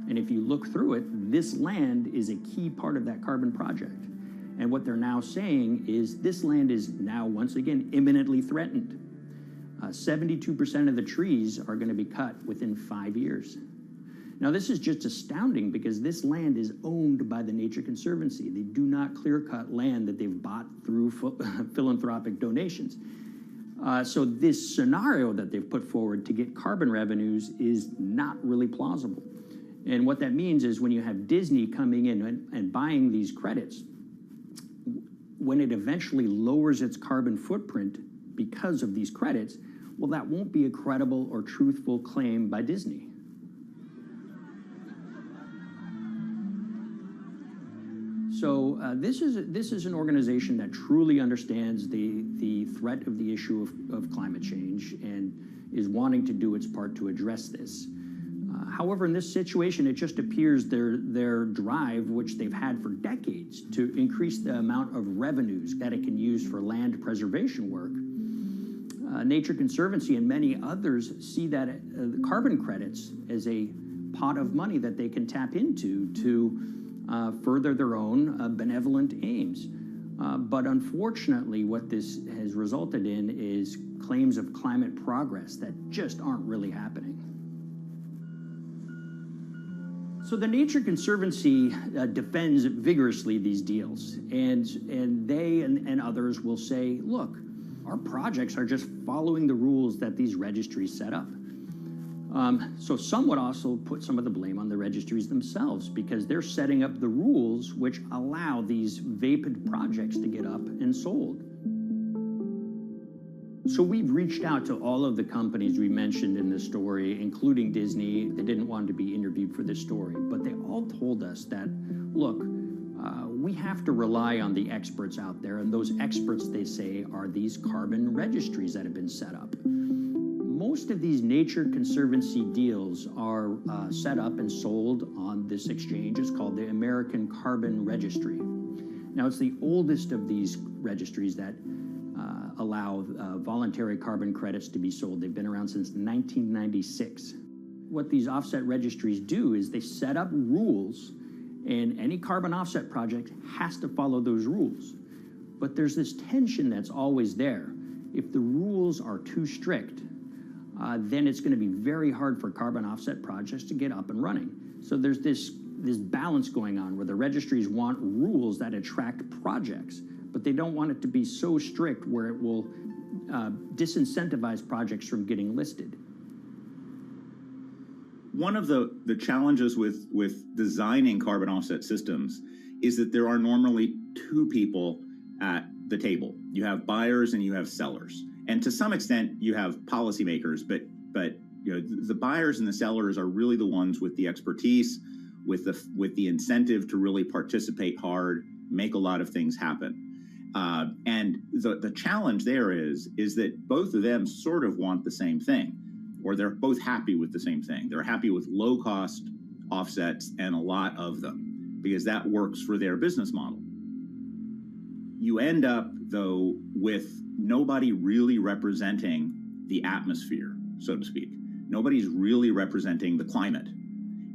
And if you look through it, this land is a key part of that carbon project. And what they're now saying is this land is now, once again, imminently threatened. 72% of the trees are going to be cut within 5 years. Now, this is just astounding because this land is owned by the Nature Conservancy. They do not clear-cut land that they've bought through philanthropic donations. So this scenario that they've put forward to get carbon revenues is not really plausible. And what that means is when you have Disney coming in and buying these credits, when it eventually lowers its carbon footprint because of these credits, well, that won't be a credible or truthful claim by Disney. So this is an organization that truly understands the threat of the issue of climate change and is wanting to do its part to address this. However, in this situation, it just appears their drive, which they've had for decades, to increase the amount of revenues that it can use for land preservation work. Nature Conservancy and many others see that the carbon credits as a pot of money that they can tap into to further their own benevolent aims. But unfortunately, what this has resulted in is claims of climate progress that just aren't really happening. So the Nature Conservancy defends vigorously these deals, and they and others will say, look, our projects are just following the rules that these registries set up. So some would also put some of the blame on the registries themselves because they're setting up the rules which allow these vapid projects to get up and sold. So we've reached out to all of the companies we mentioned in this story, including Disney. They didn't want to be interviewed for this story, but they all told us that, look, we have to rely on the experts out there, and those experts, they say, are these carbon registries that have been set up. Most of these Nature Conservancy deals are set up and sold on this exchange. It's called the American Carbon Registry. Now, it's the oldest of these registries that allow voluntary carbon credits to be sold. They've been around since 1996. What these offset registries do is they set up rules, and any carbon offset project has to follow those rules. But there's this tension that's always there. If the rules are too strict, then it's going to be very hard for carbon offset projects to get up and running. So there's this balance going on where the registries want rules that attract projects, but they don't want it to be so strict where it will disincentivize projects from getting listed. One of the challenges with designing carbon offset systems is that there are normally two people at the table. You have buyers and you have sellers. And to some extent, you have policymakers, but you know, the buyers and the sellers are really the ones with the expertise, with the incentive to really participate hard, make a lot of things happen. And the challenge there is that both of them sort of want the same thing, or they're both happy with the same thing. They're happy with low-cost offsets and a lot of them, because that works for their business model. You end up, though, with nobody really representing the atmosphere, so to speak. Nobody's really representing the climate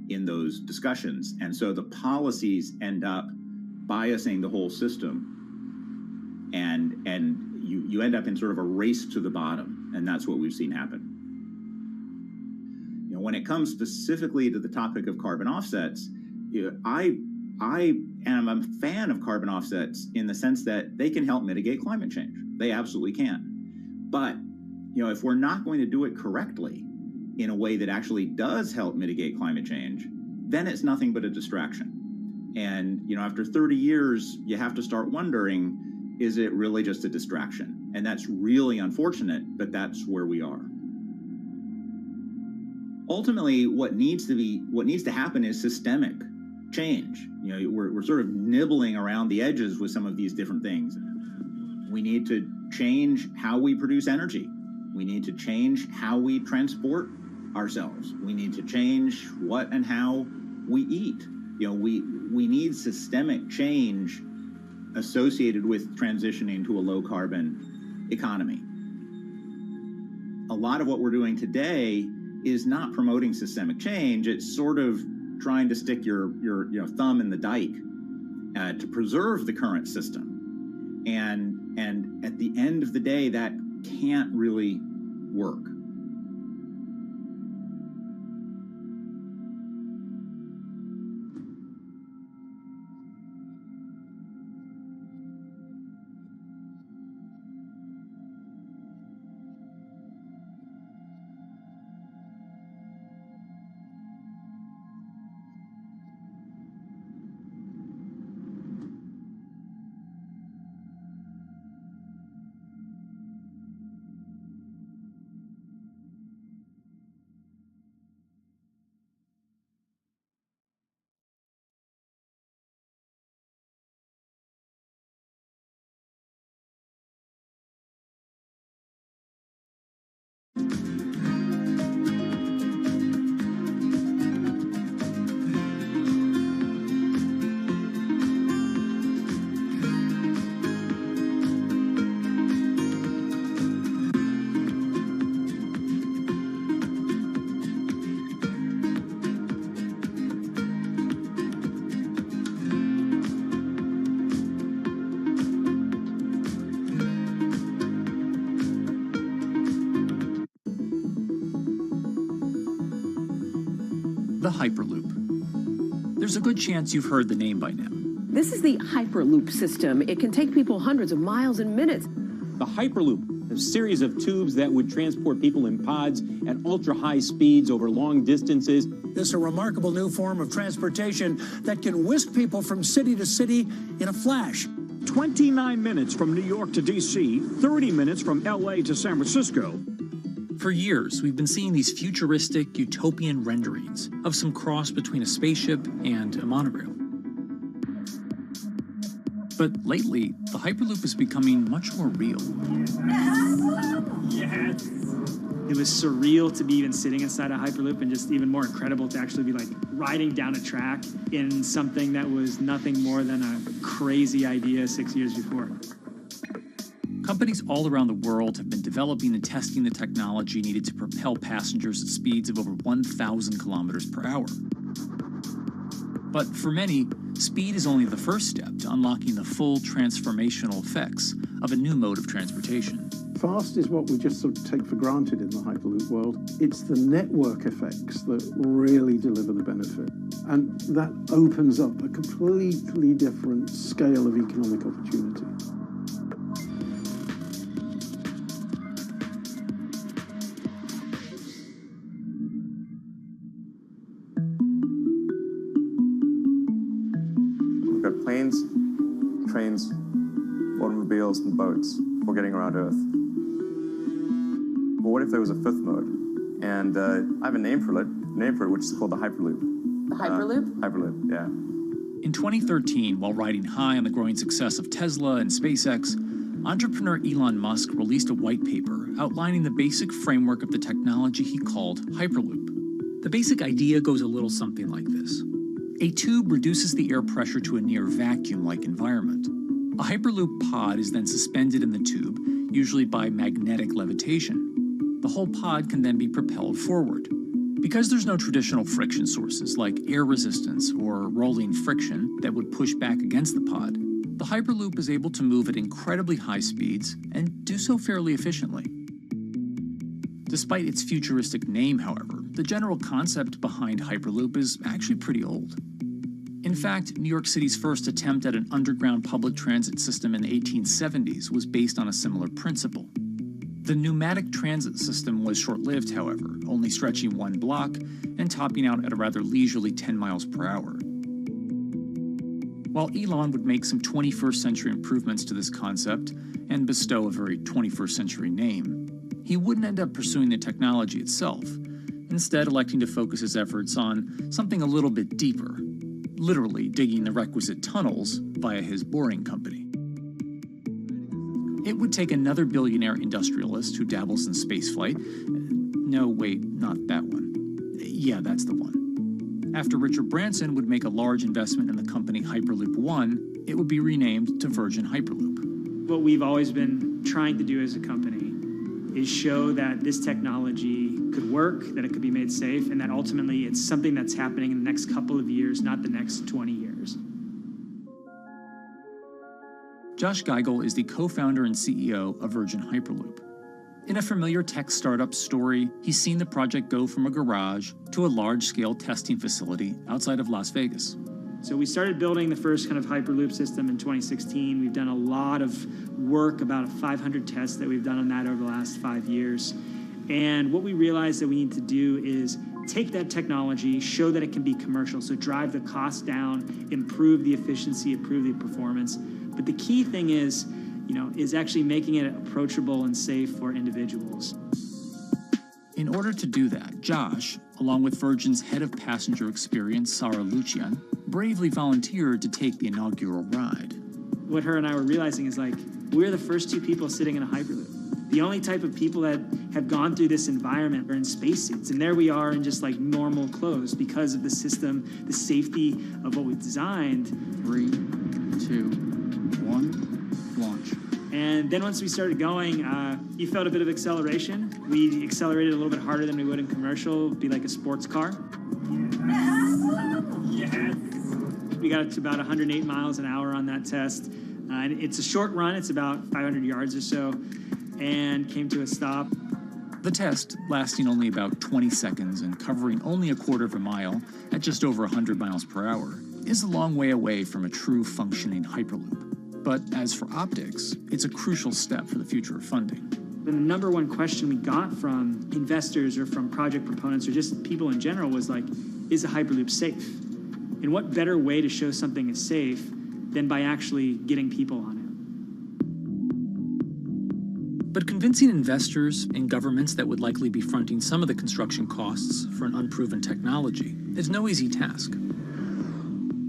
in those discussions. And so the policies end up biasing the whole system. And you end up in sort of a race to the bottom. And that's what we've seen happen. You know, when it comes specifically to the topic of carbon offsets, you know, I am a fan of carbon offsets in the sense that they can help mitigate climate change. They absolutely can. But, you know, if we're not going to do it correctly in a way that actually does help mitigate climate change, then it's nothing but a distraction. And, you know, after 30 years, you have to start wondering, is it really just a distraction? And that's really unfortunate, but that's where we are. Ultimately, what needs to happen is systemic change. You know, we're sort of nibbling around the edges with some of these different things. We need to change how we produce energy. We need to change how we transport ourselves. We need to change what and how we eat. You know, we need systemic change associated with transitioning to a low carbon economy. A lot of what we're doing today is not promoting systemic change. It's sort of trying to stick your thumb in the dike to preserve the current system. And at the end of the day, that can't really work. the Hyperloop. There's a good chance you've heard the name by now. This is the Hyperloop system. It can take people hundreds of miles in minutes. The Hyperloop, a series of tubes that would transport people in pods at ultra-high speeds over long distances. This is a remarkable new form of transportation that can whisk people from city to city in a flash. 29 minutes from New York to D.C., 30 minutes from L.A. to San Francisco. For years, we've been seeing these futuristic, utopian renderings of some cross between a spaceship and a monorail. But lately, the Hyperloop is becoming much more real. Yes! It was surreal to be even sitting inside a Hyperloop, and just even more incredible to actually be like riding down a track in something that was nothing more than a crazy idea 6 years before. Companies all around the world have been developing and testing the technology needed to propel passengers at speeds of over 1,000 kilometers per hour. But for many, speed is only the first step to unlocking the full transformational effects of a new mode of transportation. Fast is what we just sort of take for granted in the Hyperloop world. It's the network effects that really deliver the benefit. And that opens up a completely different scale of economic opportunity. We've got planes, trains, automobiles, and boats for getting around Earth. But what if there was a fifth mode? And I have a name for it, which is called the Hyperloop. The Hyperloop? Hyperloop, yeah. In 2013, while riding high on the growing success of Tesla and SpaceX, entrepreneur Elon Musk released a white paper outlining the basic framework of the technology he called Hyperloop. The basic idea goes a little something like this. A tube reduces the air pressure to a near vacuum-like environment. A Hyperloop pod is then suspended in the tube, usually by magnetic levitation. The whole pod can then be propelled forward. Because there's no traditional friction sources like air resistance or rolling friction that would push back against the pod, the Hyperloop is able to move at incredibly high speeds and do so fairly efficiently. Despite its futuristic name, however, the general concept behind Hyperloop is actually pretty old. In fact, New York City's first attempt at an underground public transit system in the 1870s was based on a similar principle. The pneumatic transit system was short-lived, however, only stretching one block and topping out at a rather leisurely 10 miles per hour. While Elon would make some 21st century improvements to this concept and bestow a very 21st century name, he wouldn't end up pursuing the technology itself, instead electing to focus his efforts on something a little bit deeper, literally digging the requisite tunnels via his boring company. It would take another billionaire industrialist who dabbles in spaceflight. No, wait, not that one. Yeah, that's the one. After Richard Branson would make a large investment in the company Hyperloop One, it would be renamed to Virgin Hyperloop. What we've always been trying to do as a company is show that this technology could work, that it could be made safe, and that ultimately it's something that's happening in the next couple of years, not the next 20 years. Josh Geigel is the co-founder and CEO of Virgin Hyperloop. In a familiar tech startup story, he's seen the project go from a garage to a large-scale testing facility outside of Las Vegas. So we started building the first kind of Hyperloop system in 2016. We've done a lot of work, about 500 tests that we've done on that over the last 5 years. And what we realized that we need to do is take that technology, show that it can be commercial, so drive the cost down, improve the efficiency, improve the performance. But the key thing is actually making it approachable and safe for individuals. In order to do that, Josh, along with Virgin's head of passenger experience, Sarah Lucian, bravely volunteered to take the inaugural ride. What her and I were realizing is we're the first two people sitting in a Hyperloop. The only type of people that have gone through this environment are in spacesuits, and there we are in just normal clothes because of the system, the safety of what we've designed. 3, 2, 1, launch. And then once we started going, you felt a bit of acceleration. We accelerated a little bit harder than we would in commercial, be like a sports car. Yes. We got up to about 108 miles an hour on that test. And it's a short run, it's about 500 yards or so, and came to a stop. The test, lasting only about 20 seconds and covering only a quarter of a mile at just over 100 miles per hour, is a long way away from a true functioning Hyperloop. But as for optics, it's a crucial step for the future of funding. The number one question we got from investors or from project proponents or just people in general was like, is a Hyperloop safe? And what better way to show something is safe than by actually getting people on it? But convincing investors and governments that would likely be fronting some of the construction costs for an unproven technology is no easy task.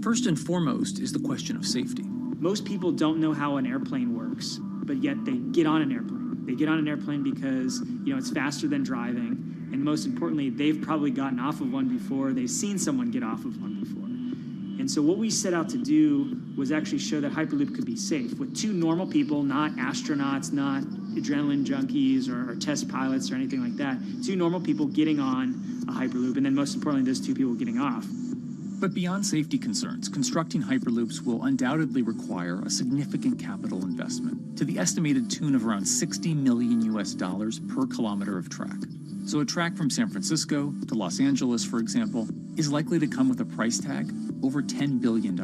First and foremost is the question of safety. Most people don't know how an airplane works, but yet they get on an airplane. They get on an airplane because, it's faster than driving. And most importantly, they've probably gotten off of one before. They've seen someone get off of one before. And so what we set out to do was actually show that Hyperloop could be safe with two normal people, not astronauts, not adrenaline junkies or test pilots or anything like that. Two normal people getting on a Hyperloop, and then most importantly, those two people getting off. But beyond safety concerns, constructing Hyperloops will undoubtedly require a significant capital investment to the estimated tune of around $60 million per kilometer of track. So a track from San Francisco to Los Angeles, for example, is likely to come with a price tag over $10 billion.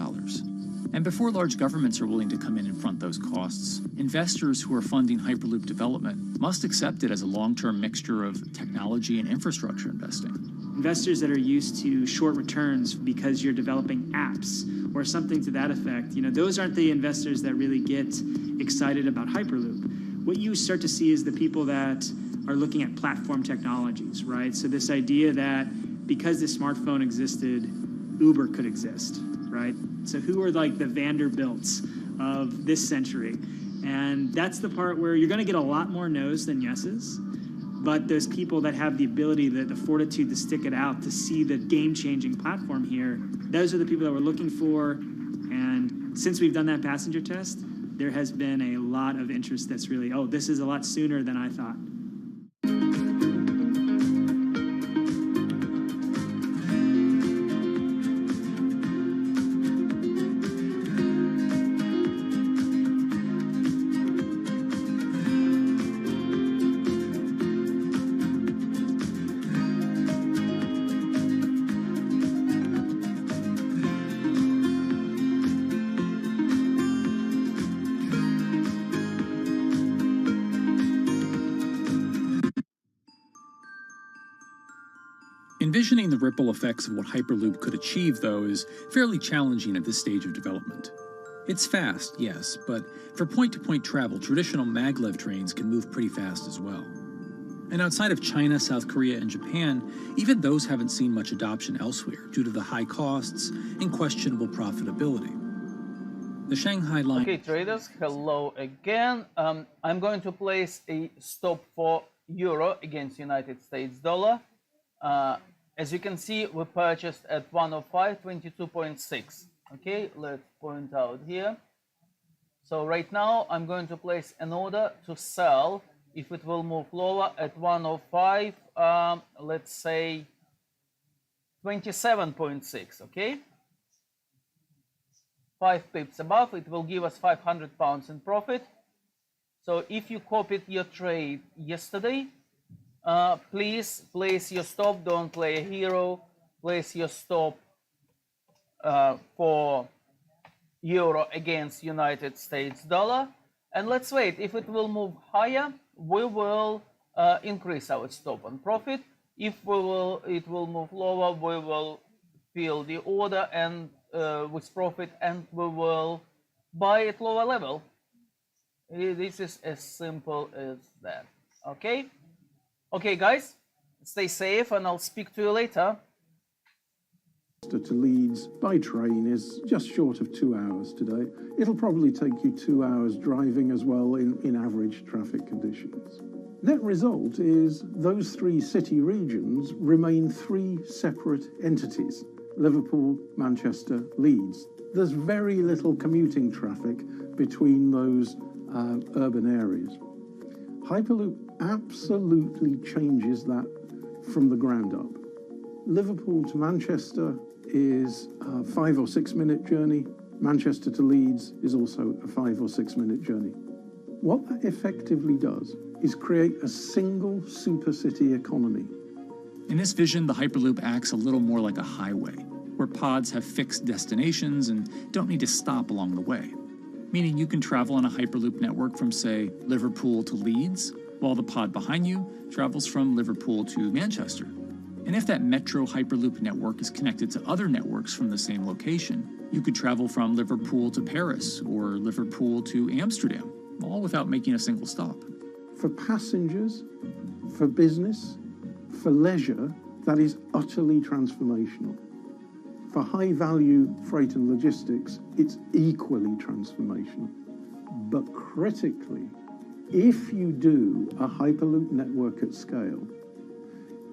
And before large governments are willing to come in and front those costs, investors who are funding Hyperloop development must accept it as a long-term mixture of technology and infrastructure investing. Investors that are used to short returns because you're developing apps or something to that effect, those aren't the investors that really get excited about Hyperloop. What you start to see is the people that are looking at platform technologies, right? So this idea that because the smartphone existed, Uber could exist, right? So who are like the Vanderbilts of this century? And that's the part where you're going to get a lot more no's than yeses. But those people that have the ability, the fortitude to stick it out, to see the game-changing platform here, those are the people that we're looking for. And since we've done that passenger test, there has been a lot of interest that's really, this is a lot sooner than I thought. Envisioning the ripple effects of what Hyperloop could achieve, though, is fairly challenging at this stage of development. It's fast, yes, but for point-to-point travel, traditional maglev trains can move pretty fast as well. And outside of China, South Korea, and Japan, even those haven't seen much adoption elsewhere due to the high costs and questionable profitability. The Shanghai line... Okay, traders, hello again. I'm going to place a stop for euro against United States dollar. As you can see, we purchased at 105.22.6. Okay, let's point out here. So right now I'm going to place an order to sell if it will move lower at 105, let's say 27.6. Okay, 5 pips above, it will give us £500 in profit. So if you copied your trade yesterday, please place your stop. Don't play a hero. Place your stop for euro against United States dollar, and let's wait. If it will move higher, we will increase our stop on profit. If it will move lower, we will fill the order and with profit, and we will buy at lower level. This is as simple as that. Okay. Okay, guys, stay safe, and I'll speak to you later. To Leeds by train is just short of 2 hours today. It'll probably take you 2 hours driving as well in average traffic conditions. Net result is those 3 city regions remain 3 separate entities: Liverpool, Manchester, Leeds. There's very little commuting traffic between those urban areas. Hyperloop absolutely changes that from the ground up. Liverpool to Manchester is a 5 or 6 minute journey. Manchester to Leeds is also a 5 or 6 minute journey. What that effectively does is create a single supercity economy. In this vision, the Hyperloop acts a little more like a highway, where pods have fixed destinations and don't need to stop along the way. Meaning you can travel on a Hyperloop network from, say, Liverpool to Leeds, while the pod behind you travels from Liverpool to Manchester. And if that metro Hyperloop network is connected to other networks from the same location, you could travel from Liverpool to Paris or Liverpool to Amsterdam, all without making a single stop. For passengers, for business, for leisure, that is utterly transformational. For high-value freight and logistics, it's equally transformational. But critically, if you do a Hyperloop network at scale,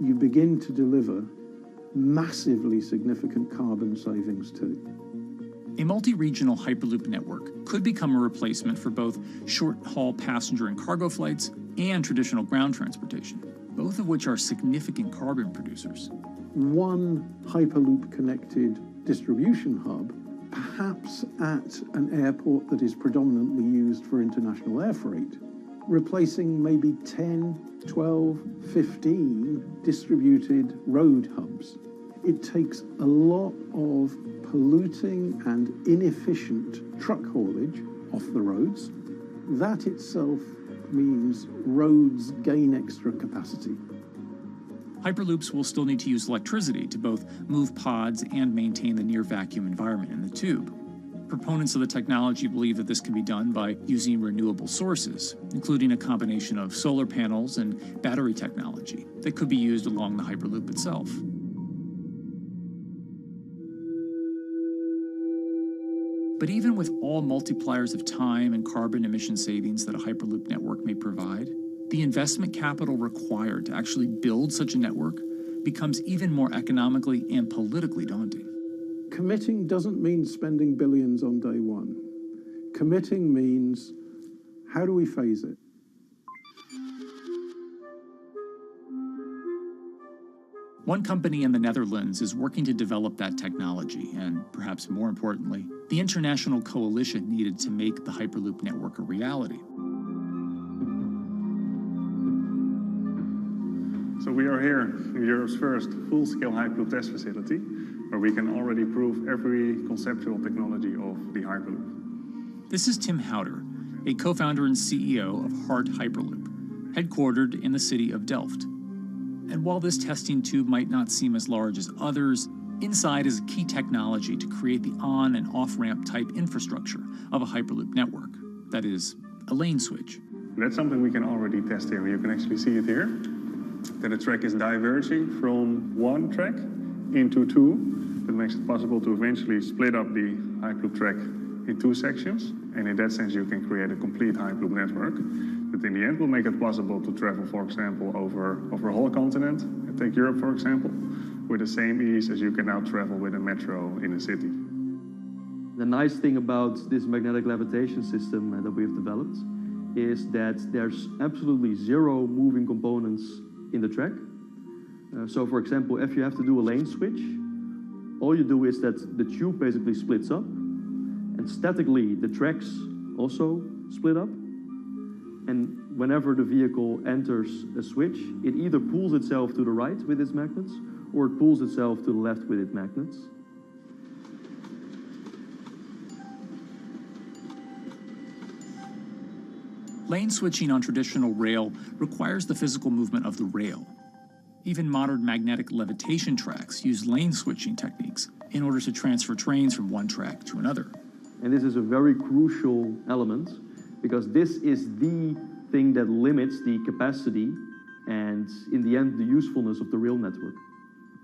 you begin to deliver massively significant carbon savings too. A multi-regional Hyperloop network could become a replacement for both short-haul passenger and cargo flights and traditional ground transportation, both of which are significant carbon producers. One Hyperloop-connected distribution hub, perhaps at an airport that is predominantly used for international air freight, replacing maybe 10, 12, 15 distributed road hubs. It takes a lot of polluting and inefficient truck haulage off the roads. That itself means roads gain extra capacity. Hyperloops will still need to use electricity to both move pods and maintain the near-vacuum environment in the tube. Proponents of the technology believe that this can be done by using renewable sources, including a combination of solar panels and battery technology that could be used along the Hyperloop itself. But even with all multipliers of time and carbon emission savings that a Hyperloop network may provide, the investment capital required to actually build such a network becomes even more economically and politically daunting. Committing doesn't mean spending billions on day one. Committing means, how do we phase it? One company in the Netherlands is working to develop that technology, and perhaps more importantly, the international coalition needed to make the Hyperloop network a reality. So we are here in Europe's first full-scale Hyperloop test facility, where we can already prove every conceptual technology of the Hyperloop. This is Tim Houter, a co-founder and CEO of Hart Hyperloop, headquartered in the city of Delft. And while this testing tube might not seem as large as others, inside is a key technology to create the on- and off-ramp type infrastructure of a Hyperloop network. That is, a lane switch. That's something we can already test here. You can actually see it here, that the track is diverging from one track into two. That makes it possible to eventually split up the Hyperloop track in two sections. And in that sense, you can create a complete Hyperloop network that in the end will make it possible to travel, for example, over a whole continent. Take Europe, for example, with the same ease as you can now travel with a metro in a city. The nice thing about this magnetic levitation system that we have developed is that there's absolutely zero moving components in the track. So for example, if you have to do a lane switch, all you do is that the tube basically splits up, and statically the tracks also split up. And whenever the vehicle enters a switch, it either pulls itself to the right with its magnets, or it pulls itself to the left with its magnets. Lane switching on traditional rail requires the physical movement of the rail. Even modern magnetic levitation tracks use lane switching techniques in order to transfer trains from one track to another. And this is a very crucial element, because this is the thing that limits the capacity and, in the end, the usefulness of the rail network.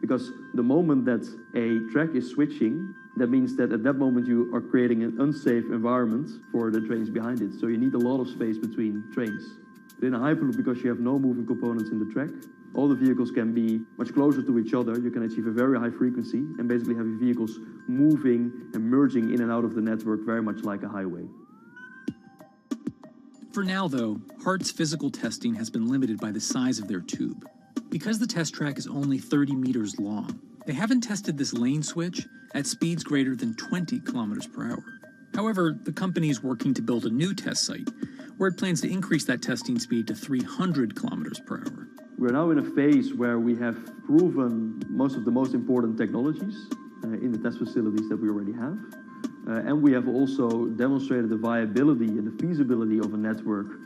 Because the moment that a track is switching, that means that at that moment you are creating an unsafe environment for the trains behind it. So you need a lot of space between trains. But in a Hyperloop, because you have no moving components in the track, all the vehicles can be much closer to each other. You can achieve a very high frequency and basically have your vehicles moving and merging in and out of the network very much like a highway. For now, though, Hart's physical testing has been limited by the size of their tube. Because the test track is only 30 meters long, they haven't tested this lane switch at speeds greater than 20 kilometers per hour. However, the company is working to build a new test site where it plans to increase that testing speed to 300 kilometers per hour. We're now in a phase where we have proven most of the most important technologies in the test facilities that we already have. And we have also demonstrated the viability and the feasibility of a network.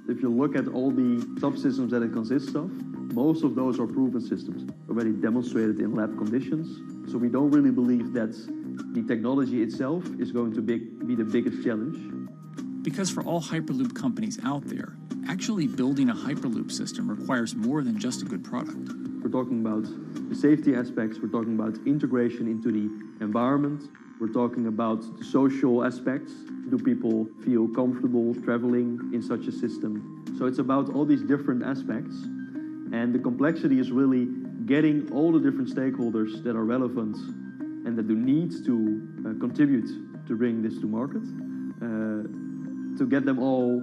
If you look at all the subsystems that it consists of, most of those are proven systems, already demonstrated in lab conditions. So we don't really believe that the technology itself is going to be the biggest challenge. Because for all Hyperloop companies out there, actually building a Hyperloop system requires more than just a good product. We're talking about the safety aspects, we're talking about integration into the environment, we're talking about the social aspects. Do people feel comfortable traveling in such a system? So it's about all these different aspects, and the complexity is really getting all the different stakeholders that are relevant and that do need to contribute to bring this to market, to get them all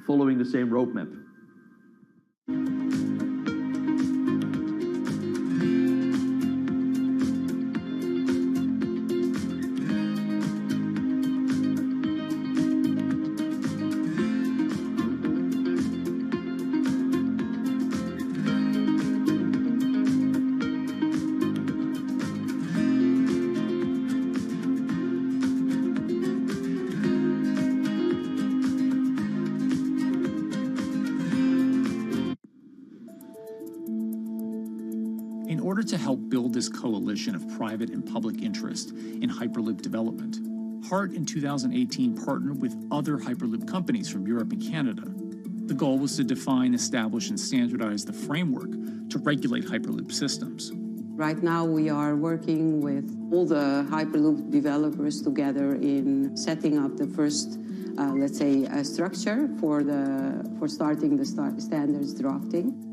following the same roadmap. In order to help build this coalition of private and public interest in Hyperloop development, HART in 2018 partnered with other Hyperloop companies from Europe and Canada. The goal was to define, establish, and standardize the framework to regulate Hyperloop systems. Right now we are working with all the Hyperloop developers together in setting up the first, let's say, structure for starting the standards drafting.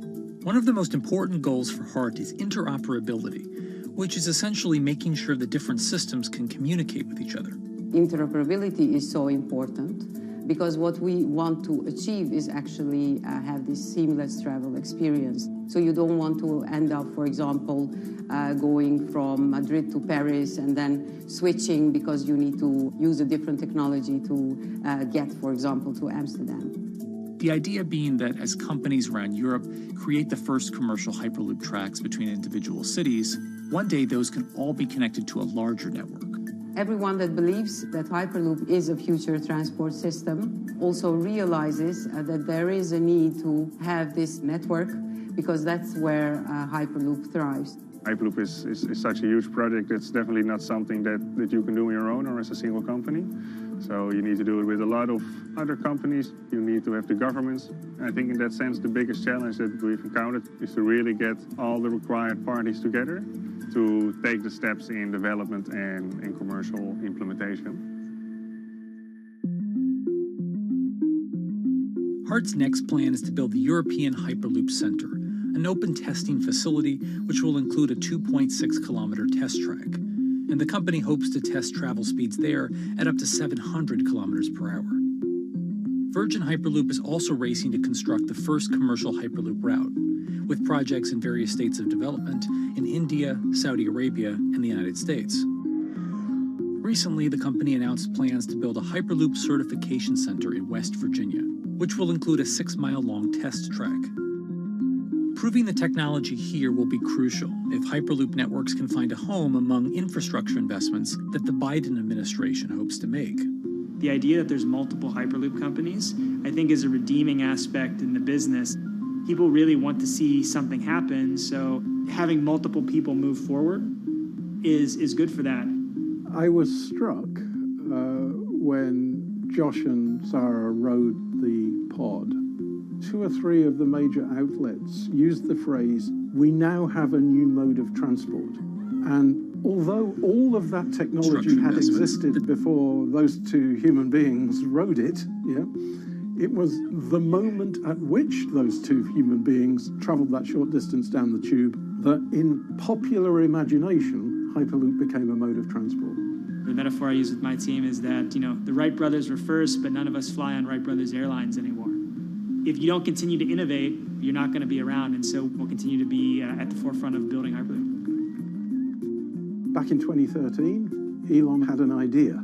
One of the most important goals for HART is interoperability, which is essentially making sure that different systems can communicate with each other. Interoperability is so important because what we want to achieve is actually have this seamless travel experience. So you don't want to end up, for example, going from Madrid to Paris and then switching because you need to use a different technology to get, for example, to Amsterdam. The idea being that as companies around Europe create the first commercial Hyperloop tracks between individual cities, one day those can all be connected to a larger network. Everyone that believes that Hyperloop is a future transport system also realizes that there is a need to have this network because that's where Hyperloop thrives. Hyperloop is such a huge project. It's definitely not something that you can do on your own or as a single company. So you need to do it with a lot of other companies. You need to have the governments. I think in that sense, the biggest challenge that we've encountered is to really get all the required parties together to take the steps in development and in commercial implementation. HART's next plan is to build the European Hyperloop Center, an open testing facility which will include a 2.6-kilometer test track. And the company hopes to test travel speeds there at up to 700 kilometers per hour. Virgin Hyperloop is also racing to construct the first commercial Hyperloop route, with projects in various states of development in India, Saudi Arabia, and the United States. Recently, the company announced plans to build a Hyperloop certification center in West Virginia, which will include a 6-mile-long test track. Proving the technology here will be crucial if Hyperloop networks can find a home among infrastructure investments that the Biden administration hopes to make. The idea that there's multiple Hyperloop companies, I think, is a redeeming aspect in the business. People really want to see something happen, so having multiple people move forward is good for that. I was struck when Josh and Sarah rode the pod. 2 or 3 of the major outlets used the phrase, "We now have a new mode of transport." And although all of that technology had existed before those 2 human beings rode it, it was the moment at which those 2 human beings traveled that short distance down the tube that in popular imagination, Hyperloop became a mode of transport. The metaphor I use with my team is that, the Wright brothers were first, but none of us fly on Wright Brothers Airlines anymore. If you don't continue to innovate, you're not going to be around, and so we'll continue to be at the forefront of building Hyperloop. Back in 2013, Elon had an idea.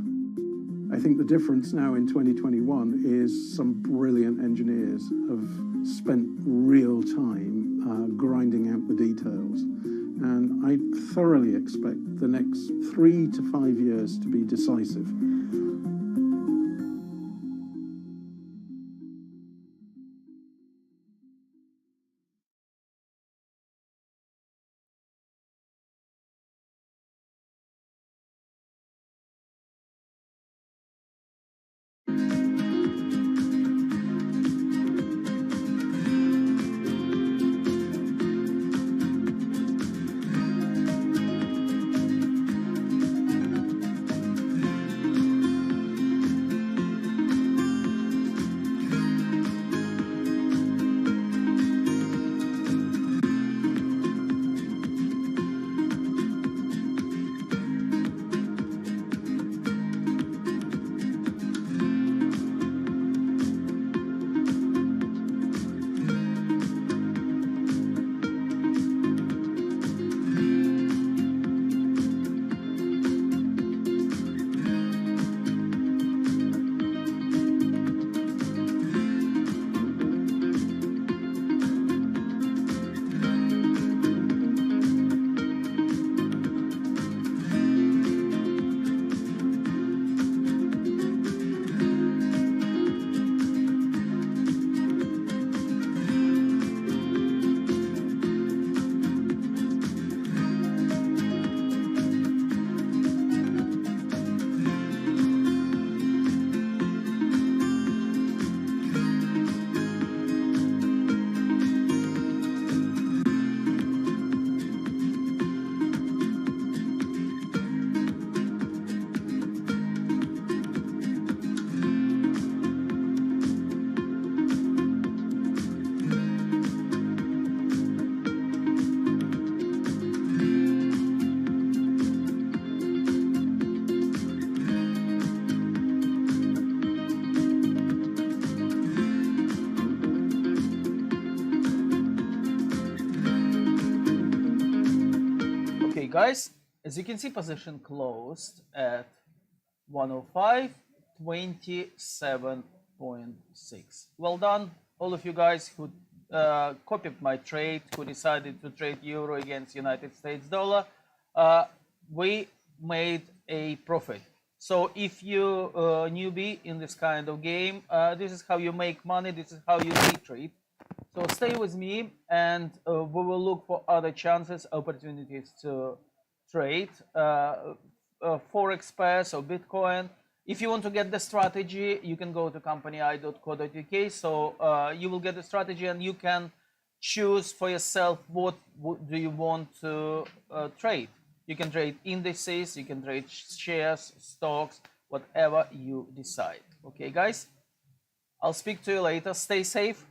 I think the difference now in 2021 is some brilliant engineers have spent real time grinding out the details. And I thoroughly expect the next 3 to 5 years to be decisive. Guys, as you can see, position closed at 105.27.6. Well done, all of you guys who copied my trade, who decided to trade euro against United States dollar. We made a profit. So if you newbie in this kind of game, this is how you make money, this is how you day trade. So stay with me, and we will look for other chances, opportunities to trade Forex pairs or Bitcoin. If you want to get the strategy, you can go to company.co.uk. So you will get the strategy, and you can choose for yourself what do you want to trade. You can trade indices, you can trade shares, stocks, whatever you decide. Okay, guys? I'll speak to you later. Stay safe.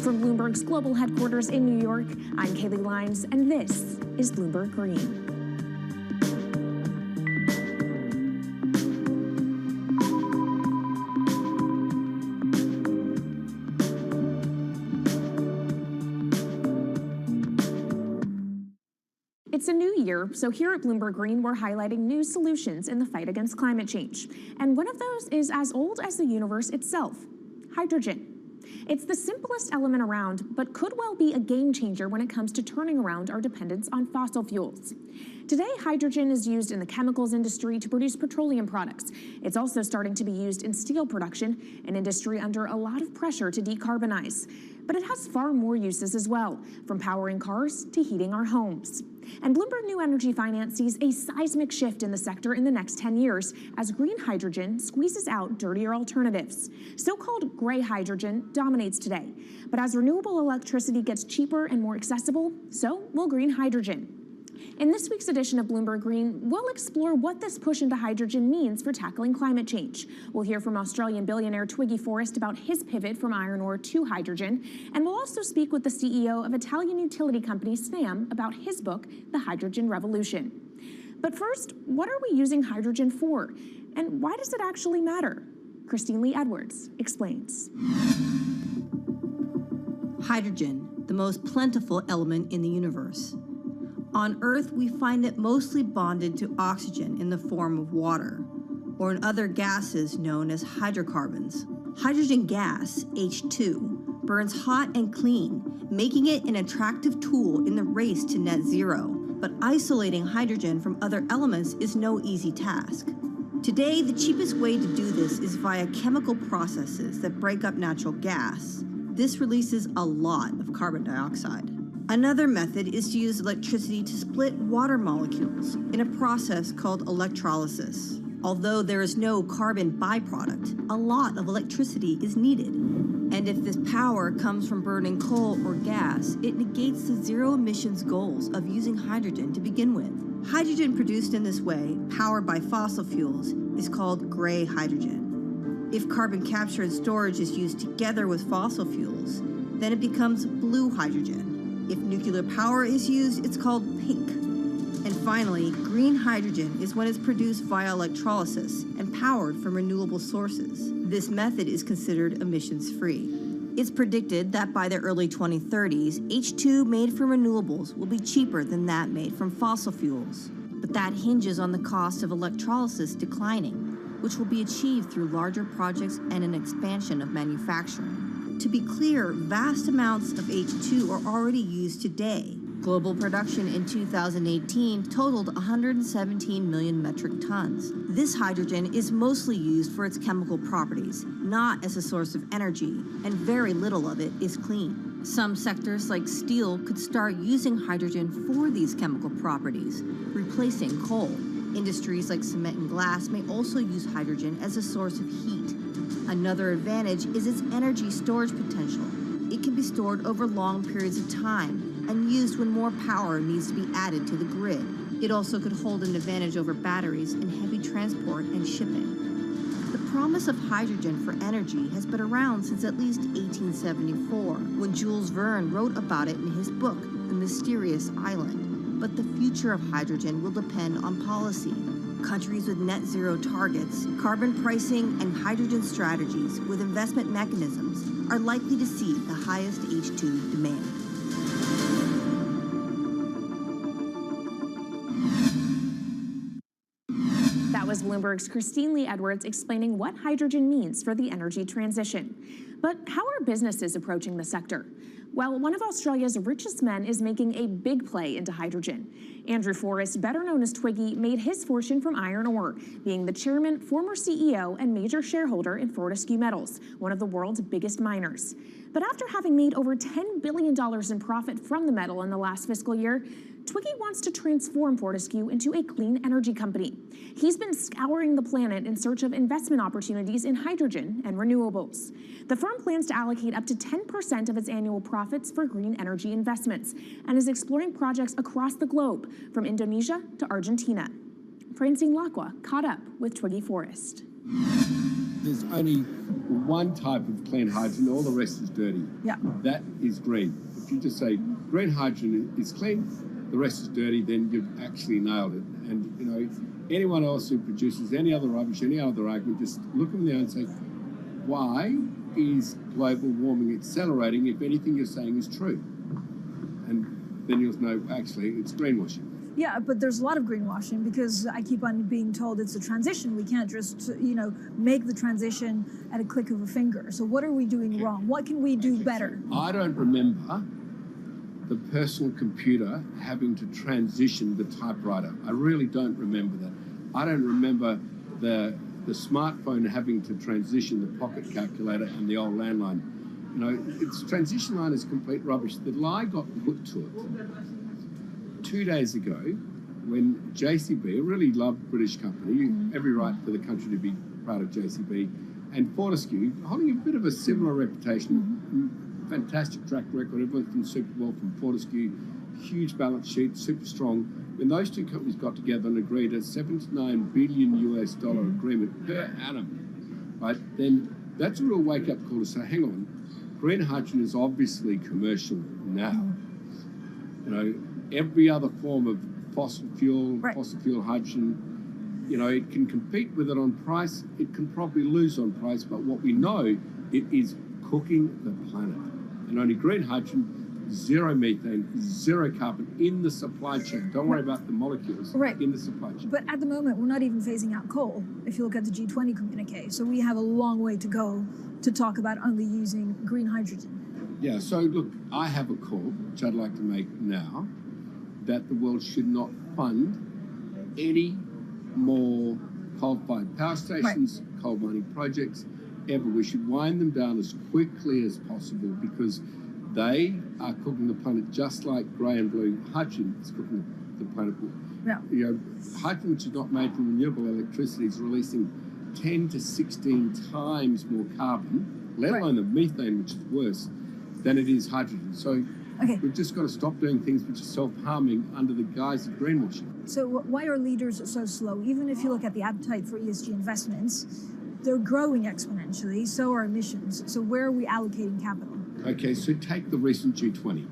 From Bloomberg's global headquarters in New York, I'm Kaylee Lines, and this is Bloomberg Green. It's a new year, so here at Bloomberg Green, we're highlighting new solutions in the fight against climate change. And one of those is as old as the universe itself, hydrogen. It's the simplest element around, but could well be a game changer when it comes to turning around our dependence on fossil fuels. Today, hydrogen is used in the chemicals industry to produce petroleum products. It's also starting to be used in steel production, an industry under a lot of pressure to decarbonize. But it has far more uses as well, from powering cars to heating our homes. And Bloomberg New Energy Finance sees a seismic shift in the sector in the next 10 years as green hydrogen squeezes out dirtier alternatives. So-called gray hydrogen dominates today. But as renewable electricity gets cheaper and more accessible, so will green hydrogen. In this week's edition of Bloomberg Green, we'll explore what this push into hydrogen means for tackling climate change. We'll hear from Australian billionaire Twiggy Forrest about his pivot from iron ore to hydrogen, and we'll also speak with the CEO of Italian utility company Snam about his book, The Hydrogen Revolution. But first, what are we using hydrogen for? And why does it actually matter? Christine Lee Edwards explains. Hydrogen, the most plentiful element in the universe. On Earth, we find it mostly bonded to oxygen in the form of water, or in other gases known as hydrocarbons. Hydrogen gas, H2, burns hot and clean, making it an attractive tool in the race to net zero. But isolating hydrogen from other elements is no easy task. Today, the cheapest way to do this is via chemical processes that break up natural gas. This releases a lot of carbon dioxide. Another method is to use electricity to split water molecules in a process called electrolysis. Although there is no carbon byproduct, a lot of electricity is needed. And if this power comes from burning coal or gas, it negates the zero emissions goals of using hydrogen to begin with. Hydrogen produced in this way, powered by fossil fuels, is called gray hydrogen. If carbon capture and storage is used together with fossil fuels, then it becomes blue hydrogen. If nuclear power is used, it's called pink. And finally, green hydrogen is when it's produced via electrolysis and powered from renewable sources. This method is considered emissions-free. It's predicted that by the early 2030s, H2 made from renewables will be cheaper than that made from fossil fuels. But that hinges on the cost of electrolysis declining, which will be achieved through larger projects and an expansion of manufacturing. To be clear, vast amounts of H2 are already used today. Global production in 2018 totaled 117 million metric tons. This hydrogen is mostly used for its chemical properties, not as a source of energy, and very little of it is clean. Some sectors like steel could start using hydrogen for these chemical properties, replacing coal. Industries like cement and glass may also use hydrogen as a source of heat. Another advantage is its energy storage potential. It can be stored over long periods of time and used when more power needs to be added to the grid. It also could hold an advantage over batteries in heavy transport and shipping. The promise of hydrogen for energy has been around since at least 1874, when Jules Verne wrote about it in his book, The Mysterious Island. But the future of hydrogen will depend on policy. Countries with net zero targets, carbon pricing, and hydrogen strategies with investment mechanisms are likely to see the highest H2 demand. That was Bloomberg's Christine Lee Edwards explaining what hydrogen means for the energy transition. But how are businesses approaching the sector? Well, one of Australia's richest men is making a big play into hydrogen. Andrew Forrest, better known as Twiggy, made his fortune from iron ore, being the chairman, former CEO, and major shareholder in Fortescue Metals, one of the world's biggest miners. But after having made over $10 billion in profit from the metal in the last fiscal year, Twiggy wants to transform Fortescue into a clean energy company. He's been scouring the planet in search of investment opportunities in hydrogen and renewables. The firm plans to allocate up to 10% of its annual profits for green energy investments and is exploring projects across the globe, from Indonesia to Argentina. Francine Lacqua caught up with Twiggy Forrest. There's only one type of clean hydrogen, all the rest is dirty. Yeah. That is green. If you just say green hydrogen is clean, the rest is dirty, then you've actually nailed it. And, you know, anyone else who produces any other rubbish, any other argument, just look them there and say, why is global warming accelerating if anything you're saying is true? And then you'll know, actually, it's greenwashing. Yeah, but there's a lot of greenwashing because I keep on being told it's a transition. We can't just, make the transition at a click of a finger. So what are we doing wrong? What can we do better? I don't remember the personal computer having to transition the typewriter. I really don't remember that. I don't remember the smartphone having to transition the pocket calculator and the old landline. You know, its transition line is complete rubbish. The lie got put to it 2 days ago when JCB, a really loved British company, every right for the country to be proud of JCB, and Fortescue, holding a bit of a similar reputation, fantastic track record, everyone's been super well from Fortescue, huge balance sheet, super strong. When those two companies got together and agreed a $79 billion US agreement per annum, right, then that's a real wake-up call to say, hang on, green hydrogen is obviously commercial now. You know, every other form of fossil fuel hydrogen, you know, it can compete with it on price, it can probably lose on price, but what we know, it is cooking the planet. And only green hydrogen zero methane, zero carbon in the supply chain. Don't worry about the molecules in the supply chain. But at the moment, we're not even phasing out coal, if you look at the G20 communique. So we have a long way to go to talk about only using green hydrogen. Yeah, so look, I have a call, which I'd like to make now, that the world should not fund any more coal-fired power stations, coal mining projects, ever. We should wind them down as quickly as possible because they are cooking the planet just like grey and blue hydrogen is cooking the planet. Yeah. You know, hydrogen, which is not made from renewable electricity, is releasing 10 to 16 times more carbon, let alone the methane, which is worse, than it is hydrogen. So we've just got to stop doing things which are self-harming under the guise of greenwashing. So why are leaders so slow? Even if you look at the appetite for ESG investments, they're growing exponentially, so are emissions. So where are we allocating capital? Okay, so take the recent G20.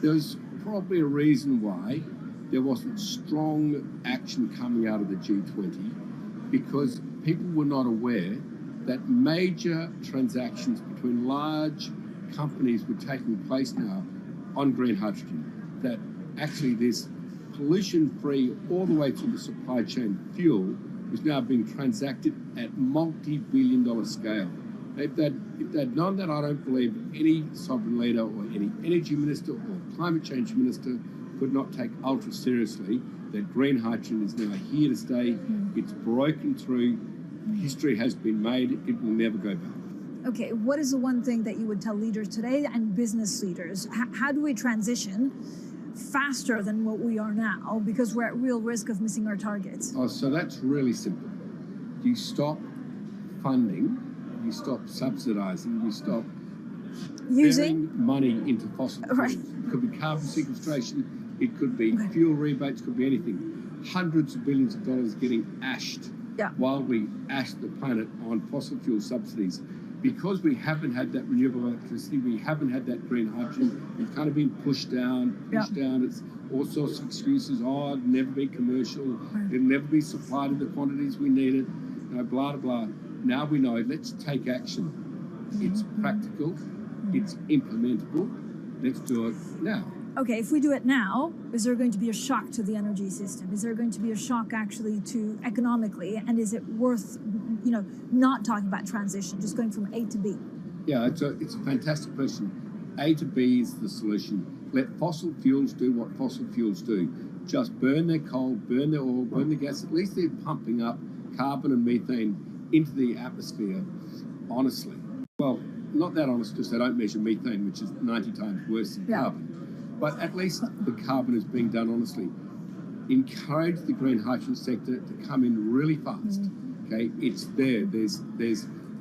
There's probably a reason why there wasn't strong action coming out of the G20 because people were not aware that major transactions between large companies were taking place now on green hydrogen, that actually this pollution-free all the way to the supply chain fuel was now being transacted at multi-billion-dollar scale. If they'd known that, I don't believe any sovereign leader or any energy minister or climate change minister could not take ultra seriously that green hydrogen is now here to stay. It's broken through. History has been made. It will never go back. Okay, what is the one thing that you would tell leaders today and business leaders? How do we transition faster than what we are now because we're at real risk of missing our targets? Oh, so that's really simple. You stop funding, you stop subsidizing, you stop using money into fossil fuels. It could be carbon sequestration, it could be fuel rebates, it could be anything. Hundreds of billions of dollars getting ashed while we ash the planet on fossil fuel subsidies. Because we haven't had that renewable electricity, we haven't had that green hydrogen, it's kind of been pushed down. It's all sorts of excuses. Oh, it'll never be commercial, it'll never be supplied in the quantities we need it, blah, blah, blah. Now we know, let's take action. It's practical, it's implementable, let's do it now. Okay, if we do it now, is there going to be a shock to the energy system? Is there going to be a shock actually to economically? And is it worth, not talking about transition, just going from A to B? Yeah, it's a fantastic question. A to B is the solution. Let fossil fuels do what fossil fuels do. Just burn their coal, burn their oil, burn the gas. At least they're pumping up carbon and methane into the atmosphere honestly. Well, not that honest because they don't measure methane, which is 90 times worse than carbon. But at least the carbon is being done honestly. Encourage the green hydrogen sector to come in really fast. Okay, it's there. There's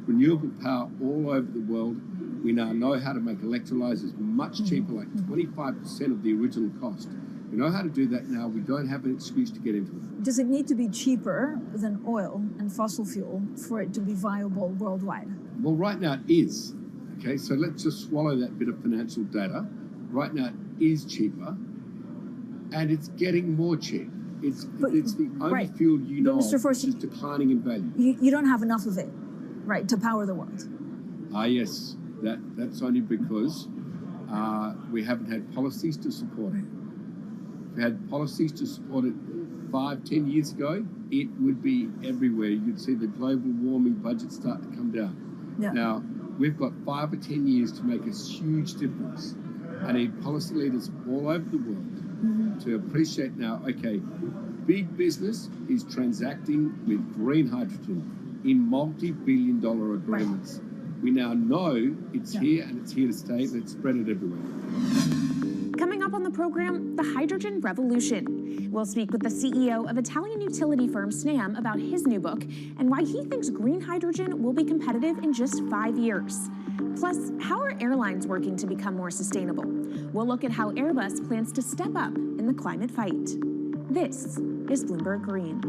renewable power all over the world. We now know how to make electrolyzers much cheaper, like 25% of the original cost. We know how to do that now. We don't have an excuse to get into it. Does it need to be cheaper than oil and fossil fuel for it to be viable worldwide? Well, right now it is. Okay, so let's just swallow that bit of financial data. Right now it is cheaper, and it's getting more cheap. It's the only fuel which is declining in value. You don't have enough of it, right, to power the world. Yes, that's only because we haven't had policies to support it. If we had policies to support it 5-10 years ago, it would be everywhere. You'd see the global warming budget start to come down. Now, we've got 5 or 10 years to make a huge difference. I need policy leaders all over the world to appreciate now, okay, big business is transacting with green hydrogen in multi-billion-dollar agreements. We now know it's here and it's here to stay. Let's spread it everywhere. Coming up on the program, the hydrogen revolution. We'll speak with the CEO of Italian utility firm Snam about his new book and why he thinks green hydrogen will be competitive in just 5 years. Plus, how are airlines working to become more sustainable? We'll look at how Airbus plans to step up in the climate fight. This is Bloomberg Green.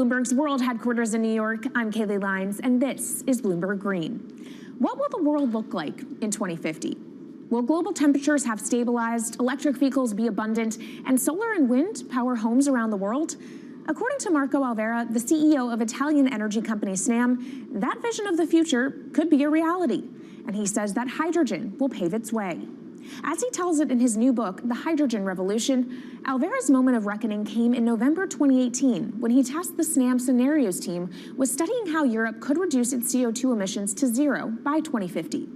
Bloomberg's world headquarters in New York, I'm Kaylee Lines, and this is Bloomberg Green. What will the world look like in 2050? Will global temperatures have stabilized, electric vehicles be abundant, and solar and wind power homes around the world? According to Marco Alvera, the CEO of Italian energy company Snam, that vision of the future could be a reality. And he says that hydrogen will pave its way. As he tells it in his new book, The Hydrogen Revolution, Alvera's moment of reckoning came in November 2018 when he tasked the Snam Scenarios team with studying how Europe could reduce its CO2 emissions to zero by 2050.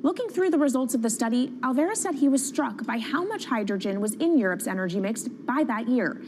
Looking through the results of the study, Alvera said he was struck by how much hydrogen was in Europe's energy mix by that year.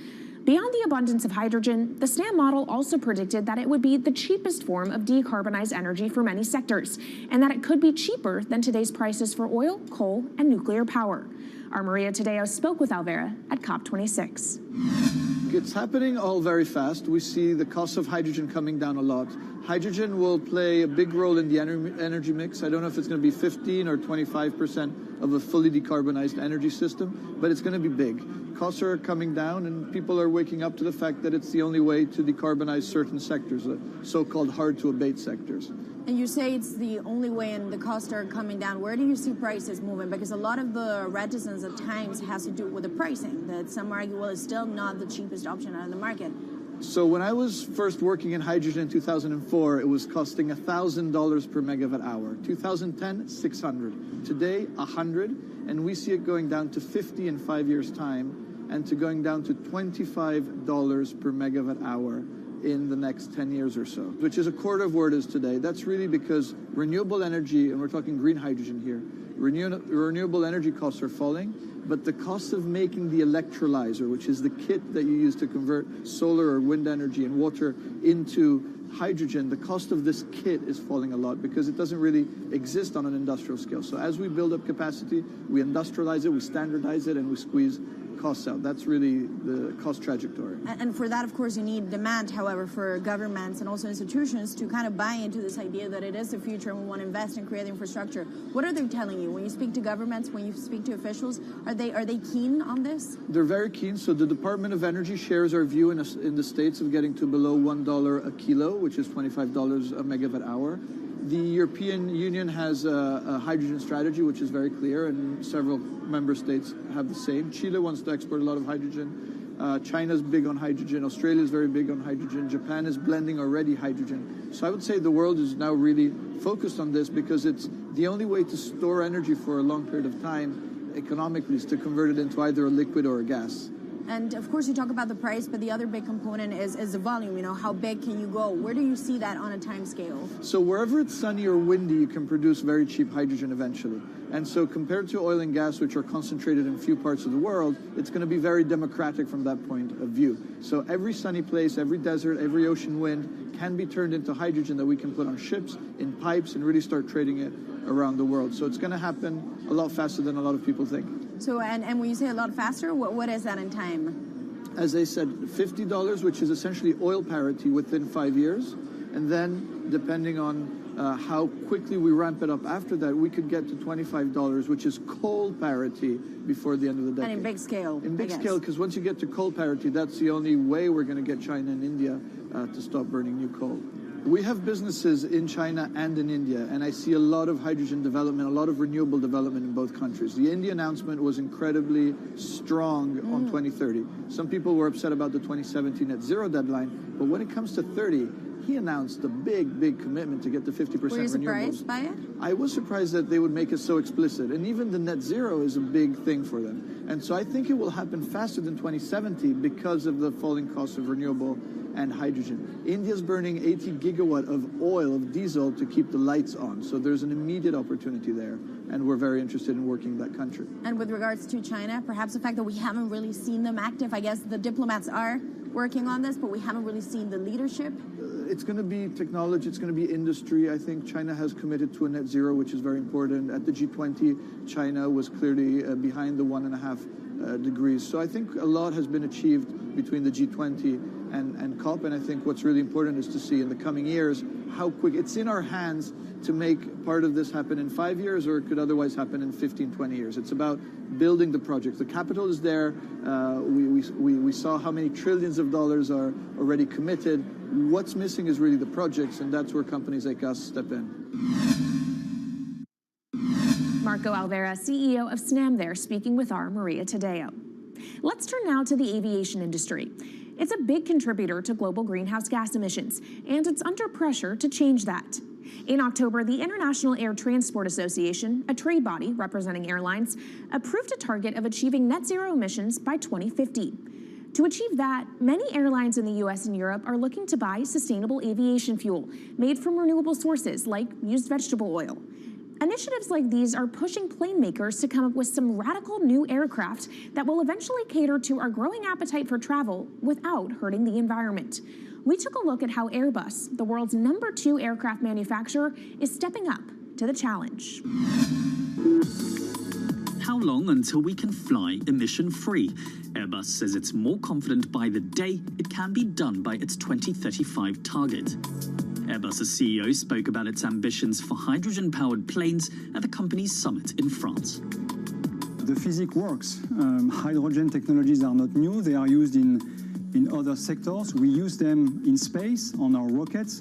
Beyond the abundance of hydrogen, the Snam model also predicted that it would be the cheapest form of decarbonized energy for many sectors, and that it could be cheaper than today's prices for oil, coal, and nuclear power. Our Maria Tadeo spoke with Alvera at COP26. It's happening all very fast. We see the cost of hydrogen coming down a lot. Hydrogen will play a big role in the energy mix. I don't know if it's going to be 15 or 25% of a fully decarbonized energy system, but it's going to be big. Costs are coming down, and people are waking up to the fact that it's the only way to decarbonize certain sectors, the so-called hard-to-abate sectors. And you say it's the only way and the costs are coming down. Where do you see prices moving? Because a lot of the reticence at times has to do with the pricing, that some argue, well, it's still not the cheapest option out of the market. So when I was first working in hydrogen in 2004, it was costing $1,000 per megawatt hour. 2010, 600. Today, 100, and we see it going down to 50 in 5 years' time, and to going down to $25 per megawatt hour in the next 10 years or so, which is a quarter of where it is today. That's really because renewable energy, and we're talking green hydrogen here, renewable energy costs are falling, but the cost of making the electrolyzer, which is the kit that you use to convert solar or wind energy and water into hydrogen, the cost of this kit is falling a lot because it doesn't really exist on an industrial scale. So as we build up capacity, we industrialize it, we standardize it, and we squeeze costs out. That's really the cost trajectory. And for that, of course, you need demand, however, for governments and also institutions to kind of buy into this idea that it is the future and we want to invest and create infrastructure. What are they telling you? When you speak to governments, when you speak to officials, are they keen on this? They're very keen. So the Department of Energy shares our view in the States of getting to below $1 a kilo, which is $25 a megawatt hour. The European Union has a hydrogen strategy, which is very clear, and several member states have the same. Chile wants to export a lot of hydrogen. China's big on hydrogen. Australia is very big on hydrogen. Japan is blending already hydrogen. So I would say the world is now really focused on this because it's the only way to store energy for a long period of time economically is to convert it into either a liquid or a gas. And of course, you talk about the price, but the other big component is the volume. You know, how big can you go? Where do you see that on a time scale? So wherever it's sunny or windy, you can produce very cheap hydrogen eventually. And so compared to oil and gas, which are concentrated in few parts of the world, it's going to be very democratic from that point of view. So every sunny place, every desert, every ocean wind can be turned into hydrogen that we can put on ships, in pipes, and really start trading it around the world. So it's going to happen a lot faster than a lot of people think. So, and when you say a lot faster, what is that in time? As I said, $50, which is essentially oil parity within 5 years. And then, depending on how quickly we ramp it up after that, we could get to $25, which is coal parity before the end of the decade. And in big scale. In big scale, because once you get to coal parity, that's the only way we're going to get China and India to stop burning new coal. We have businesses in China and in India, and I see a lot of hydrogen development, a lot of renewable development in both countries. The India announcement was incredibly strong on 2030. Some people were upset about the 2017 net zero deadline, but when it comes to 30, he announced a big commitment to get to 50% renewables. Were you surprised by it? I was surprised that they would make it so explicit, and even the net zero is a big thing for them. And so I think it will happen faster than 2070 because of the falling cost of renewable and hydrogen. India's burning 80 gigawatt of oil, of diesel, to keep the lights on. So there's an immediate opportunity there, and we're very interested in working in that country. And with regards to China, perhaps the fact that we haven't really seen them active, I guess the diplomats are working on this, but we haven't really seen the leadership. It's going to be technology, it's going to be industry. I think China has committed to a net zero, which is very important. At the G20, China was clearly behind the 1.5 degrees. So I think a lot has been achieved between the G20 and COP. And I think what's really important is to see in the coming years how quick it's in our hands to make part of this happen in 5 years, or it could otherwise happen in 15, 20 years. It's about building the project. The capital is there. We saw how many trillions of dollars are already committed. What's missing is really the projects, and that's where companies like us step in. Marco Alvera, CEO of SNAM there, speaking with our Maria Tadeo. Let's turn now to the aviation industry. It's a big contributor to global greenhouse gas emissions, and it's under pressure to change that. In October, the International Air Transport Association, a trade body representing airlines, approved a target of achieving net zero emissions by 2050. To achieve that, many airlines in the US and Europe are looking to buy sustainable aviation fuel made from renewable sources like used vegetable oil. Initiatives like these are pushing plane makers to come up with some radical new aircraft that will eventually cater to our growing appetite for travel without hurting the environment. We took a look at how Airbus, the world's #2 aircraft manufacturer, is stepping up to the challenge. How long until we can fly emission-free? Airbus says it's more confident by the day it can be done by its 2035 target. Airbus's CEO spoke about its ambitions for hydrogen-powered planes at the company's summit in France. The physics works. Hydrogen technologies are not new. They are used in other sectors. We use them in space on our rockets,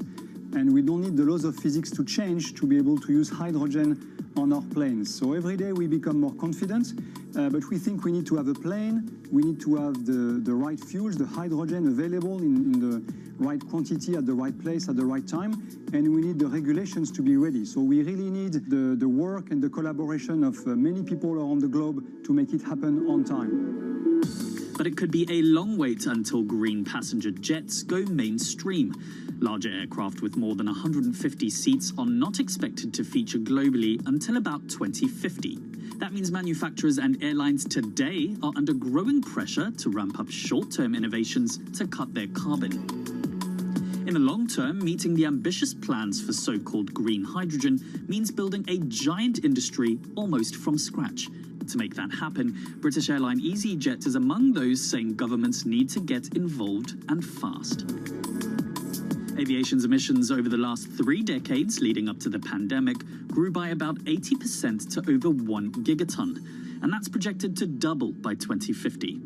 and we don't need the laws of physics to change to be able to use hydrogen on our planes. So every day we become more confident, but we think we need to have a plane, we need to have the right fuels, the hydrogen available in the right quantity at the right place at the right time, and we need the regulations to be ready. So we really need the work and the collaboration of many people around the globe to make it happen on time. But it could be a long wait until green passenger jets go mainstream. Larger aircraft with more than 150 seats are not expected to feature globally until about 2050. That means manufacturers and airlines today are under growing pressure to ramp up short-term innovations to cut their carbon. In the long term, meeting the ambitious plans for so-called green hydrogen means building a giant industry almost from scratch. To make that happen, British airline EasyJet is among those saying governments need to get involved and fast. Aviation's emissions over the last 3 decades leading up to the pandemic grew by about 80% to over 1 gigaton, and that's projected to double by 2050.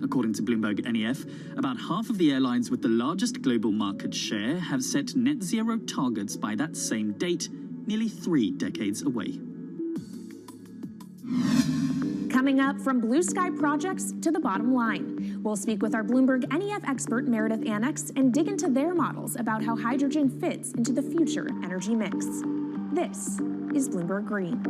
According to Bloomberg NEF, about half of the airlines with the largest global market share have set net zero targets by that same date, nearly 3 decades away. Coming up, from blue sky projects to the bottom line. We'll speak with our Bloomberg NEF expert Meredith Annex and dig into their models about how hydrogen fits into the future energy mix. This is Bloomberg Green.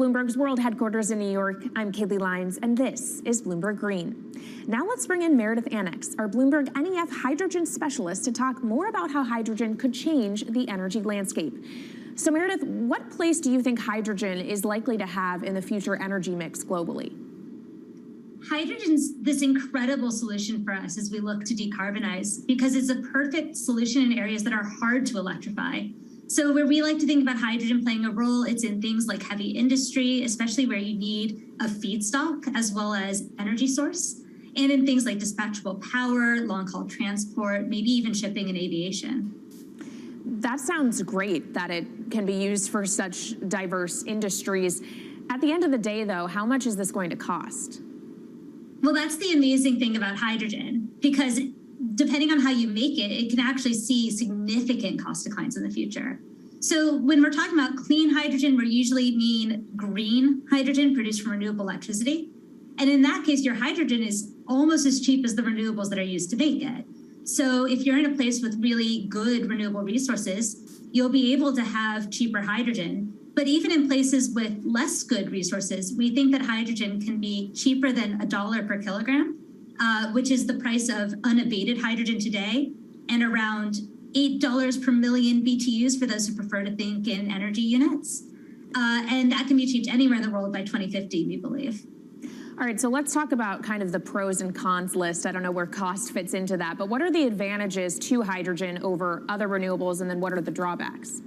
Bloomberg's World Headquarters in New York, I'm Kaylee Lyons, and this is Bloomberg Green. Now let's bring in Meredith Annex, our Bloomberg NEF hydrogen specialist, to talk more about how hydrogen could change the energy landscape. So Meredith, what place do you think hydrogen is likely to have in the future energy mix globally? Hydrogen's this incredible solution for us as we look to decarbonize because it's a perfect solution in areas that are hard to electrify. So where we like to think about hydrogen playing a role, it's in things like heavy industry, especially where you need a feedstock as well as energy source, and in things like dispatchable power, long-haul transport, maybe even shipping and aviation. That sounds great that it can be used for such diverse industries. At the end of the day, though, how much is this going to cost? Well, that's the amazing thing about hydrogen, because depending on how you make it, it can actually see significant cost declines in the future. So when we're talking about clean hydrogen, we usually mean green hydrogen produced from renewable electricity. And in that case, your hydrogen is almost as cheap as the renewables that are used to make it. So if you're in a place with really good renewable resources, you'll be able to have cheaper hydrogen. But even in places with less good resources, we think that hydrogen can be cheaper than $1 per kilogram, which is the price of unabated hydrogen today, and around $8 per million BTUs for those who prefer to think in energy units. And that can be achieved anywhere in the world by 2050, we believe. All right, so let's talk about kind of the pros and cons list. I don't know where cost fits into that, but what are the advantages to hydrogen over other renewables, and then what are the drawbacks?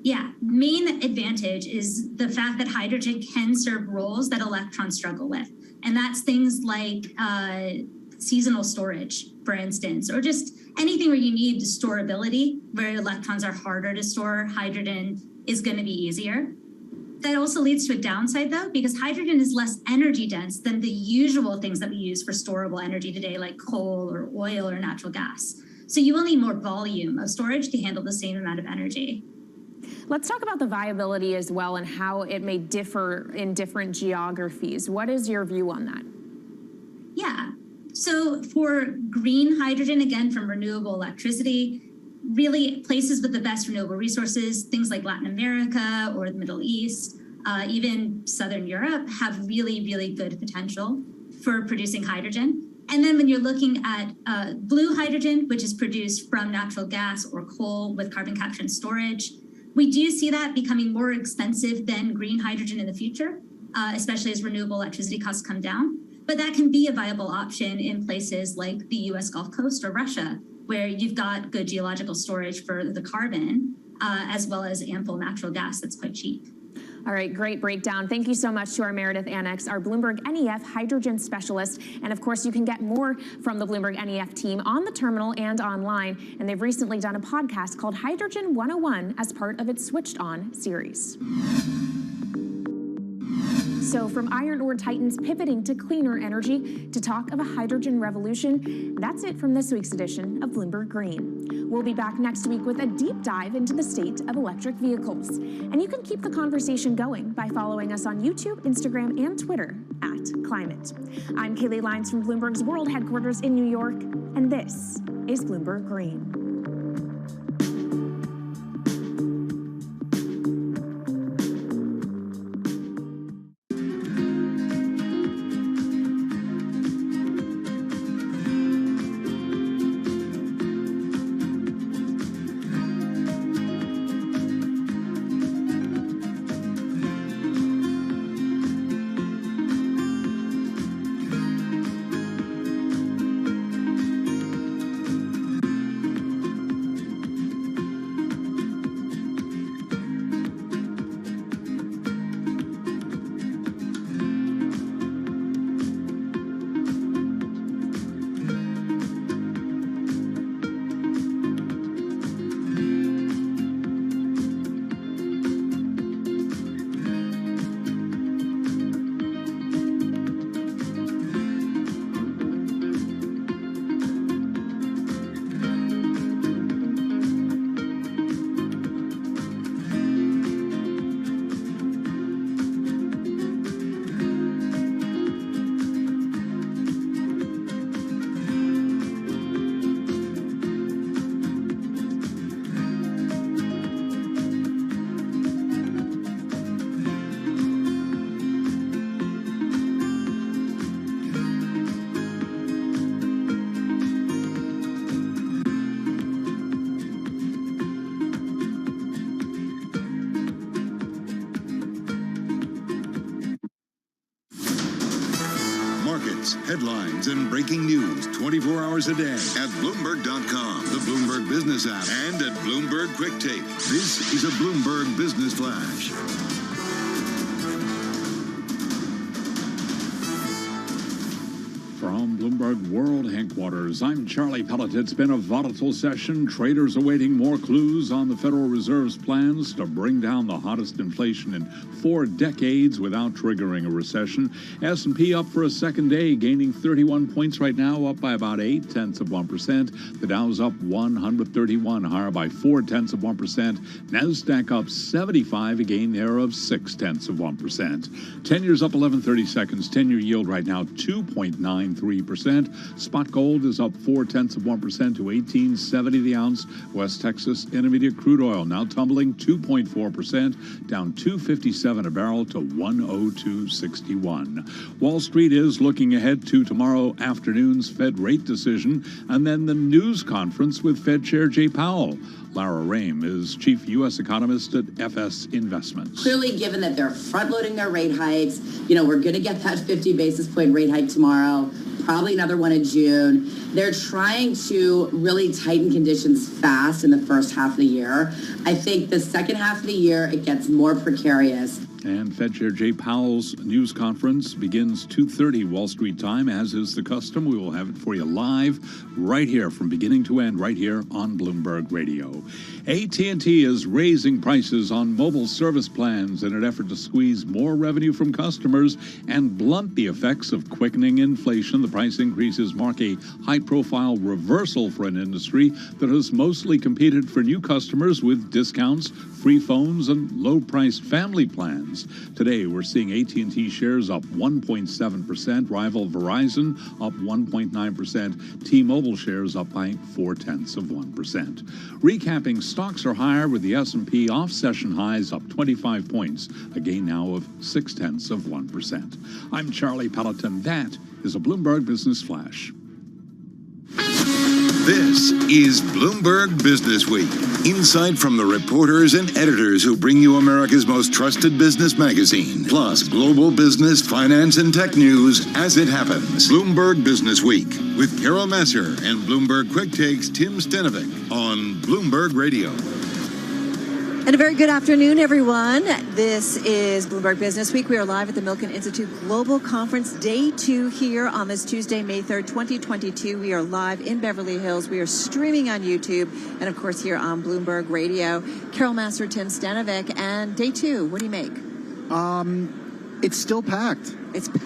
Yeah, main advantage is the fact that hydrogen can serve roles that electrons struggle with. And that's things like seasonal storage, for instance, or just anything where you need storability, where electrons are harder to store, hydrogen is going to be easier. That also leads to a downside, though, because hydrogen is less energy dense than the usual things that we use for storable energy today, like coal or oil or natural gas. So you will need more volume of storage to handle the same amount of energy. Let's talk about the viability as well and how it may differ in different geographies. What is your view on that? Yeah, so for green hydrogen, again, from renewable electricity, really places with the best renewable resources, things like Latin America or the Middle East, even Southern Europe, have really, really good potential for producing hydrogen. And then when you're looking at blue hydrogen, which is produced from natural gas or coal with carbon capture and storage, we do see that becoming more expensive than green hydrogen in the future, especially as renewable electricity costs come down. But that can be a viable option in places like the US Gulf Coast or Russia, where you've got good geological storage for the carbon, as well as ample natural gas that's quite cheap. All right, great breakdown. Thank you so much to our Meredith Annex, our Bloomberg NEF hydrogen specialist. And of course, you can get more from the Bloomberg NEF team on the terminal and online. And they've recently done a podcast called Hydrogen 101 as part of its Switched On series. So from iron ore titans pivoting to cleaner energy to talk of a hydrogen revolution, that's it from this week's edition of Bloomberg Green. We'll be back next week with a deep dive into the state of electric vehicles. And you can keep the conversation going by following us on YouTube, Instagram, and Twitter @Climate. I'm Kaylee Lyons from Bloomberg's World Headquarters in New York, and this is Bloomberg Green. markets, headlines, and breaking news 24 hours a day at Bloomberg.com, the Bloomberg Business app, and at Bloomberg Quick Take. This is a Bloomberg Business Flash. From Bloomberg World Headquarters, I'm Charlie Pellet. It's been a volatile session. Traders awaiting more clues on the Federal Reserve's plans to bring down the hottest inflation in 4 decades without triggering a recession. S&P up for a second day, gaining 31 points right now, up by about 0.8%. The Dow's up 131, higher by 0.4%. NASDAQ up 75, a gain there of 0.6%. 10 years up 11/32. 10-year yield right now 2.93%. Spot gold is up 0.4% to $18.70 the ounce. West Texas Intermediate crude oil now tumbling 2.4%, down $2.57 a barrel to $102.61. Wall Street is looking ahead to tomorrow afternoon's Fed rate decision and then the news conference with Fed Chair Jay Powell. Lara Rame is chief U.S. economist at FS Investments. Clearly, given that they're front-loading their rate hikes, we're going to get that 50 basis point rate hike tomorrow, probably another one in June. They're trying to really tighten conditions fast in the first half of the year. I think the second half of the year, it gets more precarious. And Fed Chair Jay Powell's news conference begins 2:30 Wall Street time, as is the custom. We will have it for you live right here from beginning to end, right here on Bloomberg Radio. AT&T is raising prices on mobile service plans in an effort to squeeze more revenue from customers and blunt the effects of quickening inflation. The price increases mark a high-profile reversal for an industry that has mostly competed for new customers with discounts, free phones, and low-priced family plans. Today, we're seeing AT&T shares up 1.7%, rival Verizon up 1.9%, T-Mobile shares up by 0.4%. Recapping, stocks are higher with the S&P off session highs up 25 points, a gain now of 0.6%. I'm Charlie Pelleton. That is a Bloomberg Business Flash. This is Bloomberg Business Week. Insight from the reporters and editors who bring you America's most trusted business magazine, plus global business, finance, and tech news as it happens. Bloomberg Business Week with Carol Masser and Bloomberg Quick Takes Tim Stenovic on Bloomberg Radio. And a very good afternoon, everyone. This is Bloomberg Business Week. We are live at the Milken Institute Global Conference, Day 2 here on this Tuesday, May 3rd, 2022. We are live in Beverly Hills. We are streaming on YouTube and, of course, here on Bloomberg Radio. Carol Masser, Tim Stenovic, and Day 2. What do you make? It's still packed.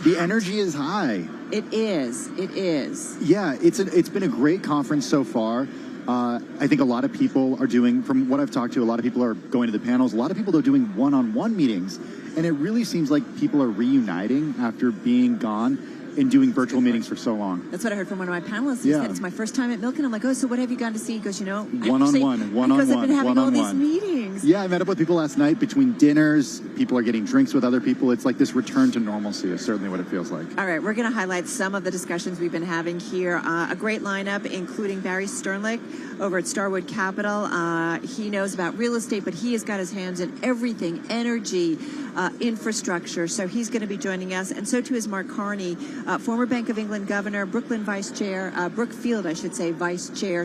The energy is high. It is. It is. Yeah, it's been a great conference so far. I think a lot of people are doing, from what I've talked to, a lot of people are going to the panels. A lot of people are doing one-on-one meetings. And it really seems like people are reuniting after being gone and doing virtual meetings for so long. That's what I heard from one of my panelists. He said, it's my first time at Milken. I'm like, oh, so what have you gone to see? He goes, one-on-one, because I've been having all these meetings. Yeah, I met up with people last night between dinners. People are getting drinks with other people. It's like this return to normalcy is certainly what it feels like. All right, we're going to highlight some of the discussions we've been having here. A great lineup, including Barry Sternlicht over at Starwood Capital. He knows about real estate, but he has got his hands in everything, energy, infrastructure. So he's going to be joining us. And so too is Mark Carney, former Bank of England governor, Brookfield, Vice Chair.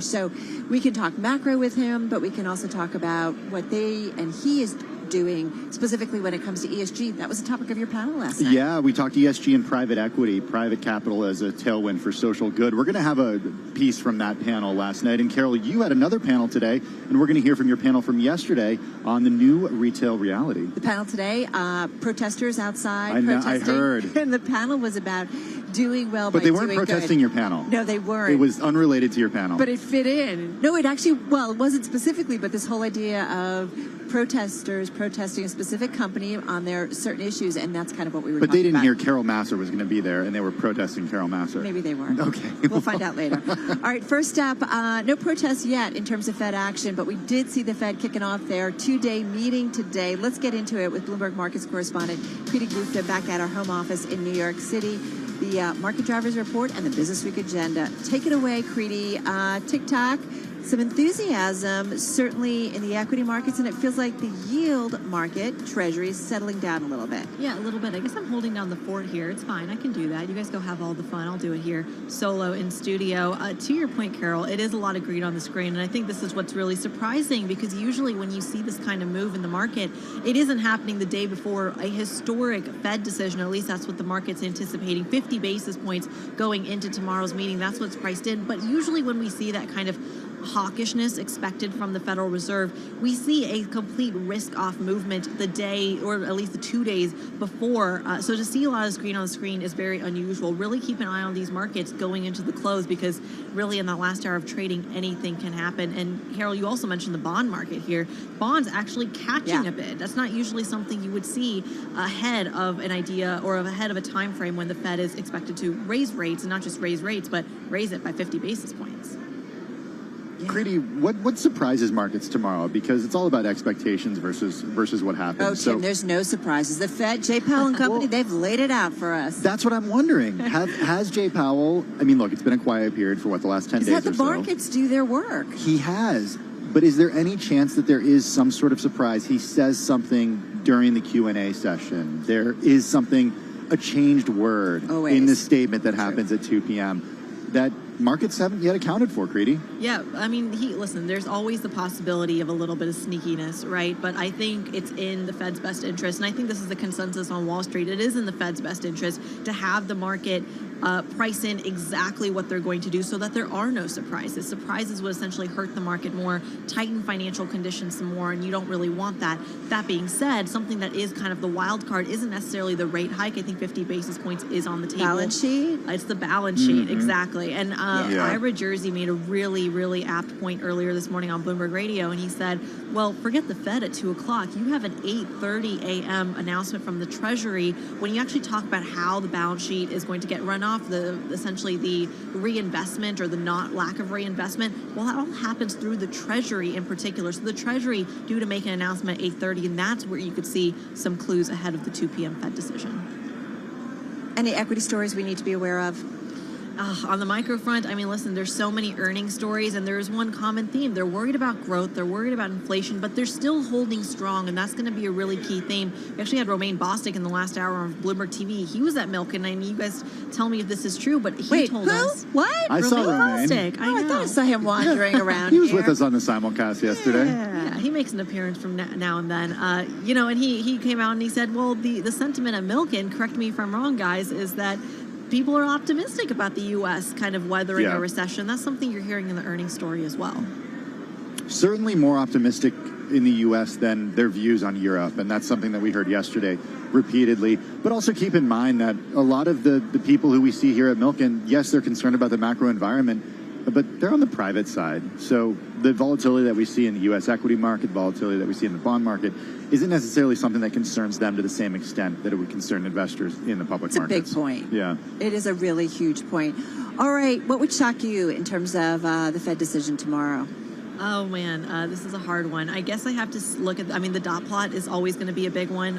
So we can talk macro with him, but we can also talk about what they and he is doing specifically when it comes to ESG. That was the topic of your panel last night. Yeah, we talked ESG and private equity, private capital as a tailwind for social good. We're going to have a piece from that panel last night. And Carol, you had another panel today, and we're going to hear from your panel from yesterday on the new retail reality. The panel today, protesters outside protesting. I heard. And the panel was about doing well but by they weren't doing protesting good. your panel. No, they weren't. It was unrelated to your panel. But it fit in. No, it actually, well, it wasn't specifically, but this whole idea of protesters protesting a specific company on their certain issues, and that's kind of what we were But talking they didn't about. hear Carol Masser was going to be there, and they were protesting Carol Masser. Maybe they weren't. Okay. We'll find out later. All right, first up, no protests yet in terms of Fed action, but we did see the Fed kicking off their two-day meeting today. Let's get into it with Bloomberg Markets correspondent Kriti Gupta back at our home office in New York City. The market drivers report and the Business Week agenda. Take it away, Kriti. TikTok Some enthusiasm, certainly in the equity markets, and it feels like the yield market, Treasury, is settling down a little bit. Yeah, a little bit. I guess I'm holding down the fort here. It's fine. I can do that. You guys go have all the fun. I'll do it here solo in studio. To your point, Carol, it is a lot of green on the screen, and I think this is what's really surprising, because usually when you see this kind of move in the market, it isn't happening the day before a historic Fed decision, or at least that's what the market's anticipating, 50 basis points going into tomorrow's meeting. That's what's priced in. But usually when we see that kind of hawkishness expected from the Federal Reserve, we see a complete risk-off movement the day, or at least the 2 days before. So to see a lot of green on the screen is very unusual. Really keep an eye on these markets going into the close, because really in that last hour of trading, anything can happen. And Carol, you also mentioned the bond market here. Bonds actually catching a bid. That's not usually something you would see ahead of an idea or ahead of a time frame when the Fed is expected to raise rates, and not just raise rates, but raise it by 50 basis points. Creedy, what surprises markets tomorrow? Because it's all about expectations versus what happens. Oh, Tim, there's no surprises. The Fed, Jay Powell and company, they've laid it out for us. That's what I'm wondering. Has Jay Powell, I mean, look, it's been a quiet period for the last 10 days or so. He's had the markets do their work. He has. But is there any chance that there is some sort of surprise? He says something during the Q&A session. There is something, a changed word in the statement that happens at 2 p.m. that markets haven't yet accounted for, Creedy. Yeah, I mean, listen, there's always the possibility of a little bit of sneakiness, right? But I think it's in the Fed's best interest, and I think this is the consensus on Wall Street. It is in the Fed's best interest to have the market price in exactly what they're going to do, so that there are no surprises. Surprises would essentially hurt the market more, tighten financial conditions some more, and you don't really want that. That being said, something that is kind of the wild card isn't necessarily the rate hike. I think 50 basis points is on the table. Balance sheet? It's the balance sheet, exactly. And Ira Jersey made a really, really apt point earlier this morning on Bloomberg Radio, and he said, well, forget the Fed at 2 o'clock. You have an 8:30 a.m. announcement from the Treasury when you actually talk about how the balance sheet is going to get run off, essentially the reinvestment or the lack of reinvestment. Well, that all happens through the Treasury in particular. So the Treasury due to make an announcement at 8:30, and that's where you could see some clues ahead of the 2 p.m. Fed decision. Any equity stories we need to be aware of? On the micro front, I mean, listen, there's so many earnings stories, and there's one common theme. They're worried about growth, they're worried about inflation, but they're still holding strong, and that's going to be a really key theme. We actually had Romain Bostic in the last hour on Bloomberg TV. He was at Milken, and you guys tell me if this is true, but he told us. What? I saw Romain. Bostic. I thought I saw him wandering around He was here. with us on the simulcast yesterday. Yeah, he makes an appearance from now and then. And he came out and he said, well, the sentiment at Milken, correct me if I'm wrong, guys, is that people are optimistic about the U.S. kind of weathering a recession. That's something you're hearing in the earnings story as well. Certainly more optimistic in the U.S. than their views on Europe, and that's something that we heard yesterday repeatedly. But also keep in mind that a lot of the people who we see here at Milken, yes, they're concerned about the macro environment, but they're on the private side. So the volatility that we see in the U.S. equity market, volatility that we see in the bond market, isn't necessarily something that concerns them to the same extent that it would concern investors in the public markets. It's a big point. Yeah. It is a really huge point. All right, what would shock you in terms of the Fed decision tomorrow? Oh, man, this is a hard one. I guess I have to look at, the dot plot is always going to be a big one.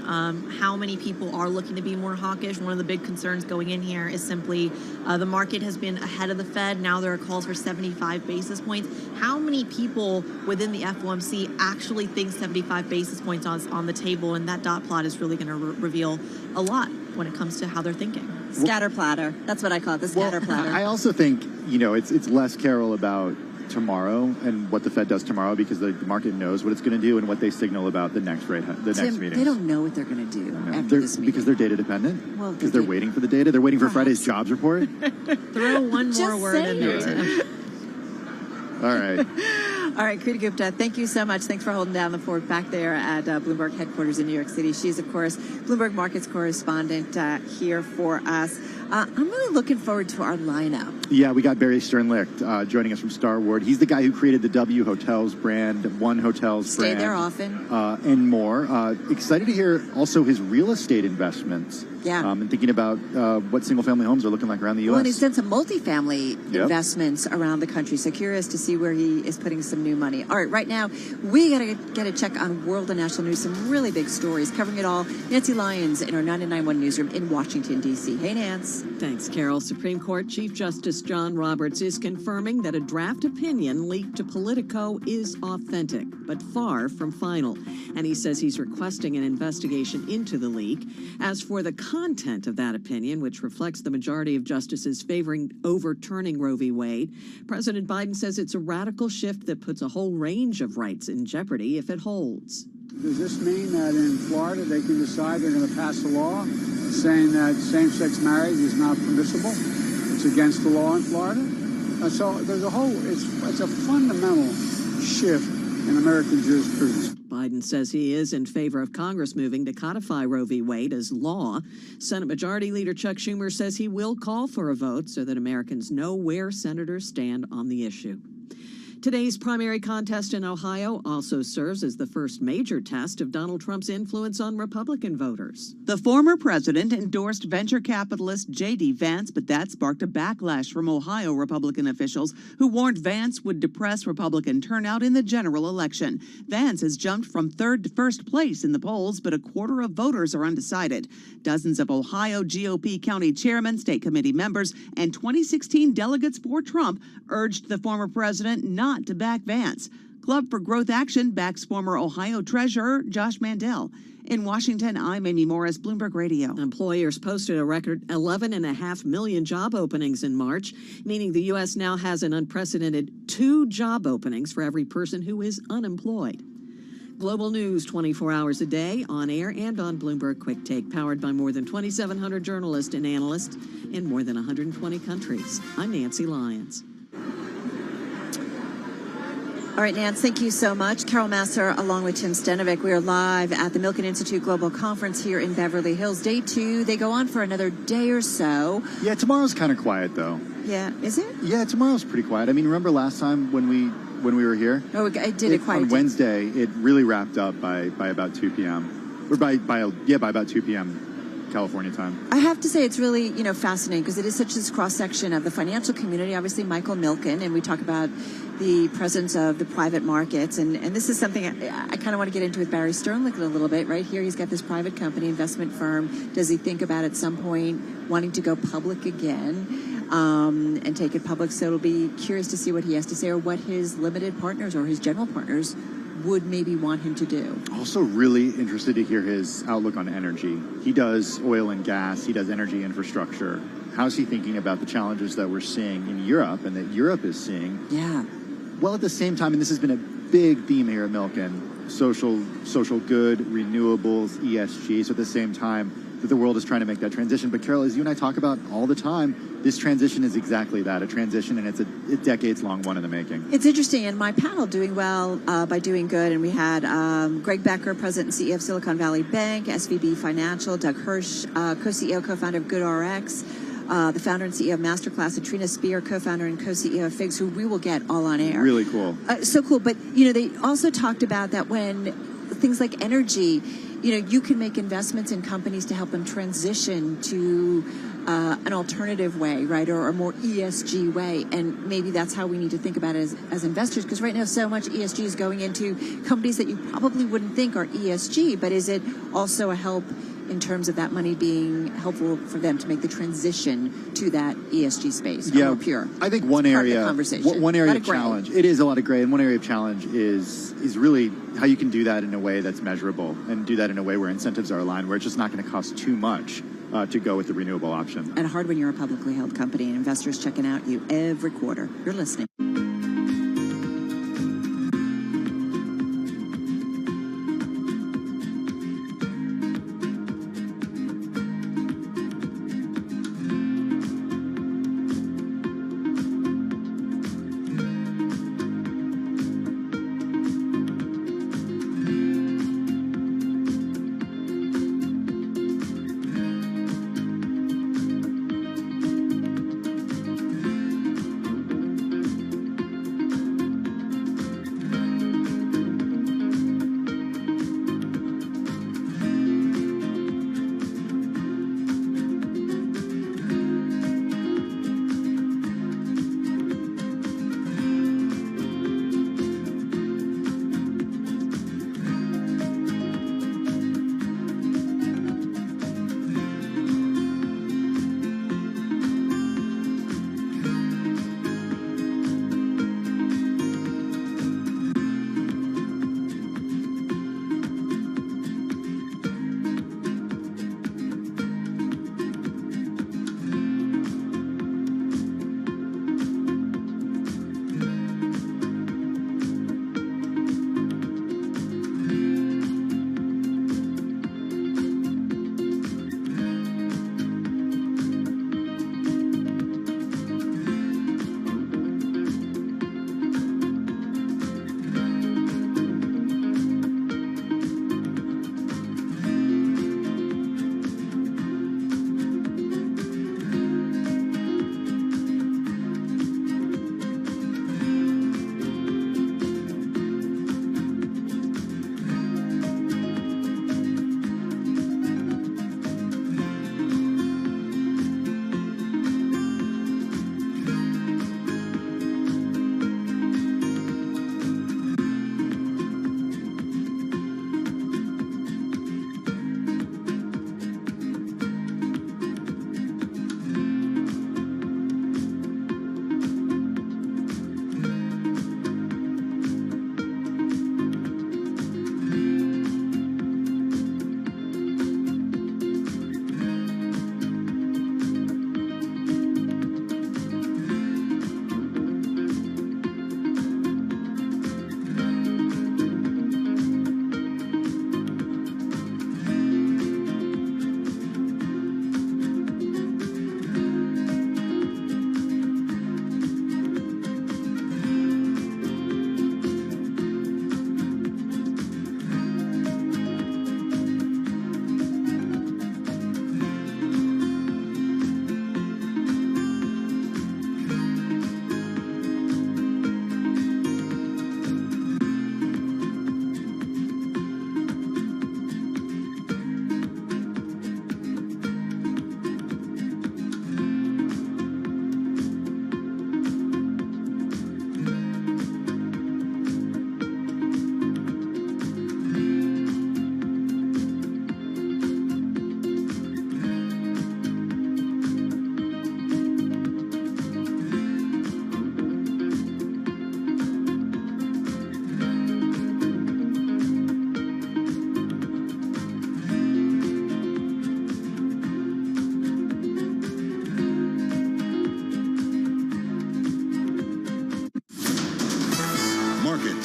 How many people are looking to be more hawkish? One of the big concerns going in here is simply the market has been ahead of the Fed. Now there are calls for 75 basis points. How many people within the FOMC actually think 75 basis points on the table? And that dot plot is really going to reveal a lot when it comes to how they're thinking. Scatter platter. That's what I call it, the scatter platter. I also think, it's less, Carol, about tomorrow and what the Fed does tomorrow, because the market knows what it's going to do and what they signal about the next next meeting. They don't know what they're going to do after this meeting. Because they're data dependent. Well, because they're waiting for the data. They're waiting for Friday's jobs report. Throw one more word in there, Tim. All right. All right, Creedy Gupta, thank you so much. Thanks for holding down the fort back there at Bloomberg headquarters in New York City. She's, of course, Bloomberg Markets correspondent here for us. I'm really looking forward to our lineup. Yeah, we got Barry Sternlicht joining us from Starwood. He's the guy who created the W Hotels brand, One Hotels brand. Stay there often. And more. Excited to hear also his real estate investments. Yeah. And thinking about what single-family homes are looking like around the U.S. Well, and he's done some multifamily investments around the country, so curious to see where he is putting some new money. All right, right now, we got to get a check on world and national news, some really big stories. Covering it all, Nancy Lyons in our 99.1 newsroom in Washington, D.C. Hey, Nance. Jones. Thanks, Carol. Supreme Court Chief Justice John Roberts is confirming that a draft opinion leaked to Politico is authentic, but far from final. And he says he's requesting an investigation into the leak. As for the content of that opinion, which reflects the majority of justices favoring overturning Roe v. Wade, President Biden says it's a radical shift that puts a whole range of rights in jeopardy if it holds. Does this mean that in Florida they can decide they're going to pass a law saying that same-sex marriage is not permissible? It's against the law in Florida? So there's it's a fundamental shift in American jurisprudence. Biden says he is in favor of Congress moving to codify Roe v. Wade as law. Senate Majority Leader Chuck Schumer says he will call for a vote so that Americans know where senators stand on the issue. Today's primary contest in Ohio also serves as the first major test of Donald Trump's influence on Republican voters. The former president endorsed venture capitalist J.D. Vance, but that sparked a backlash from Ohio Republican officials who warned Vance would depress Republican turnout in the general election. Vance has jumped from third to first place in the polls, but a quarter of voters are undecided. Dozens of Ohio GOP county chairmen, state committee members, and 2016 delegates for Trump urged the former president not to back Vance. Club for Growth Action backs former Ohio Treasurer Josh Mandel. In Washington, I'm Amy Morris, Bloomberg Radio. Employers posted a record 11.5 million job openings in March, meaning the U.S. now has an unprecedented 2 job openings for every person who is unemployed. Global news 24 hours a day, on air and on Bloomberg Quick Take, powered by more than 2,700 journalists and analysts in more than 120 countries. I'm Nancy Lyons. All right, Nance, thank you so much. Carol Masser along with Tim Stenovic. We are live at the Milken Institute Global Conference here in Beverly Hills. Day 2, they go on for another day or so. Yeah, tomorrow's kind of quiet, though. Yeah, is it? Yeah, tomorrow's pretty quiet. I mean, remember last time when we were here? Oh, I did it quite on Wednesday. It really wrapped up by about 2 p.m. Or by about 2 p.m. California time. I have to say it's really, fascinating because it is such this cross-section of the financial community. Obviously, Michael Milken, and we talk about the presence of the private markets. And this is something I kind of want to get into with Barry Sternlicht a little bit. Right here, he's got this private company, investment firm. Does he think about at some point wanting to go public again and take it public? So it'll be curious to see what he has to say or what his limited partners or his general partners would maybe want him to do. Also really interested to hear his outlook on energy. He does oil and gas. He does energy infrastructure. How's he thinking about the challenges that we're seeing in Europe and that Europe is seeing? Yeah. Well, at the same time, and this has been a big theme here at Milken, social good, renewables, ESG. So at the same time that the world is trying to make that transition. But Carol, as you and I talk about all the time, this transition is exactly that, a transition, and it's a decades-long one in the making. It's interesting, and my panel, Doing Well by Doing Good, and we had Greg Becker, President and CEO of Silicon Valley Bank, SVB Financial, Doug Hirsch, co-CEO, co-founder of GoodRx, the founder and CEO of Masterclass, and Trina Spear, co-founder and co-CEO of Figs, who we will get all on air. Really cool. So cool, but, they also talked about that when things like energy, you can make investments in companies to help them transition to an alternative way, right, or a more ESG way. And maybe that's how we need to think about it as investors, because right now so much ESG is going into companies that you probably wouldn't think are ESG, but is it also a help in terms of that money being helpful for them to make the transition to that ESG space? Yeah, more pure. I think one area of challenge. It is a lot of gray, and one area of challenge is really how you can do that in a way that's measurable and do that in a way where incentives are aligned, where it's just not going to cost too much to go with the renewable option. And hard when you're a publicly held company and investors checking out you every quarter. You're listening.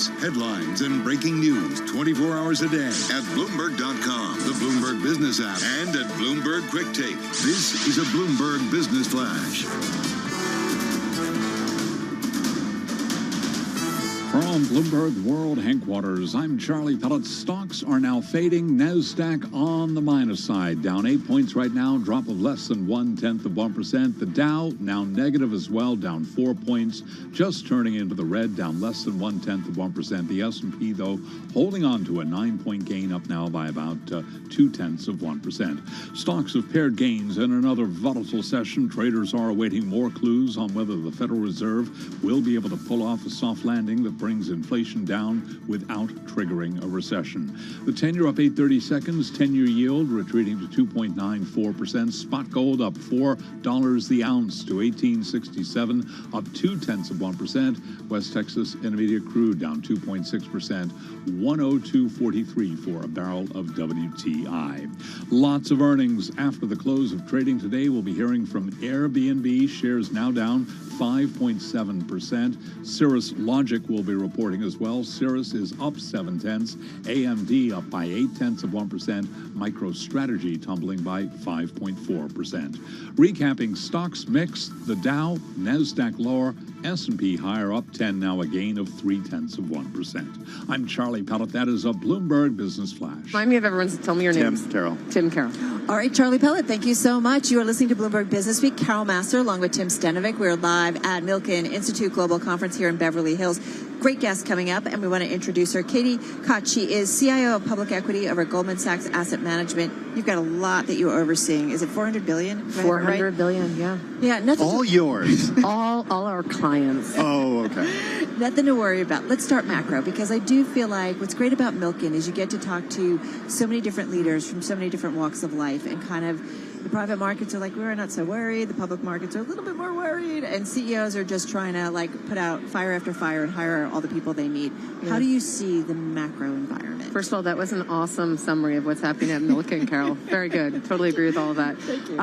updates, headlines, and breaking news 24 hours a day at Bloomberg.com, the Bloomberg Business app, and at Bloomberg Quick Take. This is a Bloomberg Business Flash. From Bloomberg World Headquarters, I'm Charlie Pellet. Stocks are now fading. NASDAQ on the minus side, down 8 points right now, drop of less than 0.1%. The Dow now negative as well, down 4 points, just turning into the red, down less than 0.1%. The S&P, though, holding on to a 9-point gain, up now by about 0.2%. Stocks have paired gains in another volatile session. Traders are awaiting more clues on whether the Federal Reserve will be able to pull off a soft landing that brings inflation down without triggering a recession. The 10-year up 8/30 seconds, 10-year yield retreating to 2.94%. Spot gold up $4 the ounce to $18.67, up 0.2%. West Texas Intermediate crude down 2.6%, 102.43 for a barrel of WTI. Lots of earnings after the close of trading today. We'll be hearing from Airbnb, shares now down 5.7%. Cirrus Logic will be reporting as well. Cirrus is up 0.7. AMD up by 0.8%. MicroStrategy tumbling by 5.4%. Recapping stocks mixed. The Dow, NASDAQ lower, S&P higher, up 10, now a gain of 0.3%. I'm Charlie Pellet. That is a Bloomberg Business Flash. Remind me of everyone's, tell me your names. Tim Carroll. Tim Carroll. All right, Charlie Pellet, thank you so much. You are listening to Bloomberg Business Week. Carol Master along with Tim Stenovic. We're live at Milken Institute Global Conference here in Beverly Hills. Great guest coming up, and we want to introduce her. Katie Koch, she is CIO of Public Equity over Goldman Sachs Asset Management. You've got a lot that you're overseeing. Is it $400 billion? 400 billion, yeah. Yeah, nothing. All yours. all our clients. Oh, okay. Nothing to worry about. Let's start macro, because I do feel like what's great about Milken is you get to talk to so many different leaders from so many different walks of life, and kind of the private markets are like, we're not so worried. The public markets are a little bit more worried, and CEOs are just trying to like put out fire after fire and hire all the people they need. How do you see the macro environment? First of all, that was an awesome summary of what's happening at Milken, Carol. Very good. Totally agree with all of that. Thank you.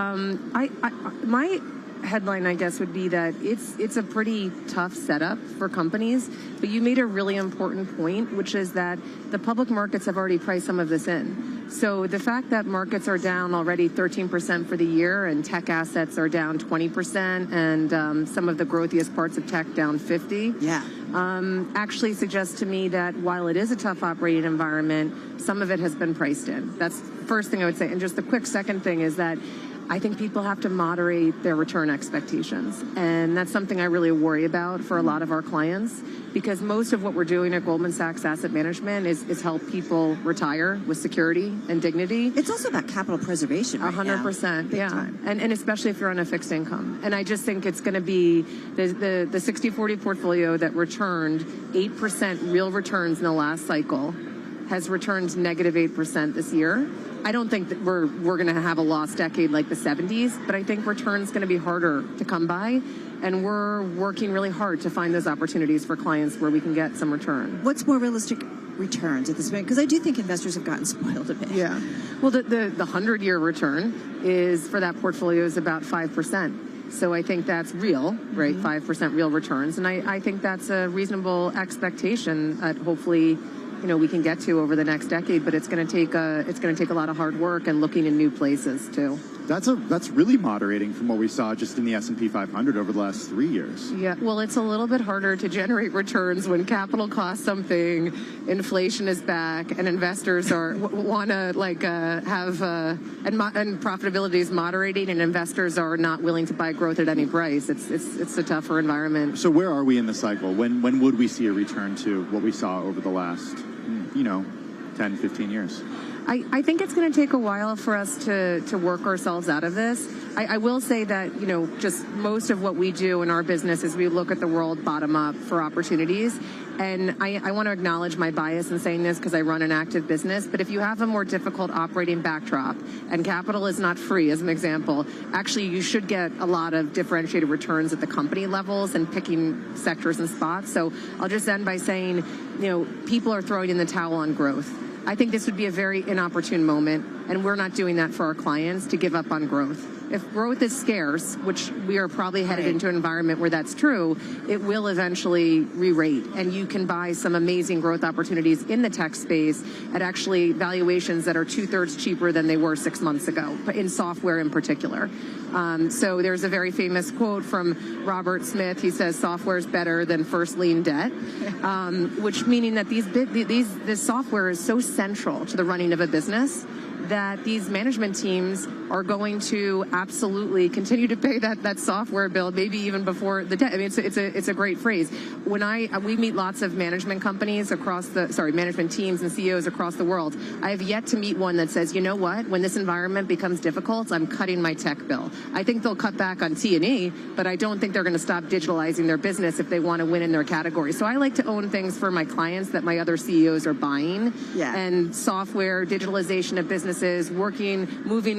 My headline, I guess, would be that it's a pretty tough setup for companies, but you made a really important point, which is that the public markets have already priced some of this in. So the fact that markets are down already 13% for the year, and tech assets are down 20%, and some of the growthiest parts of tech down 50%, actually suggests to me that while it is a tough operating environment, some of it has been priced in. That's the first thing I would say. And just the quick second thing is that I think people have to moderate their return expectations. And that's something I really worry about for a lot of our clients, because most of what we're doing at Goldman Sachs Asset Management is help people retire with security and dignity. It's also about capital preservation right 100%, now. yeah. And especially if you're on a fixed income. And I just think it's going to be the 60-40 portfolio that returned 8% real returns in the last cycle has returned negative 8% this year. I don't think that we're going to have a lost decade like the 70s, but I think return's going to be harder to come by, and we're working really hard to find those opportunities for clients where we can get some return. What's more realistic returns at this point? Because I do think investors have gotten spoiled a bit. Yeah. Well, the 100-year return is for that portfolio is about 5%. So I think that's real, right? 5% real returns. And I think that's a reasonable expectation that hopefully we can get to over the next decade, but it's going to take a lot of hard work and looking in new places too. That's really moderating from what we saw just in the S&P 500 over the last 3 years. Yeah, well, it's a little bit harder to generate returns when capital costs something, inflation is back, and investors want to have and profitability is moderating, and investors are not willing to buy growth at any price. It's a tougher environment. So where are we in the cycle? When would we see a return to what we saw over the last 10, 15 years? I think it's going to take a while for us to work ourselves out of this. I will say that, just most of what we do in our business is we look at the world bottom up for opportunities. And I want to acknowledge my bias in saying this because I run an active business. But if you have a more difficult operating backdrop and capital is not free, as an example, actually you should get a lot of differentiated returns at the company levels and picking sectors and spots. So I'll just end by saying, people are throwing in the towel on growth. I think this would be a very inopportune moment, and we're not doing that for our clients to give up on growth. if growth is scarce, which we are probably headed into an environment where that's true, it will eventually re-rate. And you can buy some amazing growth opportunities in the tech space at actually valuations that are 2/3 cheaper than they were 6 months ago, in software in particular. So there's a very famous quote from Robert Smith. He says, software is better than first lien debt, which meaning that this software is so central to the running of a business that these management teams are going to absolutely continue to pay that software bill, maybe even before the debt. I mean, it's a great phrase. When we meet lots of management companies management teams and CEOs across the world, I have yet to meet one that says, you know what, when this environment becomes difficult, I'm cutting my tech bill. I think they'll cut back on T&E, but I don't think they're going to stop digitalizing their business if they want to win in their category. So I like to own things for my clients that my other CEOs are buying. Yeah. And software, digitalization of businesses, moving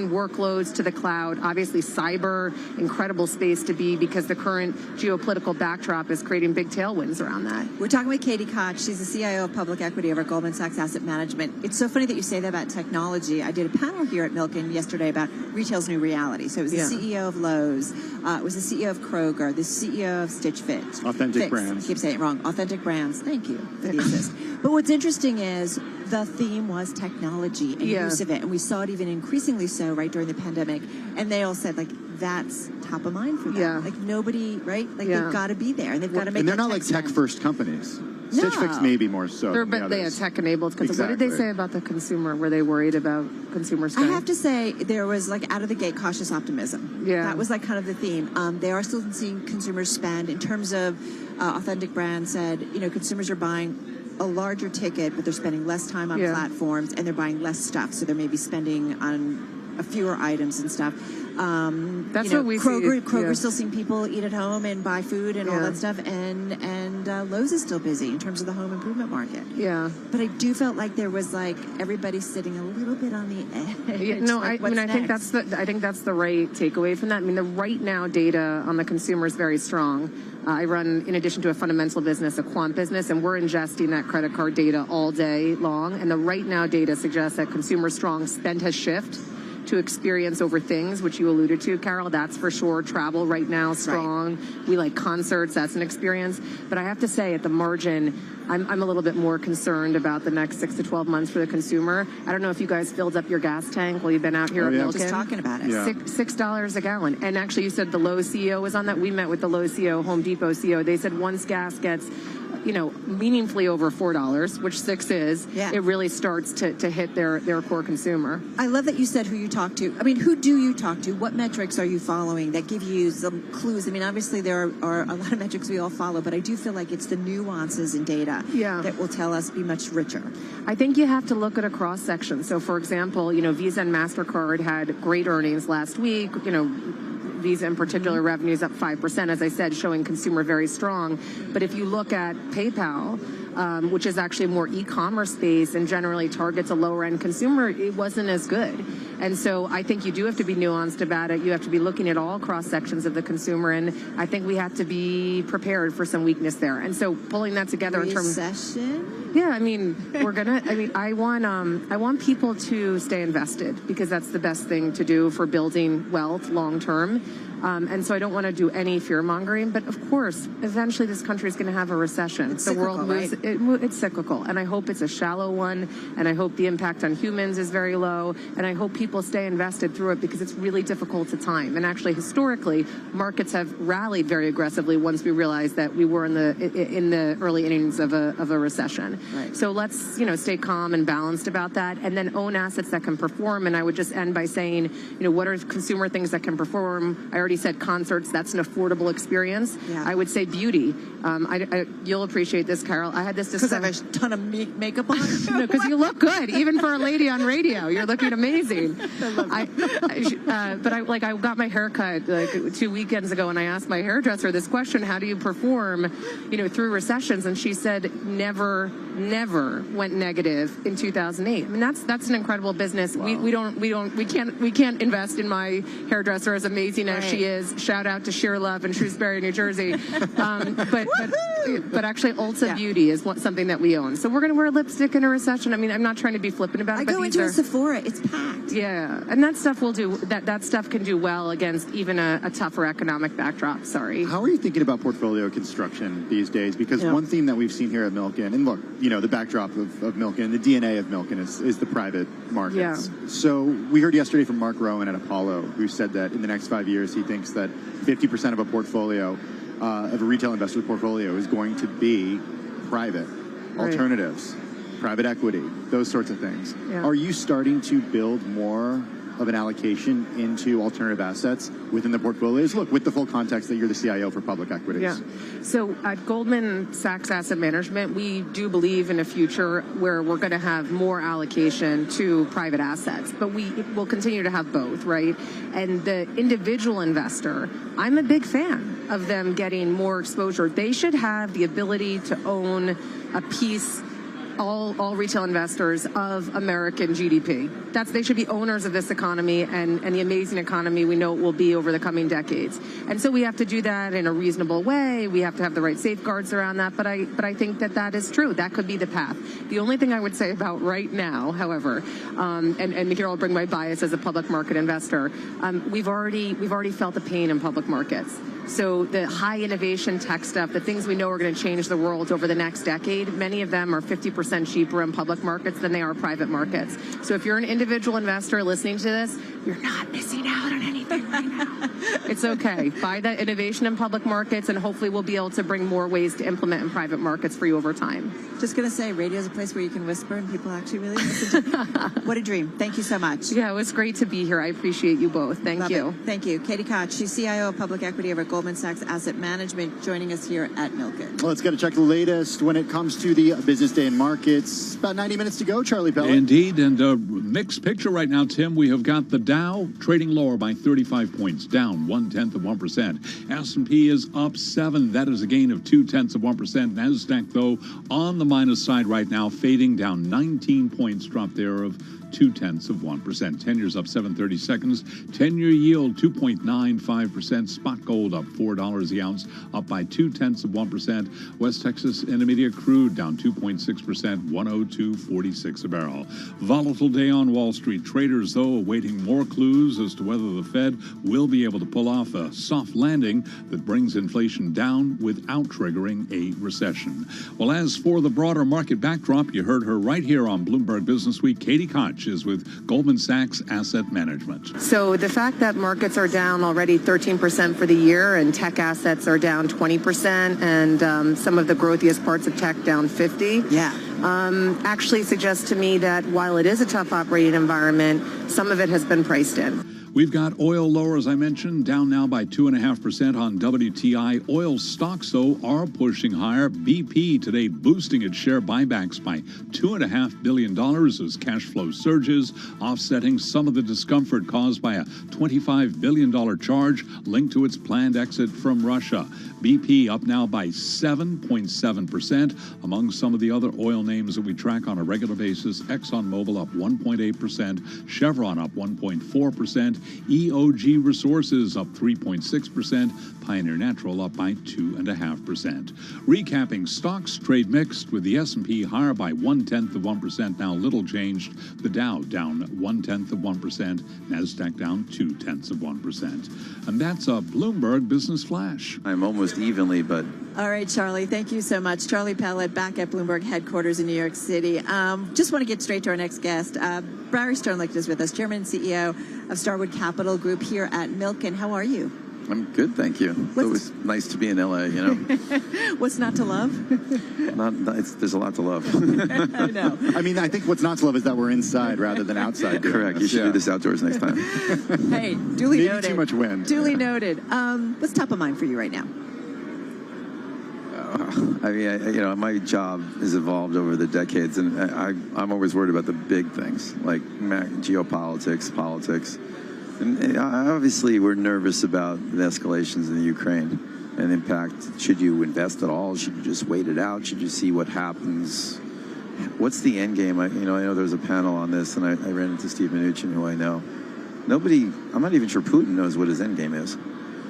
workloads to the cloud. Obviously, cyber, incredible space to be because the current geopolitical backdrop is creating big tailwinds around that. We're talking with Katie Koch. She's the CIO of Public Equity over at Goldman Sachs Asset Management. It's so funny that you say that about technology. I did a panel here at Milken yesterday about retail's new reality. So it was the CEO of Lowe's, it was the CEO of Kroger, the CEO of Stitch Fit. Authentic Brands. I keep saying it wrong. Authentic Brands. Thank you for the assist. But what's interesting is the theme was technology and use of it. And we saw it even increasingly so right during the pandemic. And they all said, like, that's top of mind for them. Yeah. Like, nobody, right? Like, they've got to be there. And they've got to make And they're not like tech-first companies. Stitch Fix maybe more so. They are tech-enabled. Exactly. What did they say about the consumer? Were they worried about consumer spending? I have to say there was, like, out of the gate cautious optimism. Yeah. That was, like, kind of the theme. They are still seeing consumers spend. In terms of Authentic Brands said, you know, consumers are buying a larger ticket, but they're spending less time on platforms and they're buying less stuff. So they may be spending on fewer items and stuff. That's what we see. Kroger's still seeing people eat at home and buy food and all that stuff, and Lowe's is still busy in terms of the home improvement market. Yeah, but I do felt like there was like everybody sitting a little bit on the edge. Yeah, no, I think that's the right takeaway from that. I mean, the right now data on the consumer is very strong. I run, in addition to a fundamental business, a quant business, and we're ingesting that credit card data all day long. And the right now data suggests that consumer strong spend has shifted to experience over things, which you alluded to, Carol. That's for sure. Travel right now, strong. Right. We like concerts. That's an experience. But I have to say, at the margin, I'm a little bit more concerned about the next 6 to 12 months for the consumer. I don't know if you guys filled up your gas tank while you've been out here at Milken. Just talking about it. Yeah. $6 a gallon. And actually, you said the Lowe's CEO was on that. We met with the Lowe's CEO, Home Depot CEO. They said once gas gets meaningfully over $4, which 6 is, it really starts to hit their core consumer. I love that you said who you talk to. I mean, who do you talk to? What metrics are you following that give you some clues? I mean, obviously there are a lot of metrics we all follow, but I do feel like it's the nuances in data that will tell us be much richer. I think you have to look at a cross section. So, for example, Visa and MasterCard had great earnings last week. Visa in particular, revenues up 5%, as I said, showing consumer very strong. But if you look at PayPal, which is actually more e-commerce space and generally targets a lower-end consumer, it wasn't as good. And so I think you do have to be nuanced about it. You have to be looking at all cross-sections of the consumer, and I think we have to be prepared for some weakness there. And so pulling that together in terms of recession? Yeah, I mean, I want people to stay invested because that's the best thing to do for building wealth long term. And so I don't want to do any fear mongering, but of course, eventually this country is going to have a recession. It's cyclical, moves, right? It's cyclical, and I hope it's a shallow one, and I hope the impact on humans is very low, and I hope people stay invested through it because it's really difficult to time. And actually, historically, markets have rallied very aggressively once we realized that we were in the early innings of a recession. Right. So let's stay calm and balanced about that, and then own assets that can perform. And I would just end by saying, what are consumer things that can perform? I already said concerts. That's an affordable experience. Yeah. I would say beauty. You'll appreciate this, Carol. I had this discussion. Because I have a ton of makeup on. No, because you look good, even for a lady on radio. You're looking amazing. I got my hair cut 2 weekends ago, and I asked my hairdresser this question: how do you perform, through recessions? And she said, never went negative in 2008. I mean, that's an incredible business. Wow. We can't invest in my hairdresser, as amazing as she is. Shout out to Sheer Love in Shrewsbury, New Jersey. But actually, Ulta Beauty is something that we own. So we're going to wear lipstick in a recession. I mean, I'm not trying to be flippant about it. I go into a Sephora. It's packed. Yeah. Yeah, and that stuff will do. That stuff can do well against even a tougher economic backdrop. Sorry. How are you thinking about portfolio construction these days? Because one theme that we've seen here at Milken, and look, the backdrop of Milken, the DNA of Milken is the private markets. Yeah. So we heard yesterday from Mark Rowan at Apollo, who said that in the next 5 years, he thinks that 50% of a portfolio, of a retail investor's portfolio, is going to be private alternatives. Private equity, those sorts of things. Yeah. Are you starting to build more of an allocation into alternative assets within the portfolios? Look, with the full context that you're the CIO for public equities. Yeah. So at Goldman Sachs Asset Management, we do believe in a future where we're going to have more allocation to private assets, but we will continue to have both, right? And the individual investor, I'm a big fan of them getting more exposure. They should have the ability to own a piece, all retail investors, of American GDP. They should be owners of this economy and the amazing economy we know it will be over the coming decades. And so we have to do that in a reasonable way. We have to have the right safeguards around that. But I think that is true. That could be the path. The only thing I would say about right now, however, and here I'll bring my bias as a public market investor, we've already felt the pain in public markets. So the high innovation tech stuff, the things we know are going to change the world over the next decade, many of them are 50% cheaper in public markets than they are private markets. So if you're an individual investor listening to this, you're not missing out on anything right now. It's okay. Buy that innovation in public markets, and hopefully we'll be able to bring more ways to implement in private markets for you over time. Just going to say, radio is a place where you can whisper and people actually really listen to you. What a dream. Thank you so much. Yeah, it was great to be here. I appreciate you both. Thank you. Thank you. Katie Koch, she's CIO of Public Equity over at Goldman Sachs Asset Management, joining us here at Milken. Well, let's get to check the latest when it comes to the business day in markets. About 90 minutes to go, Charlie Pellet. Indeed, and a mixed picture right now, Tim. We have got the Dow trading lower by 35 points, down 0.1%. S&P is up 7. That is a gain of 0.2%. NASDAQ, though, on the minus side right now, fading down 19 points, drop there of 0.2%. 10-year's up 7/30 seconds. 10-year yield 2.95%. Spot gold up $4 the ounce, up by 0.2%. West Texas Intermediate crude down 2.6%, 102.46 a barrel. Volatile day on Wall Street. Traders, though, awaiting more clues as to whether the Fed will be able to pull off a soft landing that brings inflation down without triggering a recession. Well, as for the broader market backdrop, you heard her right here on Bloomberg Business Week. Katie Koch is with Goldman Sachs Asset Management. So the fact that markets are down already 13% for the year and tech assets are down 20% and some of the growthiest parts of tech down 50%. Yeah. Actually suggests to me that while it is a tough operating environment, some of it has been priced in. We've got oil lower, as I mentioned, down now by 2.5% on WTI. Oil stocks, though, are pushing higher. BP today boosting its share buybacks by $2.5 billion as cash flow surges, offsetting some of the discomfort caused by a $25 billion charge linked to its planned exit from Russia. BP up now by 7.7%. Among some of the other oil names that we track on a regular basis, ExxonMobil up 1.8%, Chevron up 1.4%, EOG Resources up 3.6%, Pioneer Natural up by 2.5%. Recapping stocks, trade mixed with the S&P higher by 0.1%, now little changed. The Dow down 0.1%, NASDAQ down 0.2%. And that's a Bloomberg Business Flash. I'm almost evenly, but... All right, Charlie, thank you so much. Charlie Pellet back at Bloomberg headquarters in New York City. Just want to get straight to our next guest. Barry Sternlicht is with us, Chairman and CEO of Starwood Capital Group here at Milken. How are you? I'm good, thank you. It was nice to be in LA, you know. What's not to love? There's a lot to love. I know. I mean, I think what's not to love is that we're inside rather than outside. Correct. You should do this outdoors next time. Hey, duly Maybe noted. too much wind. Duly noted. What's top of mind for you right now? I mean, my job has evolved over the decades, and I'm always worried about the big things, like geopolitics, politics. And obviously, we're nervous about the escalations in the Ukraine and impact. Should you invest at all? Should you just wait it out? Should you see what happens? What's the end game? I know there's a panel on this, and I ran into Steve Mnuchin, who I know. I'm not even sure Putin knows what his end game is.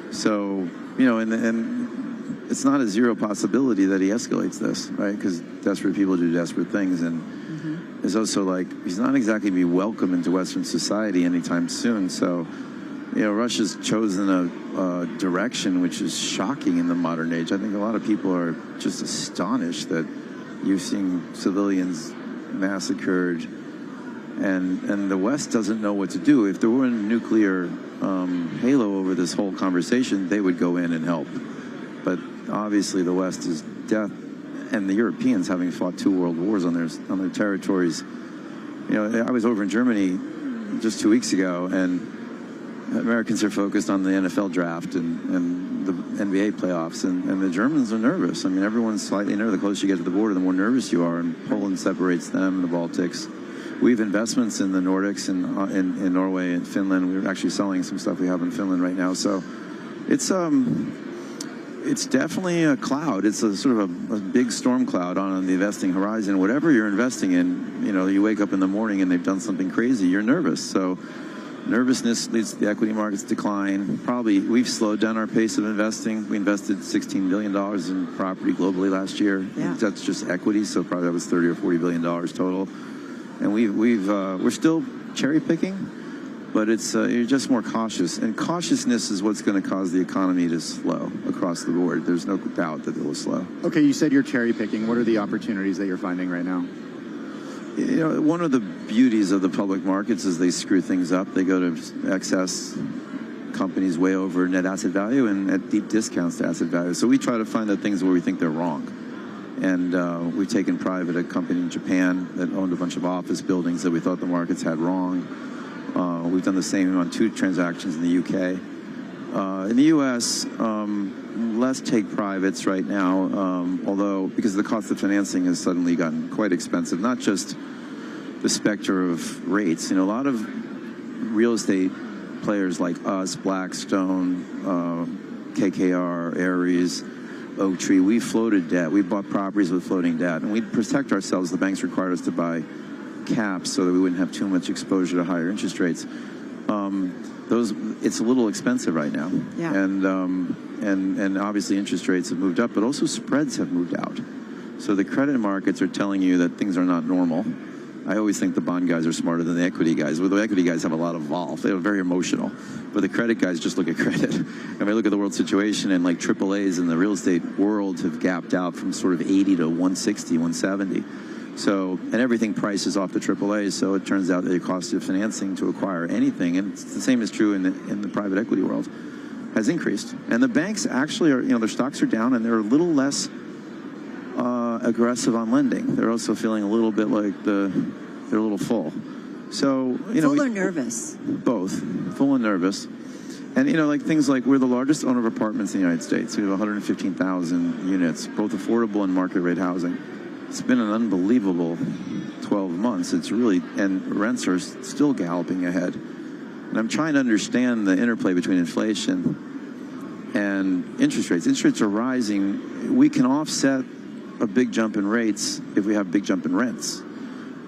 So, and it's not a zero possibility that he escalates this, right? Because desperate people do desperate things, and is also like, he's not exactly be welcome into Western society anytime soon. So, Russia's chosen a direction which is shocking in the modern age. I think a lot of people are just astonished that you're seeing civilians massacred, and the West doesn't know what to do. If there were a nuclear halo over this whole conversation, they would go in and help. But obviously the West is death, and the Europeans, having fought 2 world wars on their territories. I was over in Germany just 2 weeks ago, and Americans are focused on the NFL draft and the NBA playoffs, and the Germans are nervous. I mean, everyone's slightly nervous. The closer you get to the border, the more nervous you are, and Poland separates them, the Baltics. We have investments in the Nordics and in Norway and Finland. We're actually selling some stuff we have in Finland right now. So it's definitely a cloud. It's a sort of a big storm cloud on the investing horizon. Whatever you're investing in, you wake up in the morning and they've done something crazy, you're nervous. So nervousness leads to the equity markets decline. Probably we've slowed down our pace of investing. We invested $16 billion in property globally last year. Yeah. That's just equity, so probably that was $30 or $40 billion total. And we're still cherry picking, but you're just more cautious. And cautiousness is what's going to cause the economy to slow across the board. There's no doubt that it will slow. Okay, you said you're cherry picking. What are the opportunities that you're finding right now? One of the beauties of the public markets is they screw things up. They go to excess companies way over net asset value and at deep discounts to asset value. So we try to find the things where we think they're wrong. And we've taken private a company in Japan that owned a bunch of office buildings that we thought the markets had wrong. We've done the same on 2 transactions in the UK. In the US, less take privates right now, although because the cost of financing has suddenly gotten quite expensive, not just the specter of rates. A lot of real estate players like us, Blackstone, KKR, Ares, Oaktree, we floated debt. We bought properties with floating debt, and we protect ourselves. The banks required us to buy caps so that we wouldn't have too much exposure to higher interest rates. It's a little expensive right now, yeah. And obviously interest rates have moved up, but also spreads have moved out. So the credit markets are telling you that things are not normal. I always think the bond guys are smarter than the equity guys. Well, the equity guys have a lot of vol. They're very emotional. But the credit guys just look at credit. And they look at the world situation, and like AAAs in the real estate world have gapped out from sort of 80 to 160, 170. So, and everything prices off the AAAs, so it turns out that the cost of financing to acquire anything, and it's the same is true in the private equity world, has increased. And the banks actually are, their stocks are down, and they're a little less aggressive on lending. They're also feeling a little bit like they're a little full. So, full or nervous? Both, full and nervous. And, like things like we're the largest owner of apartments in the United States. We have 115,000 units, both affordable and market rate housing. It's been an unbelievable 12 months. It's really, and rents are still galloping ahead. And I'm trying to understand the interplay between inflation and interest rates. Interest rates are rising. We can offset a big jump in rates if we have a big jump in rents.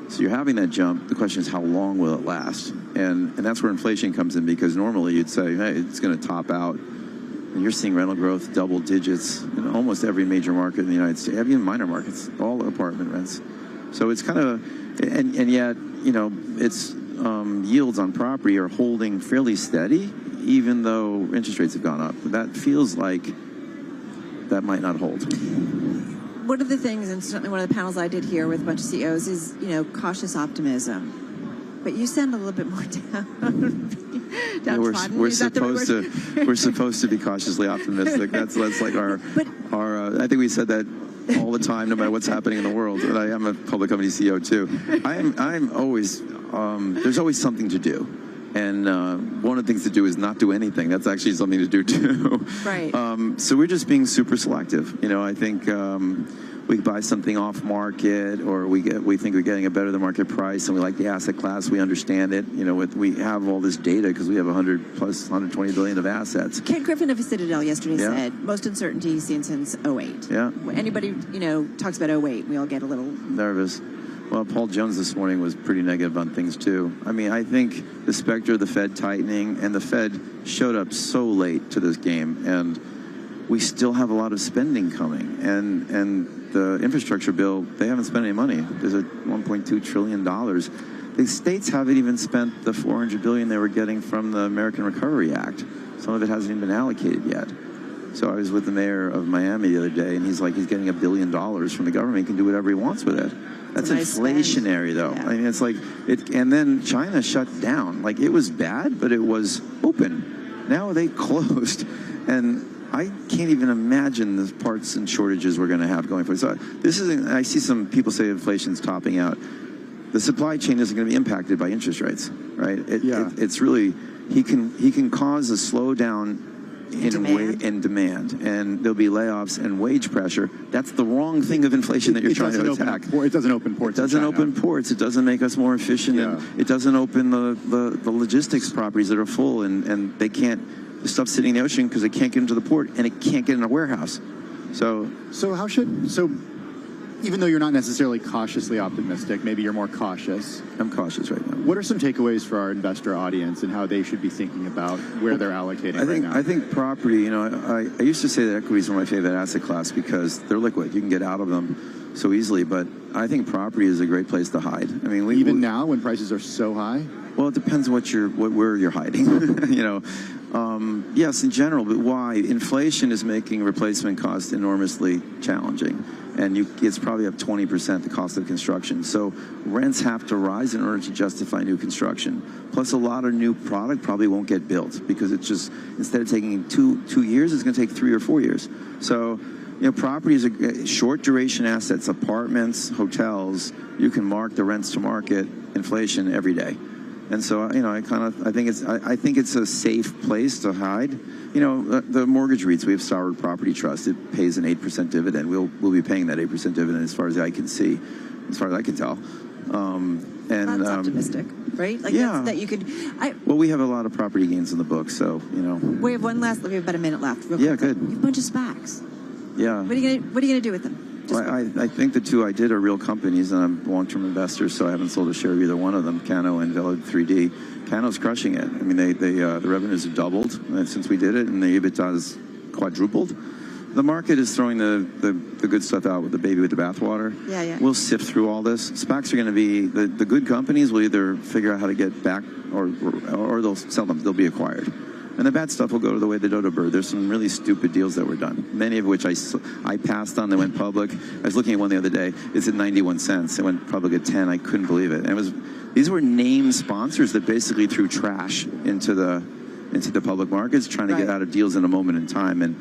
So you're having that jump. The question is, how long will it last? And that's where inflation comes in, because normally you'd say, hey, it's going to top out. And you're seeing rental growth double digits in almost every major market in the United States, even minor markets, all apartment rents. So it's kind of, and yet, it's yields on property are holding fairly steady, even though interest rates have gone up. That feels like that might not hold. One of the things, and certainly one of the panels I did here with a bunch of CEOs, is, cautious optimism. But you sound a little bit more downtrodden. We're supposed to be cautiously optimistic. That's like our I think we said that all the time, no matter what's happening in the world. And I am a public company CEO too. I'm always there's always something to do. And one of the things to do is not do anything. That's actually something to do too. Right. So we're just being super selective. I think we buy something off market, or we think we're getting a better than market price, and we like the asset class. We understand it. We have all this data because we have 120 billion of assets. Ken Griffin of Citadel yesterday said most uncertainty he's seen since 08. Yeah. Anybody talks about 08, we all get a little nervous. Well, Paul Jones this morning was pretty negative on things, too. I mean, I think the specter of the Fed tightening, and the Fed showed up so late to this game. And we still have a lot of spending coming, and the infrastructure bill, they haven't spent any money. There's a $1.2 trillion. The states haven't even spent the $400 billion they were getting from the American Recovery Act. Some of it hasn't even been allocated yet. So I was with the mayor of Miami the other day, and he's like, he's getting $1 billion from the government. He can do whatever he wants with it. That's nice inflationary, though. Yeah. I mean, it's like and then China shut down. Like, it was bad, but it was open. Now they closed, and I can't even imagine the parts and shortages we're going to have going forward. So this is, I see some people say inflation's topping out. The supply chain isn't going to be impacted by interest rates, right? It's really, he can cause a slowdown in demand, and there'll be layoffs and wage pressure. That's the wrong thing of inflation that you're trying to attack. It doesn't open ports. It doesn't open ports. It doesn't make us more efficient. And it doesn't open the logistics properties that are full, and they can't, the stuff's sitting in the ocean because it can't get into the port, and it can't get in a warehouse. So even though you're not necessarily cautiously optimistic, maybe you're more cautious. I'm cautious right now. What are some takeaways for our investor audience and how they should be thinking about where they're allocating right now? I think property, I used to say that equities were my favorite asset class because they're liquid. You can get out of them so easily, but I think property is a great place to hide. I mean, even now when prices are so high? Well, it depends where you're hiding. Yes, in general, but why? Inflation is making replacement cost enormously challenging, and it's probably up 20% the cost of construction. So rents have to rise in order to justify new construction. Plus, a lot of new product probably won't get built because it's just, instead of taking two years, it's going to take 3 or 4 years. So, property is a short duration assets, apartments, hotels. You can mark the rents to market inflation every day. And so, I think it's a safe place to hide. The mortgage REITs, we have Starwood Property Trust. It pays an 8% dividend. We'll be paying that 8% dividend as far as I can see, as far as I can tell. That's optimistic, right? Like that you could. Well, we have a lot of property gains in the book, so We have we have about a minute left. Real quick. Good. You have a bunch of SPACs. Yeah. What are you gonna do with them? Well, I think the two I did are real companies, and I'm a long-term investor, so I haven't sold a share of either one of them, Cano and Velo 3D. Cano's crushing it. I mean, the revenues have doubled since we did it, and the EBITDA has quadrupled. The market is throwing the good stuff out with the baby with the bathwater. Yeah. We'll sift through all this. SPACs are going to be, the good companies will either figure out how to get back or they'll sell them. They'll be acquired. And the bad stuff will go to the way the dodo bird. There's some really stupid deals that were done, many of which I passed on. They went public. I was looking at one the other day. It's at 91 cents. It went public at 10. I couldn't believe it. And these were named sponsors that basically threw trash into the public markets, trying to get out of deals in a moment in time. And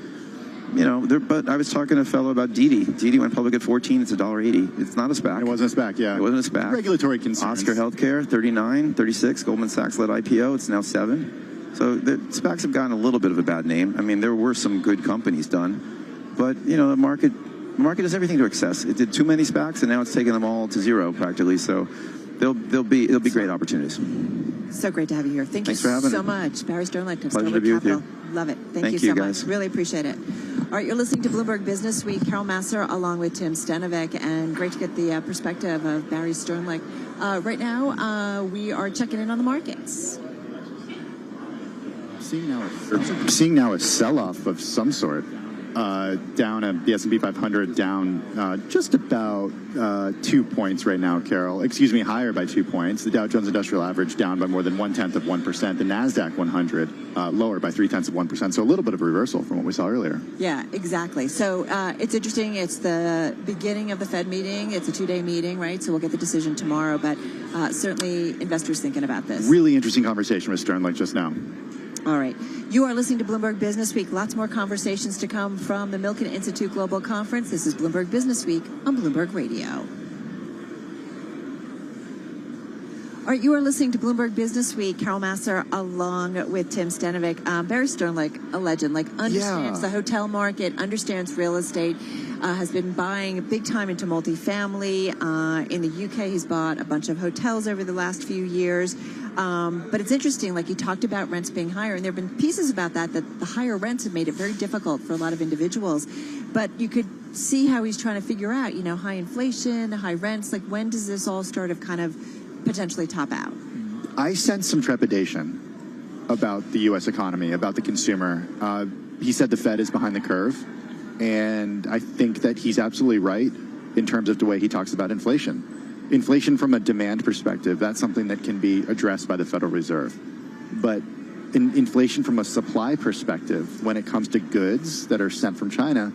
but I was talking to a fellow about Didi. Didi went public at 14. It's $1.80. It's not a SPAC. It wasn't a SPAC. Yeah, it wasn't a SPAC. Regulatory concerns. Oscar Healthcare 39, 36. Goldman Sachs led IPO. It's now 7. So the SPACs have gotten a little bit of a bad name. I mean, there were some good companies done, but the market does everything to excess. It did too many SPACs, and now it's taking them all to zero practically. So there'll be great opportunities. So great to have you here. Thanks for having so me. much, Barry Sternlicht of Pleasure to be with you. Love it. Thank you so much. Really appreciate it. All right, you're listening to Bloomberg Business Week. Carol Masser along with Tim Stanovic, and great to get the perspective of Barry Sternlicht. Right now, we are checking in on the markets. Seeing now a sell-off of some sort. Down the S&P 500 down just about 2 points right now, Carol. Excuse me, higher by 2 points. The Dow Jones Industrial Average down by more than 0.1%. The NASDAQ 100 lower by 0.3%. So a little bit of a reversal from what we saw earlier. Yeah, exactly. So it's interesting. It's the beginning of the Fed meeting. It's a 2-day meeting, right? So we'll get the decision tomorrow. But certainly investors thinking about this. Really interesting conversation with Sternlicht just now. All right. You are listening to Bloomberg Business Week. Lots more conversations to come from the Milken Institute Global Conference. This is Bloomberg Business Week on Bloomberg Radio. All right, you are listening to Bloomberg Business Week. Carol Masser along with Tim Stanovic. Barry Sternlicht, a legend, understands the hotel market, understands real estate, has been buying big time into multifamily. In the UK, he's bought a bunch of hotels over the last few years. But it's interesting, you talked about rents being higher, and there have been pieces about that the higher rents have made it very difficult for a lot of individuals. But you could see how he's trying to figure out, high inflation, high rents, when does this all start of kind of potentially top out? I sense some trepidation about the U.S. economy, about the consumer. he said the Fed is behind the curve, and I think that he's absolutely right in terms of the way he talks about inflation. Inflation from a demand perspective, that's something that can be addressed by the Federal Reserve. But inflation from a supply perspective, when it comes to goods that are sent from China,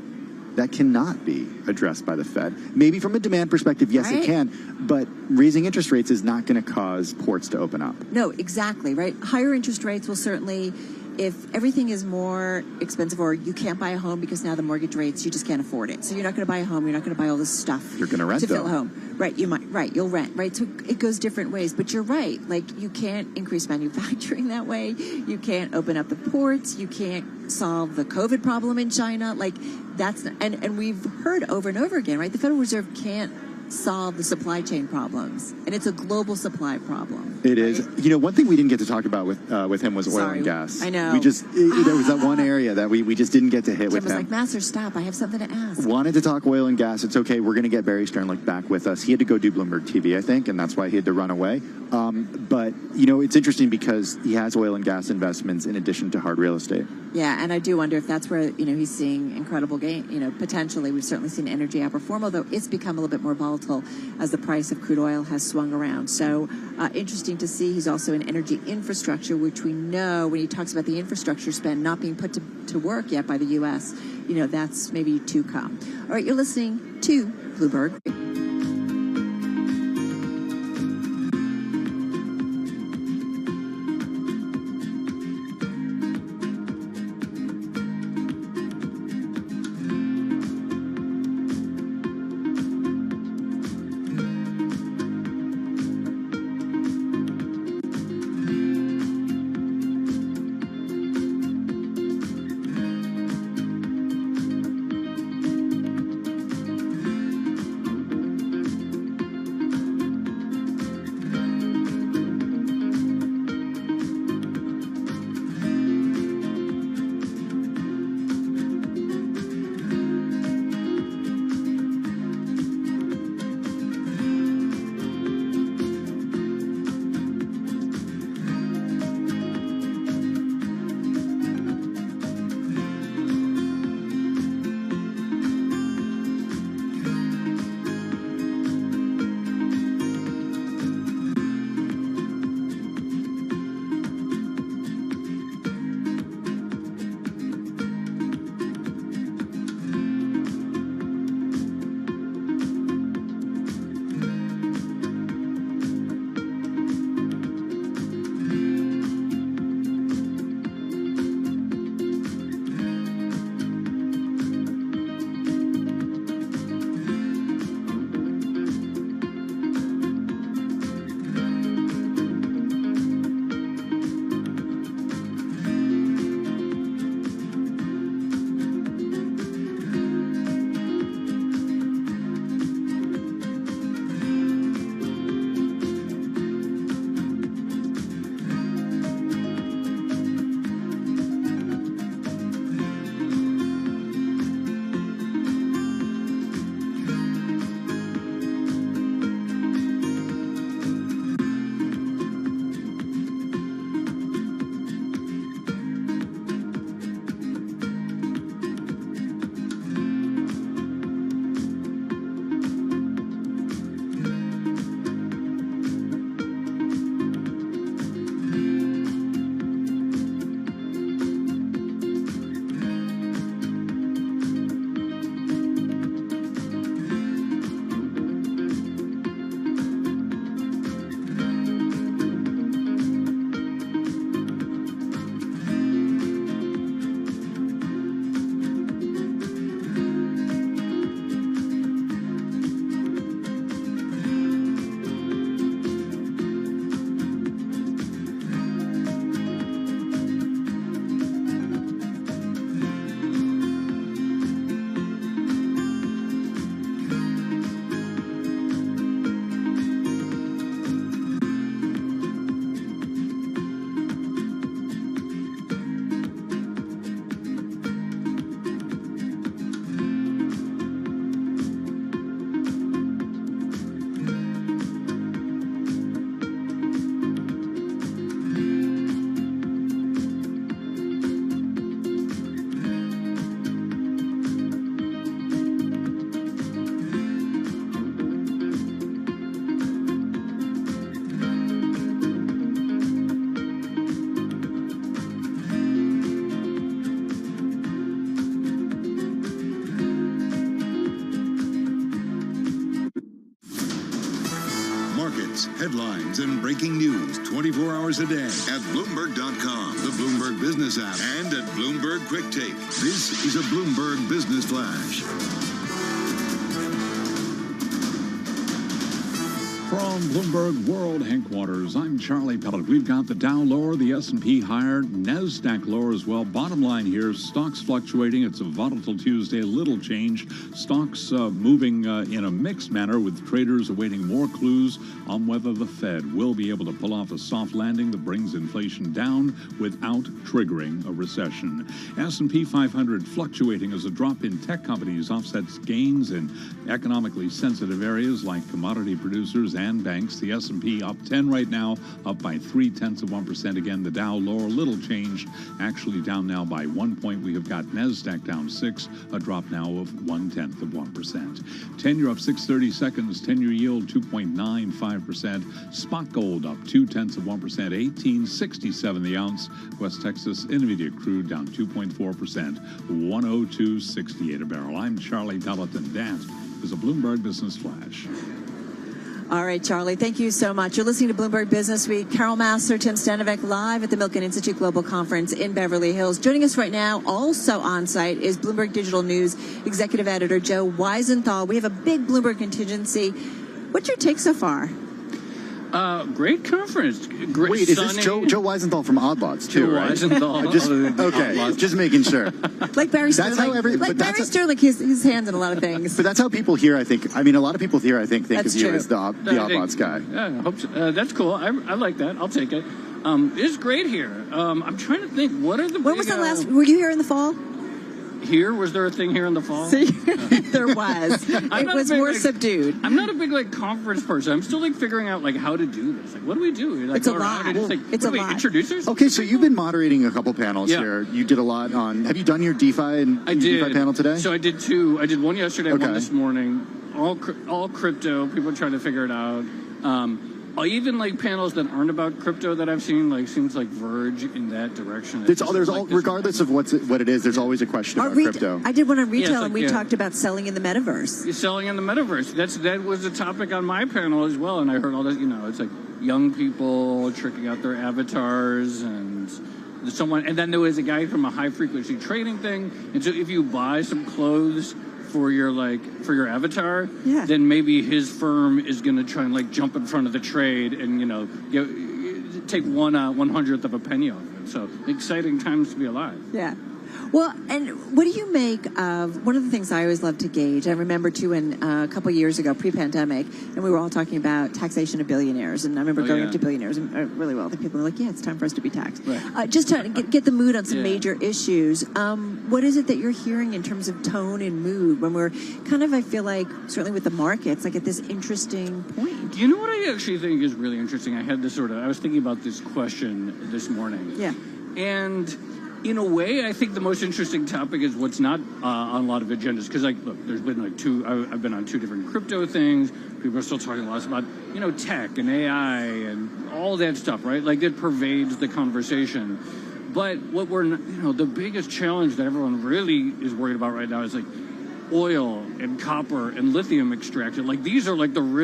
that cannot be addressed by the Fed. Maybe from a demand perspective, yes, it can, but raising interest rates is not going to cause ports to open up. No, exactly, right? Higher interest rates will certainly, if everything is more expensive or you can't buy a home because now the mortgage rates, you just can't afford it. So you're not going to buy a home, you're not going to buy all this stuff. You're going to rent, to though. fill a home. Right, you might, right, you'll rent, right? So it goes different ways, but you're right. Like, you can't increase manufacturing that way. You can't open up the ports. You can't solve the COVID problem in China. Like, that's, and we've heard over and over again, right? The Federal Reserve can't solve the supply chain problems, and it's a global supply problem. It is. You know, one thing we didn't get to talk about with him was oil and gas. I know. We just, there was that one area that we just didn't get to hit Jim with was him. like, Master, stop. I have something to ask. Wanted to talk oil and gas. It's okay. We're going to get Barry Sternlicht back with us. He had to go do Bloomberg TV, I think, and that's why he had to run away. But, you know, it's interesting because he has oil and gas investments in addition to hard real estate. Yeah, and I do wonder if that's where, you know, he's seeing incredible gain. You know, potentially, we've certainly seen energy outperform, although it's become a little bit more volatile as the price of crude oil has swung around. So interesting to see. He's also in energy infrastructure, which we know when he talks about the infrastructure spend not being put to work yet by the U.S., you know, that's maybe to come. All right, you're listening to Bloomberg. updates, headlines, and breaking news 24 hours a day at Bloomberg.com, the Bloomberg Business app, and at Bloomberg Quick Take. This is a Bloomberg Business Flash. From Bloomberg World Headquarters, I'm Charlie Pellet. We've got the Dow lower, the S&P higher, NASDAQ lower as well. Bottom line here, stocks fluctuating. It's a volatile Tuesday, little change. Stocks moving in a mixed manner with traders awaiting more clues on whether the Fed will be able to pull off a soft landing that brings inflation down without triggering a recession. S&P 500 fluctuating as a drop in tech companies offsets gains in economically sensitive areas like commodity producers and banks. The S&P up 10 right now, up by 0.3%. Again, the Dow lower, little change, actually down now by 1 point. We have got NASDAQ down 6, a drop now of 0.1%. 10-year up 6/32, 10-year yield 2.95%. Spot gold up 0.2%, 18.67 the ounce. West Texas Intermediate crude down 2.4%, 102.68 a barrel. I'm Charlie Pellet, and that is a Bloomberg Business Flash. All right, Charlie, thank you so much. You're listening to Bloomberg Business Week. Carol Massler, Tim Stanovic, live at the Milken Institute Global Conference in Beverly Hills. Joining us right now, also on site, is Bloomberg Digital News Executive Editor Joe Weisenthal. We have a big Bloomberg contingency. What's your take so far? Great conference. Great. Wait, is this Joe Weisenthal from Odd Lots too, right? Weisenthal. Okay, just making sure. Like Barry That's Sterling. how Barry Sterling, his hands in a lot of things. But that's how people here, I think. I mean, a lot of people here, I think That's of you true. as the Odd Lots guy. Yeah, I hope so. That's cool. I like that. I'll take it. It's great here. I'm trying to think. What are the When was the last? Were you here in the fall? Here? Was there a thing here in the fall? See, there was. It was more subdued. I'm not a big conference person. I'm still figuring out how to do this. What do we do? It's a lot. It's a lot. Introduce ourselves? Okay, so you've been moderating a couple panels Yeah. here. You did a lot on. Have you done your DeFi and DeFi panel today? So I did two. I did one yesterday, one this morning. All crypto. People trying to figure it out. Even panels that aren't about crypto that I've seen, seems like verge in that direction. Regardless of what it is, there's always a question about crypto. I did one on retail, and we talked about selling in the metaverse. You're selling in the metaverse. That was a topic on my panel as well, and I heard all that. It's young people tricking out their avatars and someone. And then there was a guy from a high frequency trading thing. And so if you buy some clothes for your avatar, then maybe his firm is going to try and jump in front of the trade and take 1/100th of a penny off it. So exciting times to be alive. Yeah. Well, and what do you make of one of the things I always love to gauge? I remember too, in a couple of years ago, pre-pandemic, and we were all talking about taxation of billionaires, and I remember going up to billionaires and really wealthy people, and yeah, it's time for us to be taxed. Right. Just to get the mood on some major issues. What is it that you're hearing in terms of tone and mood when we're I feel like, certainly with the markets, at this interesting point? You know what I actually think is really interesting? I had I was thinking about this question this morning. Yeah. And in a way, I think the most interesting topic is what's not on a lot of agendas. Because, look, there's been I've been on two different crypto things. People are still talking a lot about, tech and AI and all that stuff, right? It pervades the conversation. But what the biggest challenge that everyone really is worried about right now is oil and copper and lithium extraction. These are the really